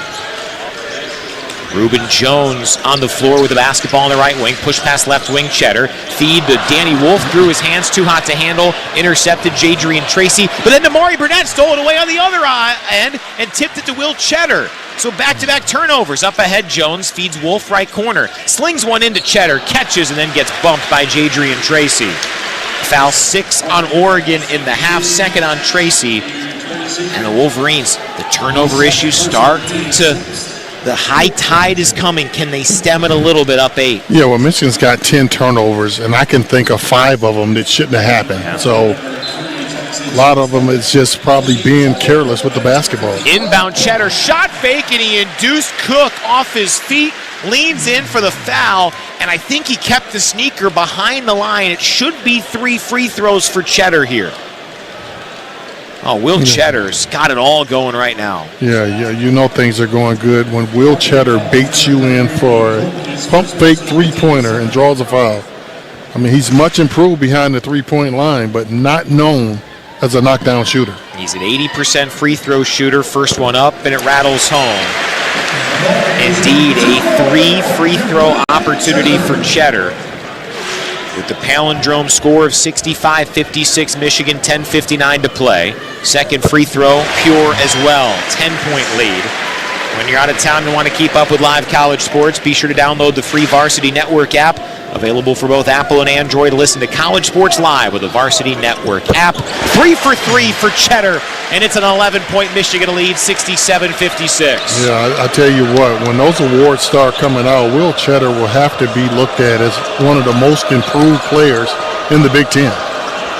Reuben Jones on the floor with the basketball on the right wing. Push pass left wing, Cheddar. Feed to Danny Wolf, through his hands, too hot to handle. Intercepted Jadrian Tracy. But then Damari Burnett stole it away on the other end and tipped it to Will Cheddar. So back-to-back turnovers. Up ahead, Jones feeds Wolf right corner. Slings one into Cheddar, catches, and then gets bumped by Jadrian Tracy. Foul 6 on Oregon in the half, second on Tracy. And the Wolverines, the turnover issues start to... The high tide is coming. Can they stem it a little bit, up 8? Yeah, well, Michigan's got 10 turnovers, and I can think of 5 of them that shouldn't have happened. Yeah. So a lot of them is just probably being careless with the basketball. Inbound Cheddar, shot fake, and he induced Cook off his feet, leans in for the foul, and I think he kept the sneaker behind the line. It should be 3 free throws for Cheddar here. Oh, Will Cheddar's got it all going right now. Yeah, you know things are going good when Will Cheddar baits you in for a pump fake three-pointer and draws a foul. He's much improved behind the three-point line, but not known as a knockdown shooter. He's an 80% free throw shooter. First one up, and it rattles home. Indeed, a 3 free throw opportunity for Cheddar. With the palindrome score of 65-56, Michigan 10:59 to play. Second free throw, pure as well. 10-point lead. When you're out of town and want to keep up with live college sports, be sure to download the free Varsity Network app. Available for both Apple and Android. Listen to college sports live with the Varsity Network app. 3 for 3 for Cheddar, and it's an 11-point Michigan lead, 67-56. Yeah, I tell you what, when those awards start coming out, Will Cheddar will have to be looked at as one of the most improved players in the Big Ten.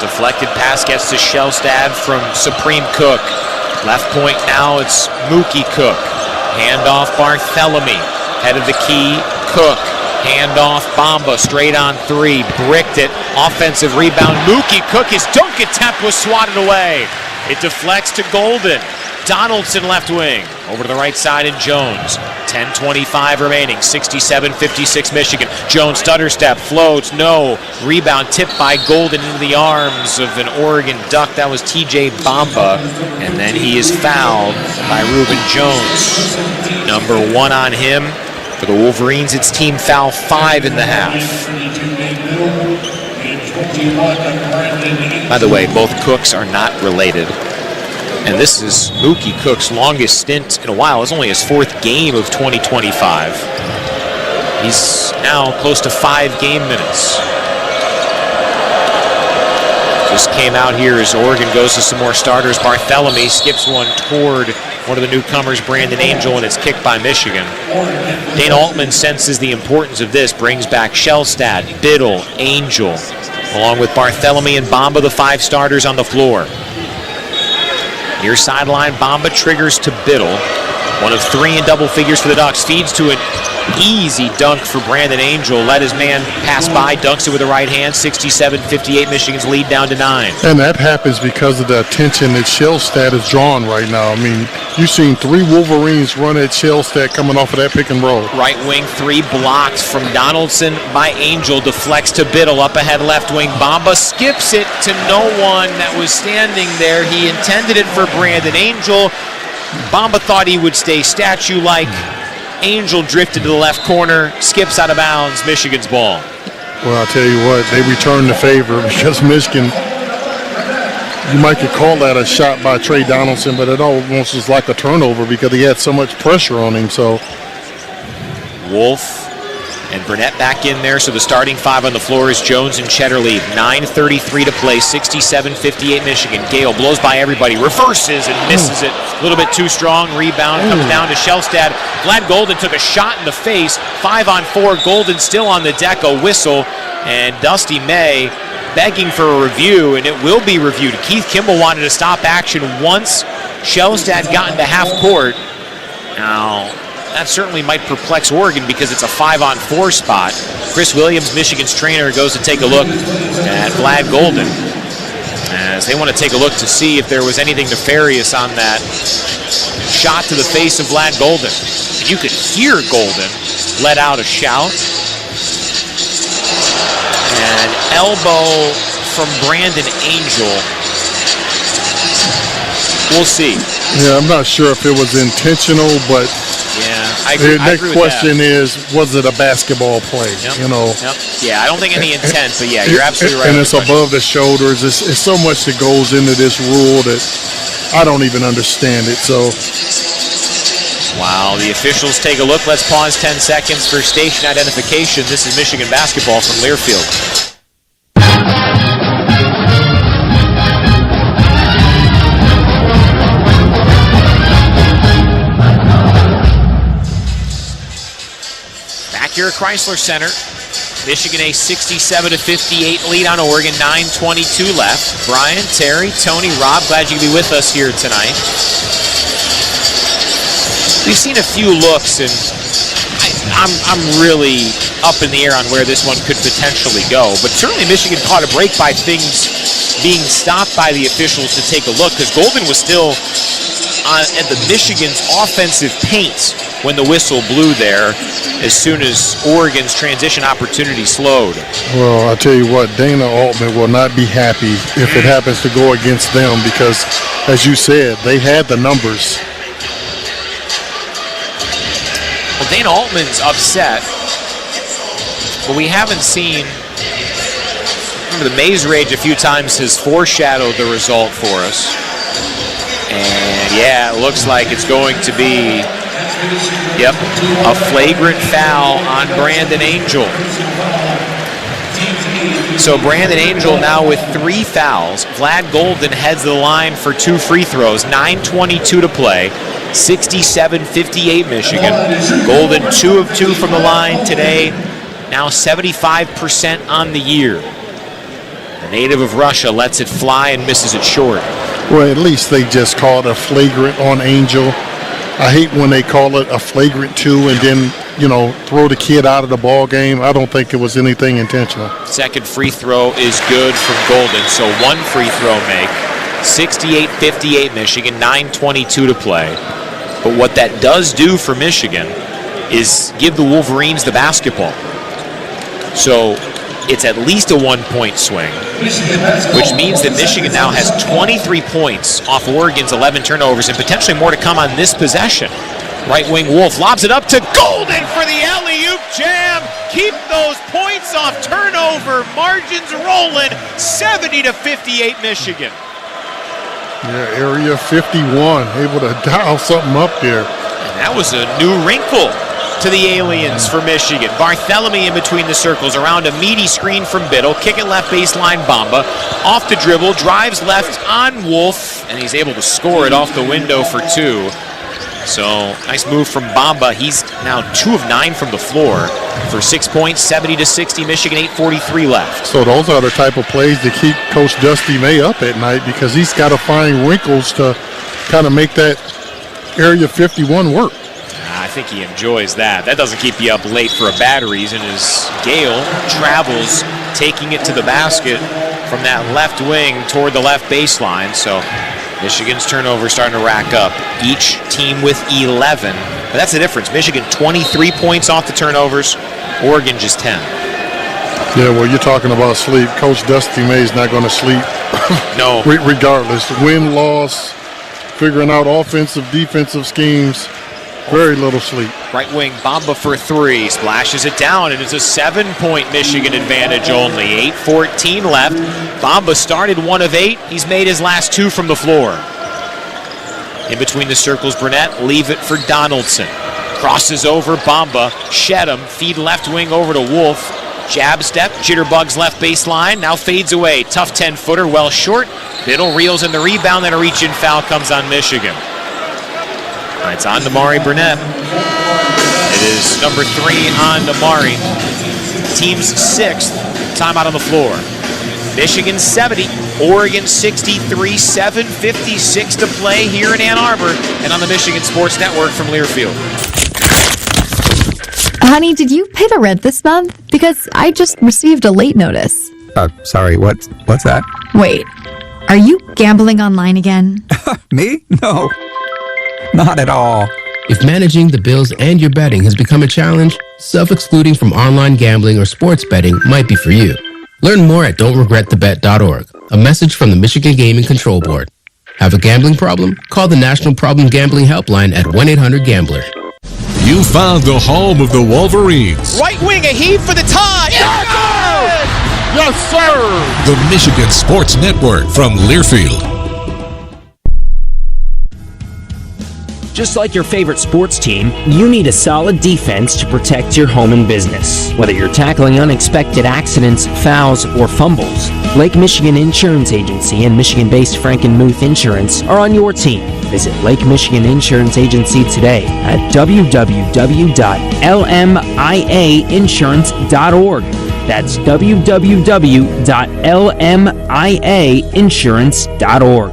Deflected pass gets to Shellstad from Supreme Cook. Left point now, it's Mookie Cook. Handoff Barthélemy. Head of the key, Cook. Handoff Bamba, straight on 3, bricked it. Offensive rebound, Mookie Cook. His dunk attempt was swatted away. It deflects to Golden. Donaldson left wing. Over to the right side and Jones. 10:25 remaining, 67-56 Michigan. Jones stutter step, floats, no. Rebound tipped by Golden into the arms of an Oregon Duck. That was TJ Bamba. And then he is fouled by Reuben Jones. Number 1 on him. For the Wolverines, it's team foul 5 in the half. By the way, both Cooks are not related. And this is Mookie Cook's longest stint in a while. It's only his 4th game of 2025. He's now close to 5 game minutes. Just came out here as Oregon goes to some more starters. Barthélemy skips one toward one of the newcomers, Brandon Angel, and it's kicked by Michigan. Dana Altman senses the importance of this, brings back Shellstad, Biddle, Angel, along with Barthélemy and Bamba, the 5 starters on the floor. Near sideline, Bamba triggers to Biddle. 1 of 3 in double figures for the Ducks. Feeds to an easy dunk for Brandon Angel. Let his man pass by, dunks it with the right hand. 67-58, Michigan's lead down to 9. And that happens because of the attention that Shellstad is drawing right now. I mean, you've seen 3 Wolverines run at Shellstad coming off of that pick and roll. Right wing 3 blocked from Donaldson by Angel. Deflects to Biddle. Up ahead left wing. Bamba skips it to no one that was standing there. He intended it for Brandon Angel. Bamba thought he would stay statue-like. Angel drifted to the left corner, skips out of bounds, Michigan's ball. Well, I'll tell you what, they returned the favor because Michigan, you might could call that a shot by Trey Donaldson, but it almost was like a turnover because he had so much pressure on him. So Wolf and Burnett back in there, so the starting 5 on the floor is Jones and Chetterleaf. 9:33 to play, 67-58 Michigan. Gale blows by everybody, reverses and misses it. A little bit too strong, rebound comes down to Shellstad. Vlad Golden took a shot in the face, 5-on-4, Golden still on the deck, a whistle, and Dusty May begging for a review, and it will be reviewed. Keith Kimball wanted to stop action once Shellstad got into half court. Now, that certainly might perplex Oregon because it's a 5-on-4 spot. Chris Williams, Michigan's trainer, goes to take a look at Vlad Golden as they want to take a look to see if there was anything nefarious on that shot to the face of Vlad Golden. You could hear Golden let out a shout. And elbow from Brandon Angel. We'll see. Yeah, I'm not sure if it was intentional, but I the agree next question is, was it a basketball play? Yep. You know. Yep. Yeah, I don't think any intent, but yeah, you're absolutely right. And it's above the shoulders. It's so much that goes into this rule that I don't even understand it. So. While the officials take a look, let's pause 10 seconds for station identification. This is Michigan basketball from Learfield. Here at Chrysler Center, Michigan a 67-58 lead on Oregon, 9:22 left. Brian, Terry, Tony, Rob, glad you could be with us here tonight. We've seen a few looks, and I'm really up in the air on where this one could potentially go. But certainly Michigan caught a break by things being stopped by the officials to take a look, because Golden was still at the Michigan's offensive paint when the whistle blew there as soon as Oregon's transition opportunity slowed. Well, I'll tell you what, Dana Altman will not be happy if it happens to go against them because, as you said, they had the numbers. Well, Dana Altman's upset, but we haven't seen. Remember, the Maze Rage a few times has foreshadowed the result for us. And yeah, it looks like it's going to be, a flagrant foul on Brandon Angel. So Brandon Angel now with 3 fouls. Vlad Golden heads the line for 2 free throws. 9:22 to play. 67-58 Michigan. Golden 2 of 2 from the line today. Now 75% on the year. The native of Russia lets it fly and misses it short. Well, at least they just called a flagrant on Angel. I hate when they call it a flagrant 2 and then, throw the kid out of the ball game. I don't think it was anything intentional. Second free throw is good from Golden, so 1 free throw make. 68-58 Michigan, 9:22 to play. But what that does do for Michigan is give the Wolverines the basketball. So it's at least a 1-point swing, which means that Michigan now has 23 points off Oregon's 11 turnovers and potentially more to come on this possession. Right wing Wolf lobs it up to Golden for the alley-oop jam. Keep those points off turnover. Margins rolling. 70-58 Michigan. Yeah, area 51, able to dial something up there. And that was a new wrinkle to the aliens for Michigan. Barthélemy in between the circles, around a meaty screen from Biddle, kick it left baseline, Bamba, off the dribble, drives left on Wolf, and he's able to score it off the window for 2. So, nice move from Bamba. He's now 2 of 9 from the floor for 6 points, 70-60, Michigan, 8:43 left. So those are the type of plays that keep Coach Dusty May up at night, because he's got to find wrinkles to kind of make that area 51 work. I think he enjoys that. That doesn't keep you up late for a bad reason, as Gale travels, taking it to the basket from that left wing toward the left baseline. So Michigan's turnover starting to rack up. Each team with 11. But that's the difference. Michigan 23 points off the turnovers. Oregon just 10. Yeah, well, you're talking about sleep. Coach Dusty May's not going to sleep. No. Regardless. Win, loss, figuring out offensive, defensive schemes. Very little sleep. Right wing Bamba for 3. Splashes it down, and it's a 7-point Michigan advantage only. 8:14 left. Bamba started 1 of 8. He's made his last 2 from the floor. In between the circles, Burnett, leave it for Donaldson. Crosses over Bamba. Shedham, feed left wing over to Wolf. Jab step, jitterbugs left baseline, now fades away. Tough 10-footer, well short. Biddle reels in the rebound, then a reach-in foul comes on Michigan. It's on Damari Burnett. It is number 3 on Damari. Team's 6th timeout on the floor. Michigan 70, Oregon 63, 7:56 to play here in Ann Arbor and on the Michigan Sports Network from Learfield. Honey, did you pay the rent this month? Because I just received a late notice. Sorry, what's that? Wait, are you gambling online again? Me? No. Not at all. If managing the bills and your betting has become a challenge, self-excluding from online gambling or sports betting might be for you. Learn more at don'tregretthebet.org. A message from the Michigan Gaming Control Board. Have a gambling problem? Call the National Problem Gambling Helpline at 1-800-GAMBLER. You found the home of the Wolverines. Right wing, a heave for the tie. Yes, sir! Yes, sir! The Michigan Sports Network from Learfield. Just like your favorite sports team, you need a solid defense to protect your home and business. Whether you're tackling unexpected accidents, fouls, or fumbles, Lake Michigan Insurance Agency and Michigan-based Frankenmuth Insurance are on your team. Visit Lake Michigan Insurance Agency today at www.lmiainsurance.org. That's www.lmiainsurance.org.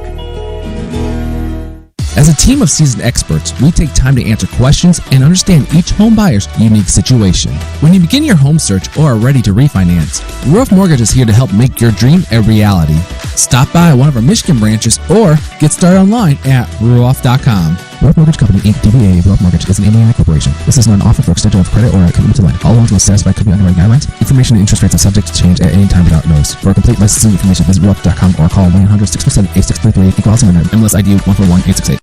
As a team of seasoned experts, we take time to answer questions and understand each home buyer's unique situation. When you begin your home search or are ready to refinance, Ruoff Mortgage is here to help make your dream a reality. Stop by one of our Michigan branches or get started online at ruoff.com. Ruoff Mortgage Company, Inc., DBA Ruoff Mortgage is an MAI corporation. This is not an offer for extension of credit or a commitment to lend. All loans must satisfy company underwriting guidelines. Information and interest rates are subject to change at any time without notice. For complete licensing information, visit ruoff.com or call 1-800-647-8633. Equal housing lender. MLS ID 141868.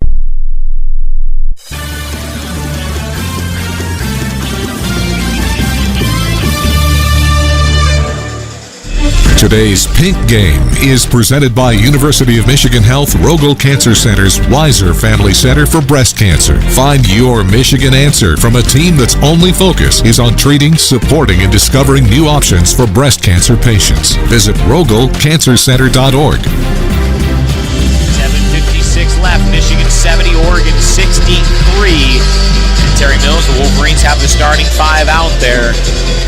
Today's Pink Game is presented by University of Michigan Health Rogel Cancer Center's Weiser Family Center for Breast Cancer. Find your Michigan answer from a team that's only focus is on treating, supporting, and discovering new options for breast cancer patients. Visit rogelcancercenter.org. 7:56 left. Michigan 70, Oregon 63. Terry Mills, the Wolverines have the starting 5 out there. I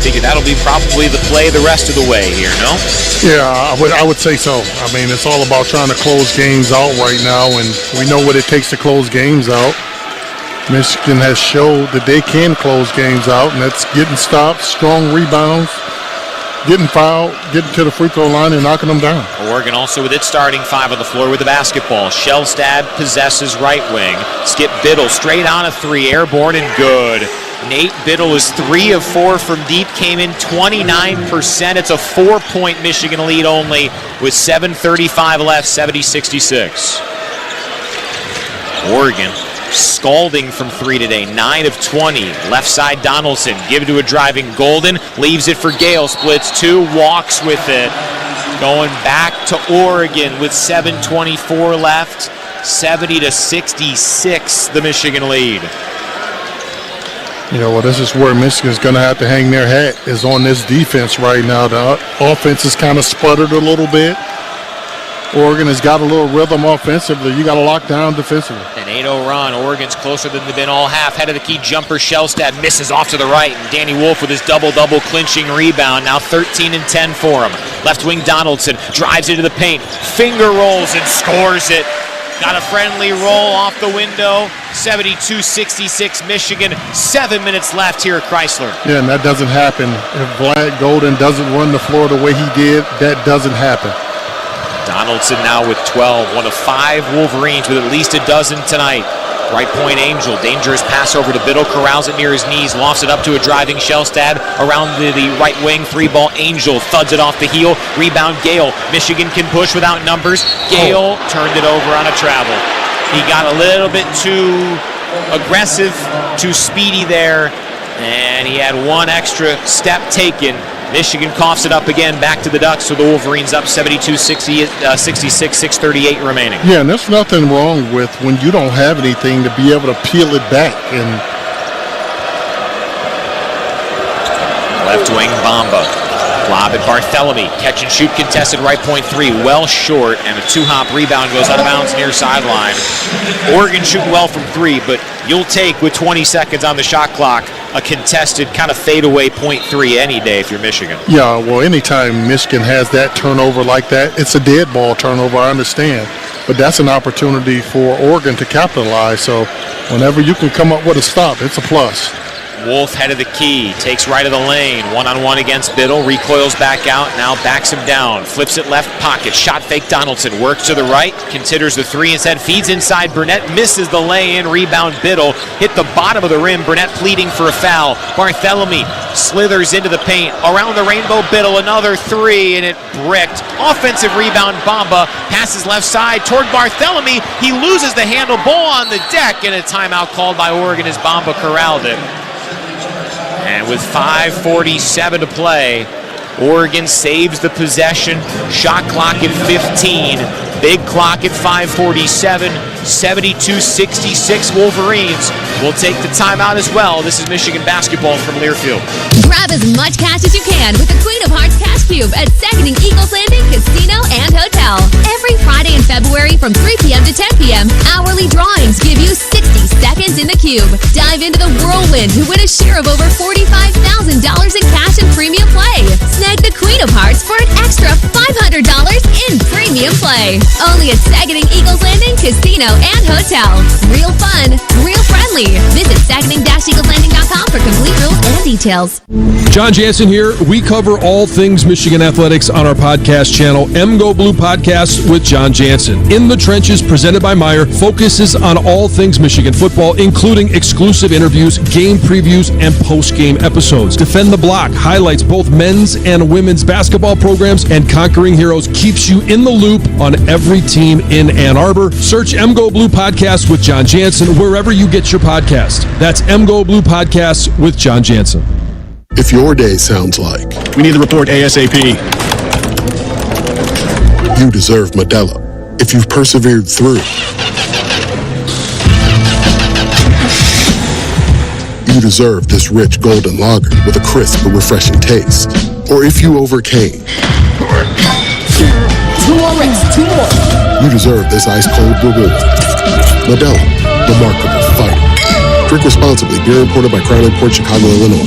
figure that'll be probably the play the rest of the way here, no? Yeah, I would say so. I mean, it's all about trying to close games out right now, and we know what it takes to close games out. Michigan has showed that they can close games out, and that's getting stops, strong rebounds, getting fouled, getting to the free throw line, and knocking them down. Oregon also with its starting 5 on the floor with the basketball. Shellstad possesses right wing. Skip Biddle straight on a 3, airborne and good. Nate Biddle was 3 of 4 from deep, came in 29%. It's a 4-point Michigan lead only with 7:35 left, 70-66. Oregon scalding from 3 today, 9 of 20. Left side Donaldson, give it to a driving Golden, leaves it for Gale, splits 2, walks with it. Going back to Oregon with 7:24 left, 70-66, the Michigan lead. Well, this is where Michigan's going to have to hang their hat, is on this defense right now. The offense has kind of sputtered a little bit. Oregon has got a little rhythm offensively. You got to lock down defensively. An 8-0 run. Oregon's closer than they've been all half. Head of the key jumper. Shellstad misses off to the right. And Danny Wolf with his double-double clinching rebound. Now 13 and 10 for him. Left wing Donaldson drives into the paint. Finger rolls and scores it. Got a friendly roll off the window. 72-66 Michigan. 7 minutes left here at Chrysler. Yeah, and that doesn't happen. If Vlad Golden doesn't run the floor the way he did, that doesn't happen. Donaldson now with 12, one of 5 Wolverines with at least a dozen tonight. Right point Angel, dangerous pass over to Biddle, corrals it near his knees, lofts it up to a driving Shellstad, around the right wing, 3-ball Angel, thuds it off the heel, rebound Gale. Michigan can push without numbers. Gale turned it over on a travel. He got a little bit too aggressive, too speedy there, and he had one extra step taken. Michigan coughs it up again, back to the Ducks, so the Wolverines up 72-66, 6:38 remaining. Yeah, and there's nothing wrong with when you don't have anything to be able to peel it back. And left wing Bamba. Lob at Barthélemy. Catch and shoot contested right point 3. Well short, and a 2-hop rebound goes out of bounds near sideline. Oregon shooting well from 3, but you'll take, with 20 seconds on the shot clock, a contested kind of fadeaway point 3 any day if you're Michigan. Yeah, well, anytime Michigan has that turnover like that, it's a dead ball turnover, I understand. But that's an opportunity for Oregon to capitalize. So whenever you can come up with a stop, it's a plus. Wolf head of the key, takes right of the lane, one-on-one against Biddle, recoils back out, now backs him down, flips it left pocket, shot fake Donaldson, works to the right, considers the 3 instead, feeds inside Burnett, misses the lay-in, rebound Biddle, hit the bottom of the rim, Burnett pleading for a foul, Barthélemy slithers into the paint, around the rainbow Biddle, another 3, and it bricked, offensive rebound Bamba, passes left side toward Barthélemy, he loses the handle, ball on the deck, and a timeout called by Oregon as Bamba corralled it. And with 5:47 to play, Oregon saves the possession. Shot clock at 15. Big clock at 5:47. 72-66 Wolverines will take the timeout as well. This is Michigan basketball from Learfield. Grab as much cash as you can with the Queen of Hearts Cash Cube at Seconding Eagles Landing Casino and Hotel. Every Friday in February from 3 p.m. to 10 p.m., hourly drawings give you 60 seconds in the cube. Dive into the whirlwind to win a share of over $45,000 in cash and premium play. Snag the Queen of Hearts for an extra $500 in premium play. Only at Seconding Eagles Landing Casino and Hotel. Real fun, real friendly. Visit Seconding-EaglesLanding.com for complete rules and details. John Jansen here. We cover all things Michigan athletics on our podcast channel, MGO Blue Podcast with John Jansen. In the Trenches, presented by Meyer, focuses on all things Michigan football, including exclusive interviews, game previews, and post-game episodes. Defend the Block highlights both men's and women's basketball programs, and Conquering Heroes keeps you in the loop on every team in Ann Arbor. Search MGO Blue Podcast with John Jansen wherever you get your podcast. That's MGO Blue Podcasts with John Jansen. If your day sounds like, we need the report ASAP, you deserve Modelo. If you've persevered through, you deserve this rich golden lager with a crisp but refreshing taste. Or if you overcame, 2 more rings, 2 more. you deserve this ice-cold reward. Modelo, Remarkable Fighter. Drink responsibly. Beer imported by Crown Imports, Chicago, Illinois.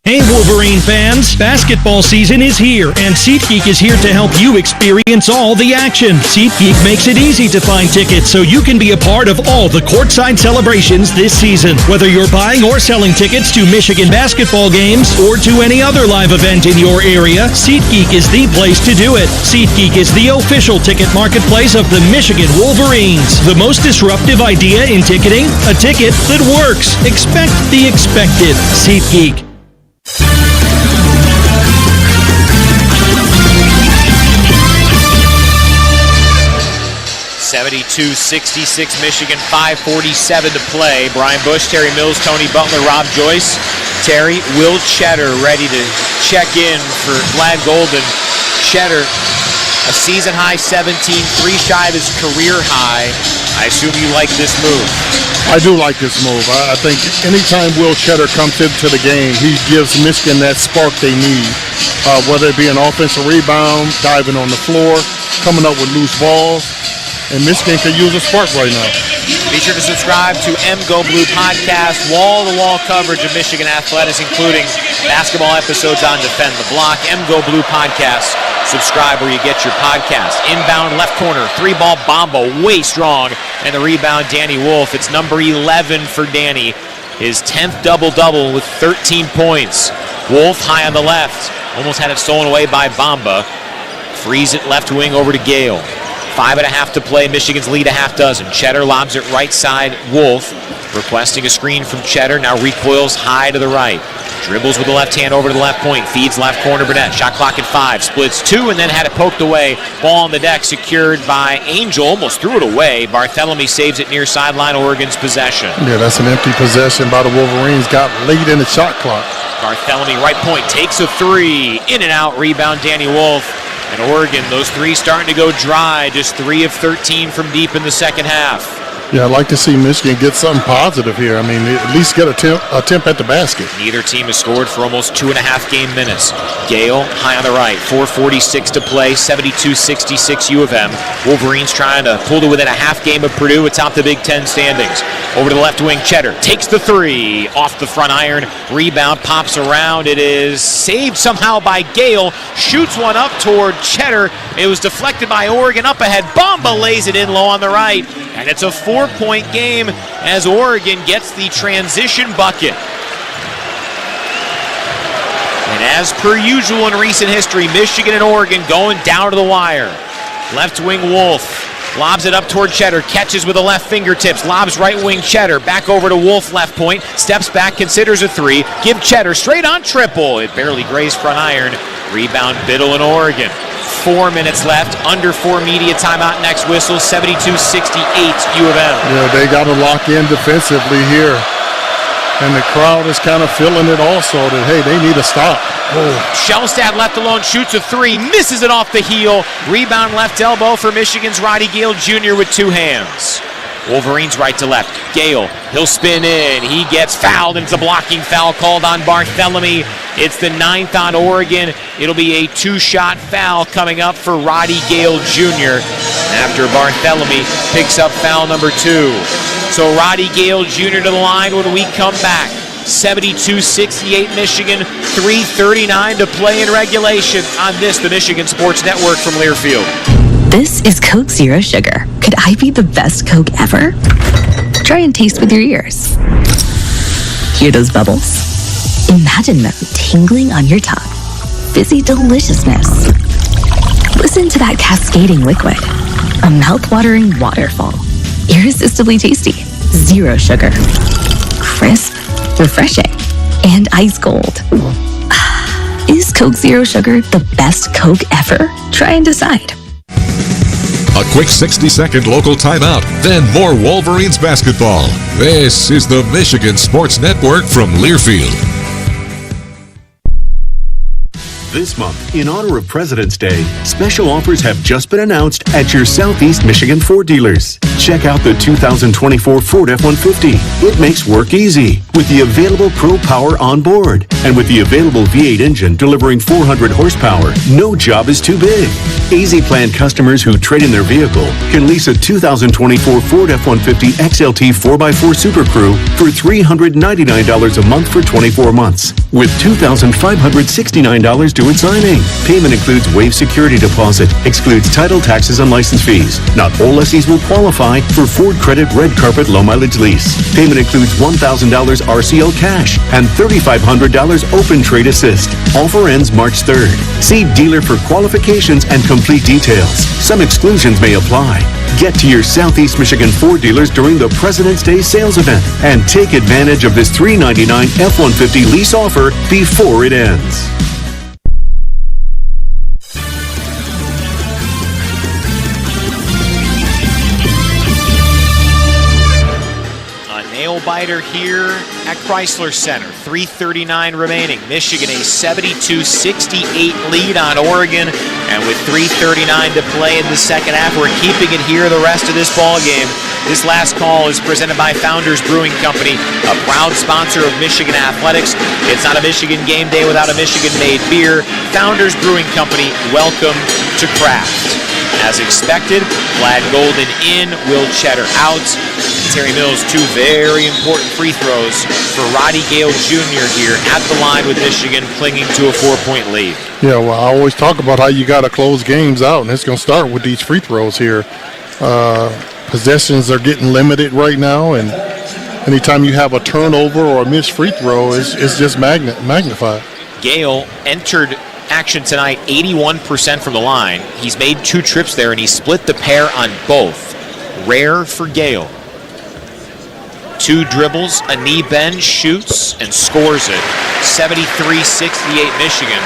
Hey Wolverine fans, basketball season is here, and SeatGeek is here to help you experience all the action. SeatGeek makes it easy to find tickets so you can be a part of all the courtside celebrations this season. Whether you're buying or selling tickets to Michigan basketball games or to any other live event in your area, SeatGeek is the place to do it. SeatGeek is the official ticket marketplace of the Michigan Wolverines. The most disruptive idea in ticketing? A ticket that works. Expect the expected. SeatGeek. 72-66 Michigan, 5:47 to play. Brian Bush, Terry Mills, Tony Butler, Rob Joyce. Terry, Will Cheddar ready to check in for Vlad Golden. Cheddar, a season-high 17, 3 shy of his career high. I assume you like this move. I do like this move. I think anytime Will Cheddar comes into the game, he gives Michigan that spark they need, whether it be an offensive rebound, diving on the floor, coming up with loose balls, and Michigan can use a spark right now. Be sure to subscribe to MGO Blue Podcast, wall-to-wall coverage of Michigan athletics, including basketball episodes on Defend the Block. MGO Blue Podcast. Subscribe where you get your podcast. Inbound left corner, 3-ball Bombo, way strong. And the rebound, Danny Wolf. It's number 11 for Danny. His 10th double-double with 13 points. Wolf high on the left. Almost had it stolen away by Bamba. Frees it left wing over to Gale. 5.5 to play. Michigan's lead a half dozen. Cheddar lobs it right side. Wolf requesting a screen from Cheddar. Now recoils high to the right. Dribbles with the left hand over to the left point. Feeds left corner Burnett. Shot clock at 5. Splits 2 and then had it poked away. Ball on the deck secured by Angel. Almost threw it away. Barthélemy saves it near sideline. Oregon's possession. Yeah, that's an empty possession by the Wolverines. Got late in the shot clock. Barthélemy right point. Takes a 3. In and out. Rebound Danny Wolf. And Oregon, those 3 starting to go dry. Just 3 of 13 from deep in the second half. Yeah, I'd like to see Michigan get something positive here. I mean, at least get a attempt at the basket. Neither team has scored for almost 2.5 game minutes. Gale high on the right, 4:46 to play, 72-66 U of M. Wolverines trying to pull to within a half game of Purdue atop the Big Ten standings. Over to the left wing, Cheddar takes the 3 off the front iron. Rebound pops around. It is saved somehow by Gale. Shoots one up toward Cheddar. It was deflected by Oregon up ahead. Bamba lays it in low on the right. And it's a 4-point game as Oregon gets the transition bucket. And as per usual in recent history, Michigan and Oregon going down to the wire. Left wing Wolf lobs it up toward Cheddar, catches with the left fingertips, lobs right wing Cheddar, back over to Wolf left point, steps back, considers a 3, give Cheddar straight on triple. It barely grazed front iron. Rebound Biddle in Oregon. 4 minutes left, under 4 media timeout, next whistle, 72-68 U of M. Yeah, they got to lock in defensively here. And the crowd is kind of feeling it also that, hey, they need to stop. Shellstad left alone, shoots a 3, misses it off the heel. Rebound left elbow for Michigan's Roddy Gale Jr. with 2 hands. Wolverines right to left. Gale, he'll spin in. He gets fouled, and it's a blocking foul called on Barthélemy. It's the 9th on Oregon. It'll be a 2-shot foul coming up for Roddy Gale Jr. after Barthélemy picks up foul number 2. So Roddy Gale Jr. to the line when we come back. 72-68 Michigan, 3:39 to play in regulation on this, the Michigan Sports Network from Learfield. This is Coke Zero Sugar. Could I be the best Coke ever? Try and taste with your ears. Hear those bubbles? Imagine them tingling on your tongue. Fizzy deliciousness. Listen to that cascading liquid. A mouth-watering waterfall. Irresistibly tasty. Zero sugar. Crisp, refreshing, and ice cold. Is Coke Zero Sugar the best Coke ever? Try and decide. A quick 60-second local timeout, then more Wolverines basketball. This is the Michigan Sports Network from Learfield. This month, in honor of President's Day, special offers have just been announced at your Southeast Michigan Ford dealers. Check out the 2024 Ford F-150. It makes work easy with the available Pro Power on board. And with the available V8 engine delivering 400 horsepower, no job is too big. Easy Plan customers who trade in their vehicle can lease a 2024 Ford F-150 XLT 4x4 Super Crew for $399 a month for 24 months, with $2,569 due at signing. Payment includes waived security deposit, excludes title, taxes, and license fees. Not all lessees will qualify for Ford Credit Red Carpet Low Mileage Lease. Payment includes $1,000 RCO cash and $3,500 Open Trade Assist. Offer ends March 3rd. See dealer for qualifications and complete details. Some exclusions may apply. Get to your Southeast Michigan Ford dealers during the President's Day sales event and take advantage of this $399 F-150 lease offer before it ends. Nail-biter here at Chrysler Center. 3:39 remaining. Michigan a 72-68 lead on Oregon. And with 3:39 to play in the second half, we're keeping it here the rest of this ball game. This last call is presented by Founders Brewing Company, a proud sponsor of Michigan Athletics. It's not a Michigan game day without a Michigan-made beer. Founders Brewing Company, welcome to craft. As expected, Vlad Golden in, Will Cheddar out. Terry Mills, two very important free throws for Roddy Gale Jr. here at the line with Michigan clinging to a 4-point lead. Yeah, well, I always talk about how you got to close games out, and it's going to start with these free throws here. Possessions are getting limited right now, and anytime you have a turnover or a missed free throw, it's just magnified. Gale entered action tonight 81% from the line. He's made 2 trips there, and he split the pair on both. Rare for Gale. 2 dribbles, a knee bend, shoots, and scores it. 73-68 Michigan.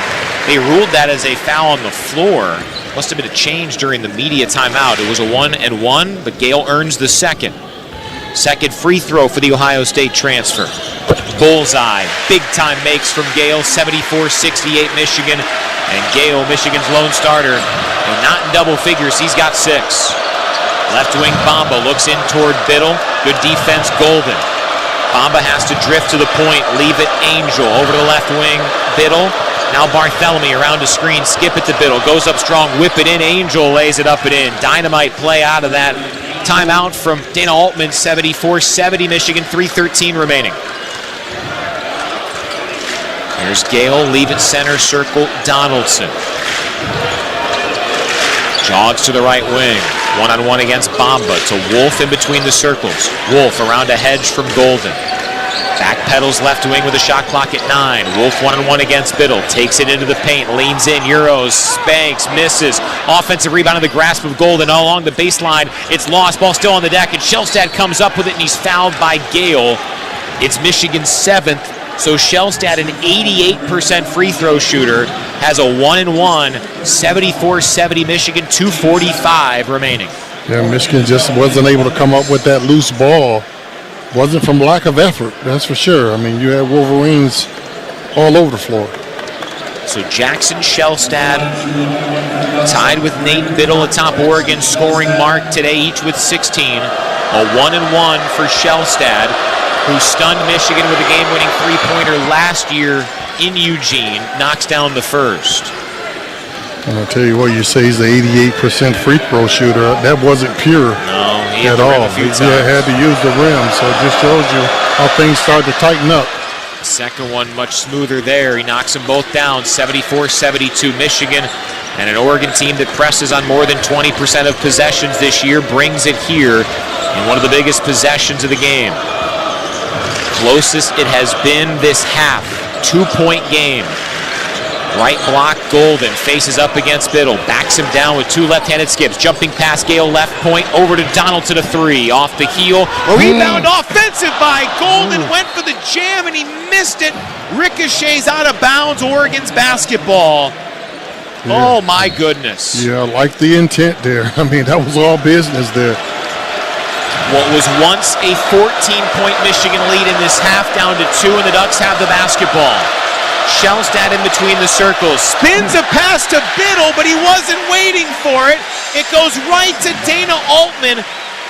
They ruled that as a foul on the floor. Must have been a change during the media timeout. It was a 1-and-1, but Gale earns the second. Second free throw for the Ohio State transfer. Bullseye. Big time makes from Gale. 74-68 Michigan. And Gale, Michigan's lone starter, and not in double figures. He's got 6. Left wing Bamba looks in toward Biddle. Good defense, Golden. Bamba has to drift to the point. Leave it Angel. Over to the left wing, Biddle. Now Barthélemy around a screen. Skip it to Biddle. Goes up strong. Whip it in. Angel lays it up and in. Dynamite play out of that timeout from Dana Altman. 74-70 Michigan. 3:13 remaining. Here's Gale. Leave it center circle. Donaldson. Jogs to the right wing. 1-on-1 against Bamba to Wolf in between the circles. Wolf around a hedge from Golden. Backpedals left wing with a shot clock at 9. Wolf 1-on-1 against Biddle. Takes it into the paint. Leans in. Euros. Spanks. Misses. Offensive rebound in the grasp of Golden all along the baseline. It's lost. Ball still on the deck. And Shellstad comes up with it and he's fouled by Gale. It's Michigan's 7th. So Shellstad, an 88% free throw shooter, has a 1-and-1, 74-70 Michigan, 2:45 remaining. Yeah, Michigan just wasn't able to come up with that loose ball. Wasn't from lack of effort, that's for sure. I mean, you had Wolverines all over the floor. So Jackson Shellstad tied with Nate Biddle atop Oregon scoring mark today, each with 16. A 1-and-1 for Shellstad, who stunned Michigan with a game-winning three-pointer last year in Eugene, knocks down the first. And I'll tell you what, you say he's the 88% free throw shooter. That wasn't pure at all. He had to use the rim, so it just shows you how things start to tighten up. Second one much smoother there. He knocks them both down, 74-72 Michigan. And an Oregon team that presses on more than 20% of possessions this year brings it here in one of the biggest possessions of the game. Closest it has been this half. 2-point game. Right block, Golden faces up against Biddle. Backs him down with 2 left-handed skips. Jumping past Gale, left point, over to Donaldson, a 3. Off the heel. Rebound offensive by Golden. Went for the jam and he missed it. Ricochets out of bounds, Oregon's basketball. Yeah. Oh my goodness. Yeah, I like the intent there. I mean, that was all business there. What was once a 14-point Michigan lead in this half down to 2, and the Ducks have the basketball. Shellstad in between the circles. Spins a pass to Biddle, but he wasn't waiting for it. It goes right to Dana Altman.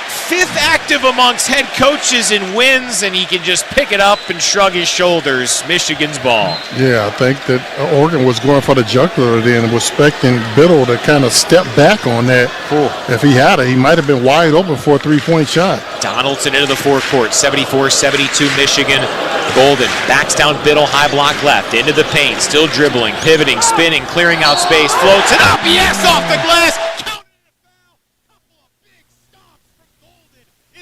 5th active amongst head coaches in wins, and he can just pick it up and shrug his shoulders. Michigan's ball. Yeah, I think that Oregon was going for the jugular then and was expecting Biddle to kind of step back on that. Cool. If he had it, he might have been wide open for a three-point shot. Donaldson into the forecourt, 74-72 Michigan. Golden backs down Biddle, high block left, into the paint, still dribbling, pivoting, spinning, clearing out space, floats it up, yes, off the glass.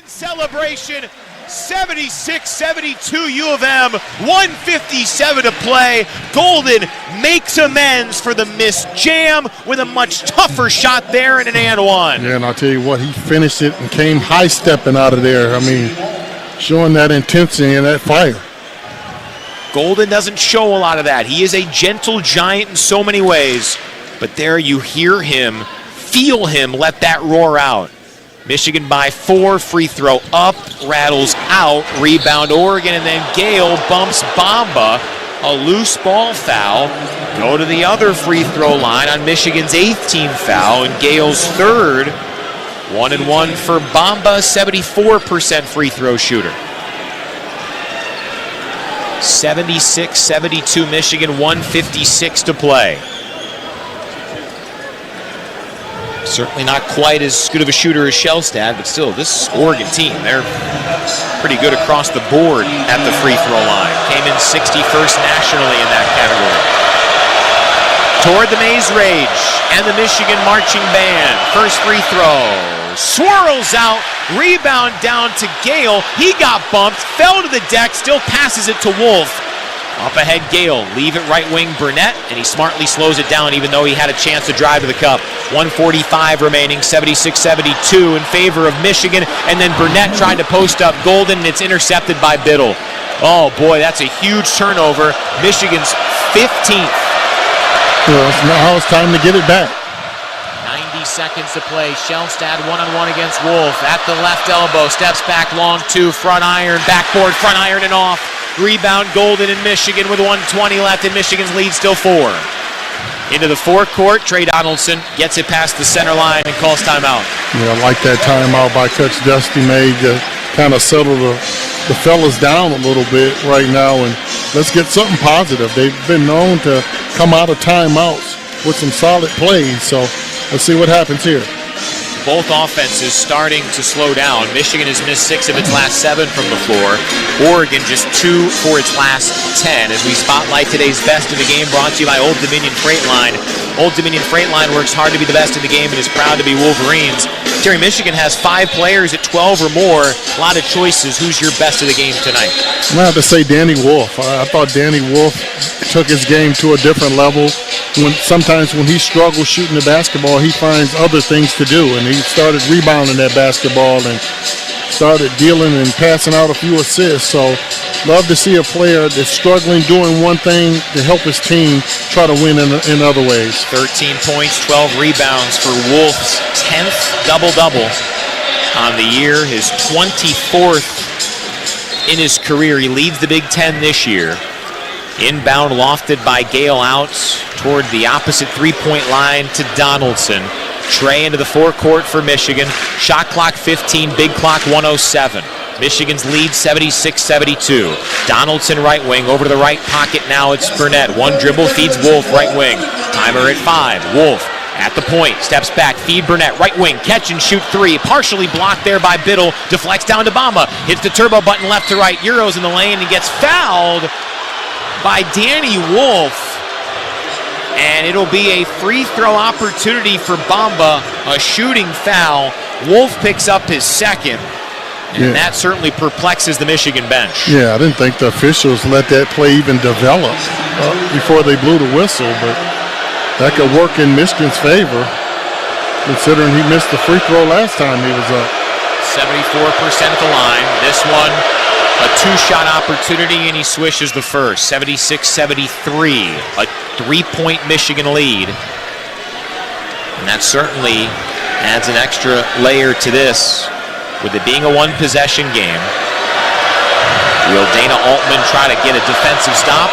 Celebration, 76-72 U of M, 1:57 to play. Golden makes amends for the missed jam with a much tougher shot there in an and one. Yeah, and I'll tell you what, he finished it and came high-stepping out of there. I mean, showing that intensity and that fire. Golden doesn't show a lot of that. He is a gentle giant in so many ways, but there you hear him, feel him let that roar out. Michigan by 4, free throw up, rattles out, rebound Oregon, and then Gale bumps Bamba, a loose ball foul. Go to the other free throw line on Michigan's 8th team foul, and Gale's 3rd. 1-1 for Bamba, 74% free throw shooter. 76-72 Michigan, 1:56 to play. Certainly not quite as good of a shooter as Shellstad, but still, this Oregon team, they're pretty good across the board at the free throw line. Came in 61st nationally in that category. Toward the Maze Rage and the Michigan marching band. First free throw. Swirls out, rebound down to Gale. He got bumped, fell to the deck, still passes it to Wolf. Up ahead, Gale, leave it right wing Burnett, and he smartly slows it down even though he had a chance to drive to the cup. 1:45 remaining, 76-72 in favor of Michigan, and then Burnett tried to post up Golden, and it's intercepted by Biddle. Oh boy, that's a huge turnover. Michigan's 15th. Well, now it's time to get it back. 90 seconds to play. Shellstad one-on-one against Wolf at the left elbow, steps back long 2, front iron, backboard, front iron and off. Rebound Golden in Michigan with 1:20 left, and Michigan's lead still 4. Into the forecourt, Trey Donaldson gets it past the center line and calls timeout. Yeah, I like that timeout by Coach Dusty made to kind of settle the fellas down a little bit right now, and let's get something positive. They've been known to come out of timeouts with some solid plays, so let's see what happens here. Both offenses starting to slow down. Michigan has missed 6 of its last 7 from the floor. Oregon just 2 for its last 10. As we spotlight today's best in the game, brought to you by Old Dominion Freight Line. Old Dominion Freight Line works hard to be the best in the game and is proud to be Wolverines. Terry, Michigan has 5 players at 12 or more. A lot of choices. Who's your best of the game tonight? I'm going to have to say Danny Wolf. I thought Danny Wolf took his game to a different level. Sometimes when he struggles shooting the basketball, he finds other things to do, and he started rebounding that basketball and started dealing and passing out a few assists. So love to see a player that's struggling doing one thing to help his team try to win in other ways. 13 points, 12 rebounds for Wolf's 10th double-double on the year, his 24th in his career. He leads the Big Ten this year. Inbound lofted by Gale out toward the opposite three-point line to Donaldson. Trey into the forecourt for Michigan. Shot clock 15, big clock 107. Michigan's lead 76-72. Donaldson right wing, over to the right pocket now it's Burnett. One dribble, feeds Wolf right wing. Timer at 5. Wolf at the point, steps back, feed Burnett, right wing, catch and shoot 3. Partially blocked there by Biddle, deflects down to Bamba. Hits the turbo button left to right, Euros in the lane and gets fouled by Danny Wolf. And it'll be a free throw opportunity for Bamba, a shooting foul. Wolf picks up his second, and that certainly perplexes the Michigan bench. Yeah, I didn't think the officials let that play even develop before they blew the whistle, but that could work in Michigan's favor, considering he missed the free throw last time he was up. 74% at the line. This one, a 2-shot opportunity, and he swishes the first. 76-73, a 3-point Michigan lead. And that certainly adds an extra layer to this, with it being a one-possession game. Will Dana Altman try to get a defensive stop?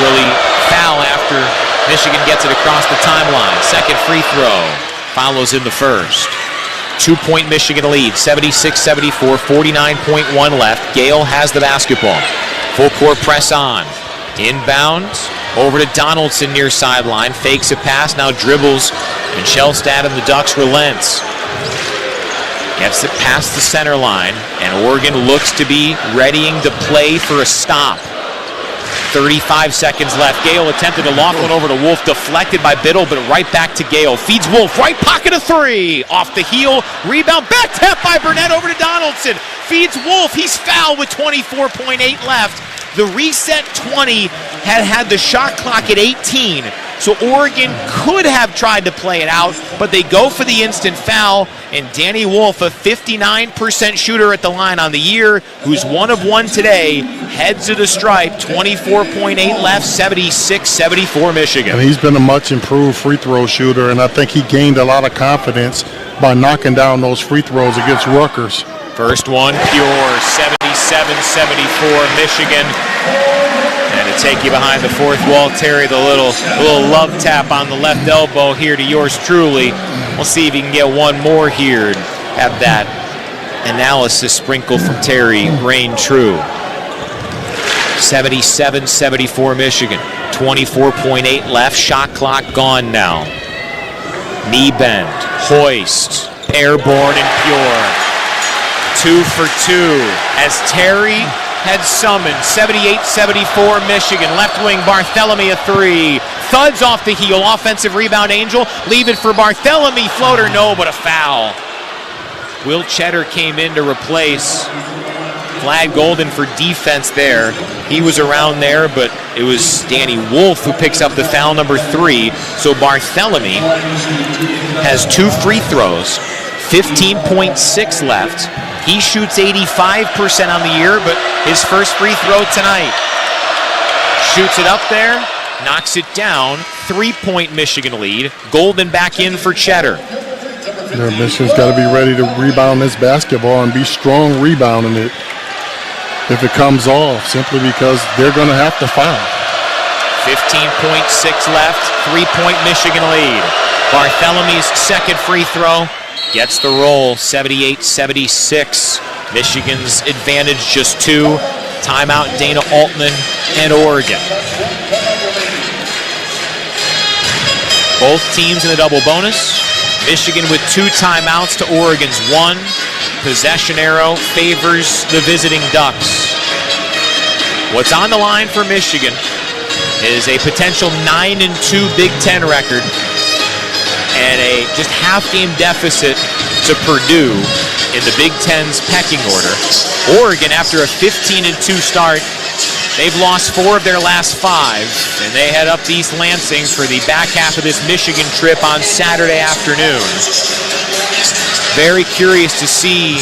early foul after Michigan gets it across the timeline. Second free throw follows in the first. 2-point Michigan lead, 76-74, 49.1 left. Gale has the basketball. Full court press on. Inbounds over to Donaldson near sideline. Fakes a pass, now dribbles. And Shellstad and the Ducks relents. Gets it past the center line. And Oregon looks to be readying to play for a stop. 35 seconds left. Gale attempted to loft one over to Wolf, deflected by Biddle, but right back to Gale. Feeds Wolf, right pocket of three. Off the heel, rebound, back tap by Burnett over to Donaldson. Feeds Wolf, he's fouled with 24.8 left. The reset 20 had the shot clock at 18. So Oregon could have tried to play it out, but they go for the instant foul, and Danny Wolf, a 59% shooter at the line on the year, who's 1 of 1 today, heads to the stripe, 24.8 left, 76-74 Michigan. And he's been a much improved free throw shooter, and I think he gained a lot of confidence by knocking down those free throws against Rutgers. First one, pure, 77-74 Michigan. And to take you behind the fourth wall, Terry, the little love tap on the left elbow here to yours truly. We'll see if you can get one more here and have that analysis sprinkle from Terry reign true. 77-74 Michigan. 24.8 left. Shot clock gone now. Knee bend. Hoist. Airborne and pure. 2 for 2 as Terry had summoned. 78-74 Michigan. Left wing Barthelemy a three. Thuds off the heel. Offensive rebound Angel. Leave it for Barthelemy. Floater no, but a foul. Will Cheddar came in to replace Vlad Golden for defense there. He was around there, but it was Danny Wolf who picks up the foul number 3. So Barthelemy has 2 free throws. 15.6 left. He shoots 85% on the year, but his first free throw tonight. Shoots it up there, knocks it down. 3-point Michigan lead. Golden back in for Cheddar. Michigan's got to be ready to rebound this basketball and be strong rebounding it if it comes off, simply because they're going to have to foul. 15.6 left, 3-point Michigan lead. Barthelemy's second free throw gets the roll, 78-76. Michigan's advantage just 2. Timeout Dana Altman and Oregon. Both teams in the double bonus. Michigan with 2 timeouts to Oregon's 1. Possession arrow favors the visiting Ducks. What's on the line for Michigan is a potential 9-2 Big Ten record and a just half-game deficit to Purdue in the Big Ten's pecking order. Oregon, after a 15-2 start, they've lost 4 of their last 5, and they head up to East Lansing for the back half of this Michigan trip on Saturday afternoon. Very curious to see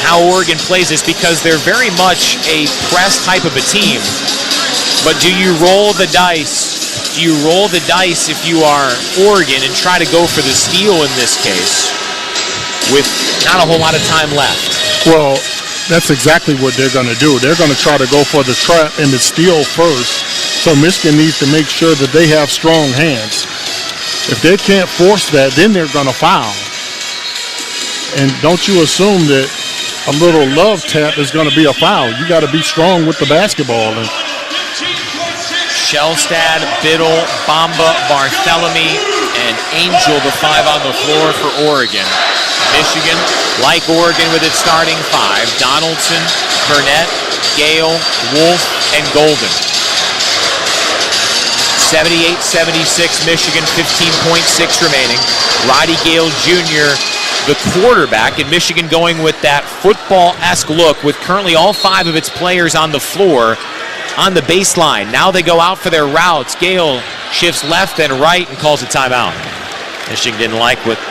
how Oregon plays this, because they're very much a press type of a team. But do you roll the dice? Do you roll the dice if you are Oregon and try to go for the steal in this case with not a whole lot of time left? Well, that's exactly what they're going to do. They're going to try to go for the trap and the steal first. So Michigan needs to make sure that they have strong hands. If they can't force that, then they're going to foul. And don't you assume that a little love tap is going to be a foul. You got to be strong with the basketball. And Shellstad, Biddle, Bamba, Barthelemy, and Angel, the 5 on the floor for Oregon. Michigan, like Oregon with its starting 5, Donaldson, Burnett, Gale, Wolf, and Golden. 78-76 Michigan, 15.6 remaining. Roddy Gale Jr., the quarterback, and Michigan going with that football-esque look with currently all 5 of its players on the floor on the baseline. Now they go out for their routes. Gale shifts left and right and calls a timeout. Michigan didn't like what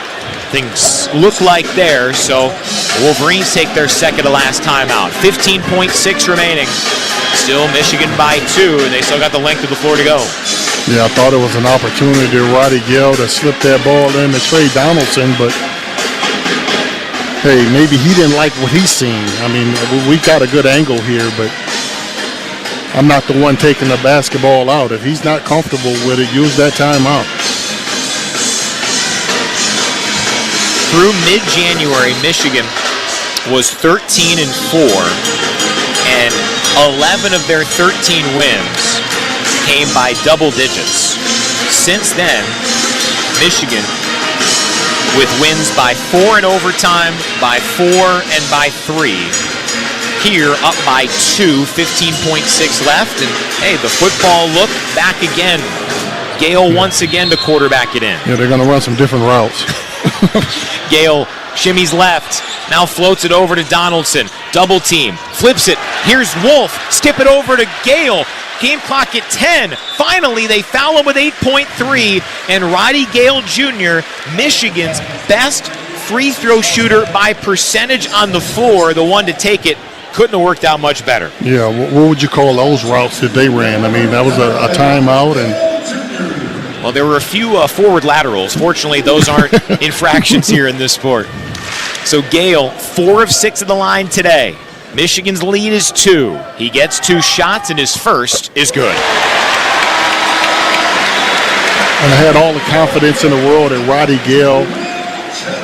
things look like there, so the Wolverines take their second to last timeout. 15.6 remaining. Still Michigan by 2, and they still got the length of the floor to go. Yeah, I thought it was an opportunity to Roddy Gale to slip that ball in to Trey Donaldson, but hey, maybe he didn't like what he's seen. I mean, we got a good angle here, but I'm not the one taking the basketball out. If he's not comfortable with it, use that timeout. Through mid-January, Michigan was 13-4, and 11 of their 13 wins came by double digits. Since then, Michigan with wins by 4 in overtime, by 4, and by 3. Here, up by 2, 15.6 left, and hey, the football look back again. Gale once again to quarterback it in. Yeah, they're going to run some different routes. Gale shimmies left, now floats it over to Donaldson. Double team, flips it. Here's Wolf, skip it over to Gale. Game clock at 10. Finally, they foul him with 8.3, and Roddy Gale Jr., Michigan's best free throw shooter by percentage on the floor, the one to take it, couldn't have worked out much better. Yeah, what would you call those routes that they ran? I mean, that was a timeout, and well, there were a few forward laterals. Fortunately, those aren't infractions here in this sport. So Gale, 4 of 6 at the line today. Michigan's lead is 2. He gets 2 shots, and his first is good. And I had all the confidence in the world that Roddy Gale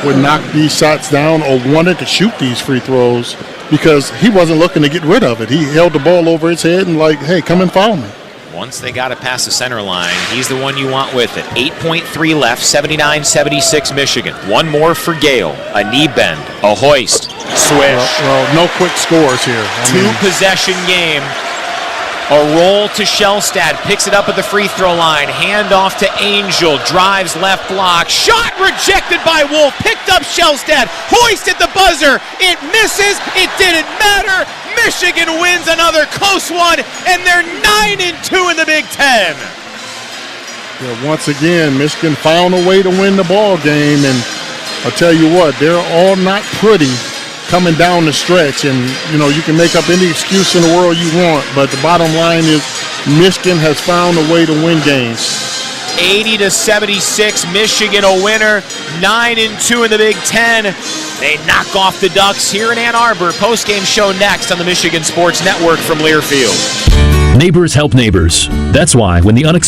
would knock these shots down or wanted to shoot these free throws because he wasn't looking to get rid of it. He held the ball over his head and like, hey, come and foul me. Once they got it past the center line, he's the one you want with it. 8.3 left, 79-76 Michigan. One more for Gale. A knee bend, a hoist, swish. Well, no quick scores here. Two-possession game. A roll to Shellstad, picks it up at the free throw line. Hand off to Angel, drives left block. Shot rejected by Wolf, picked up Shellstad, hoisted the buzzer. It misses, it didn't matter. Michigan wins another close one, and they're 9-2 in the Big Ten. Yeah, once again, Michigan found a way to win the ball game, and I'll tell you what, they're all not pretty coming down the stretch, and you can make up any excuse in the world you want, but the bottom line is Michigan has found a way to win games. 80-76, Michigan a winner, 9-2 in the Big Ten. They knock off the Ducks here in Ann Arbor. Post-game show next on the Michigan Sports Network from Learfield. Neighbors help neighbors. That's why when the unexpected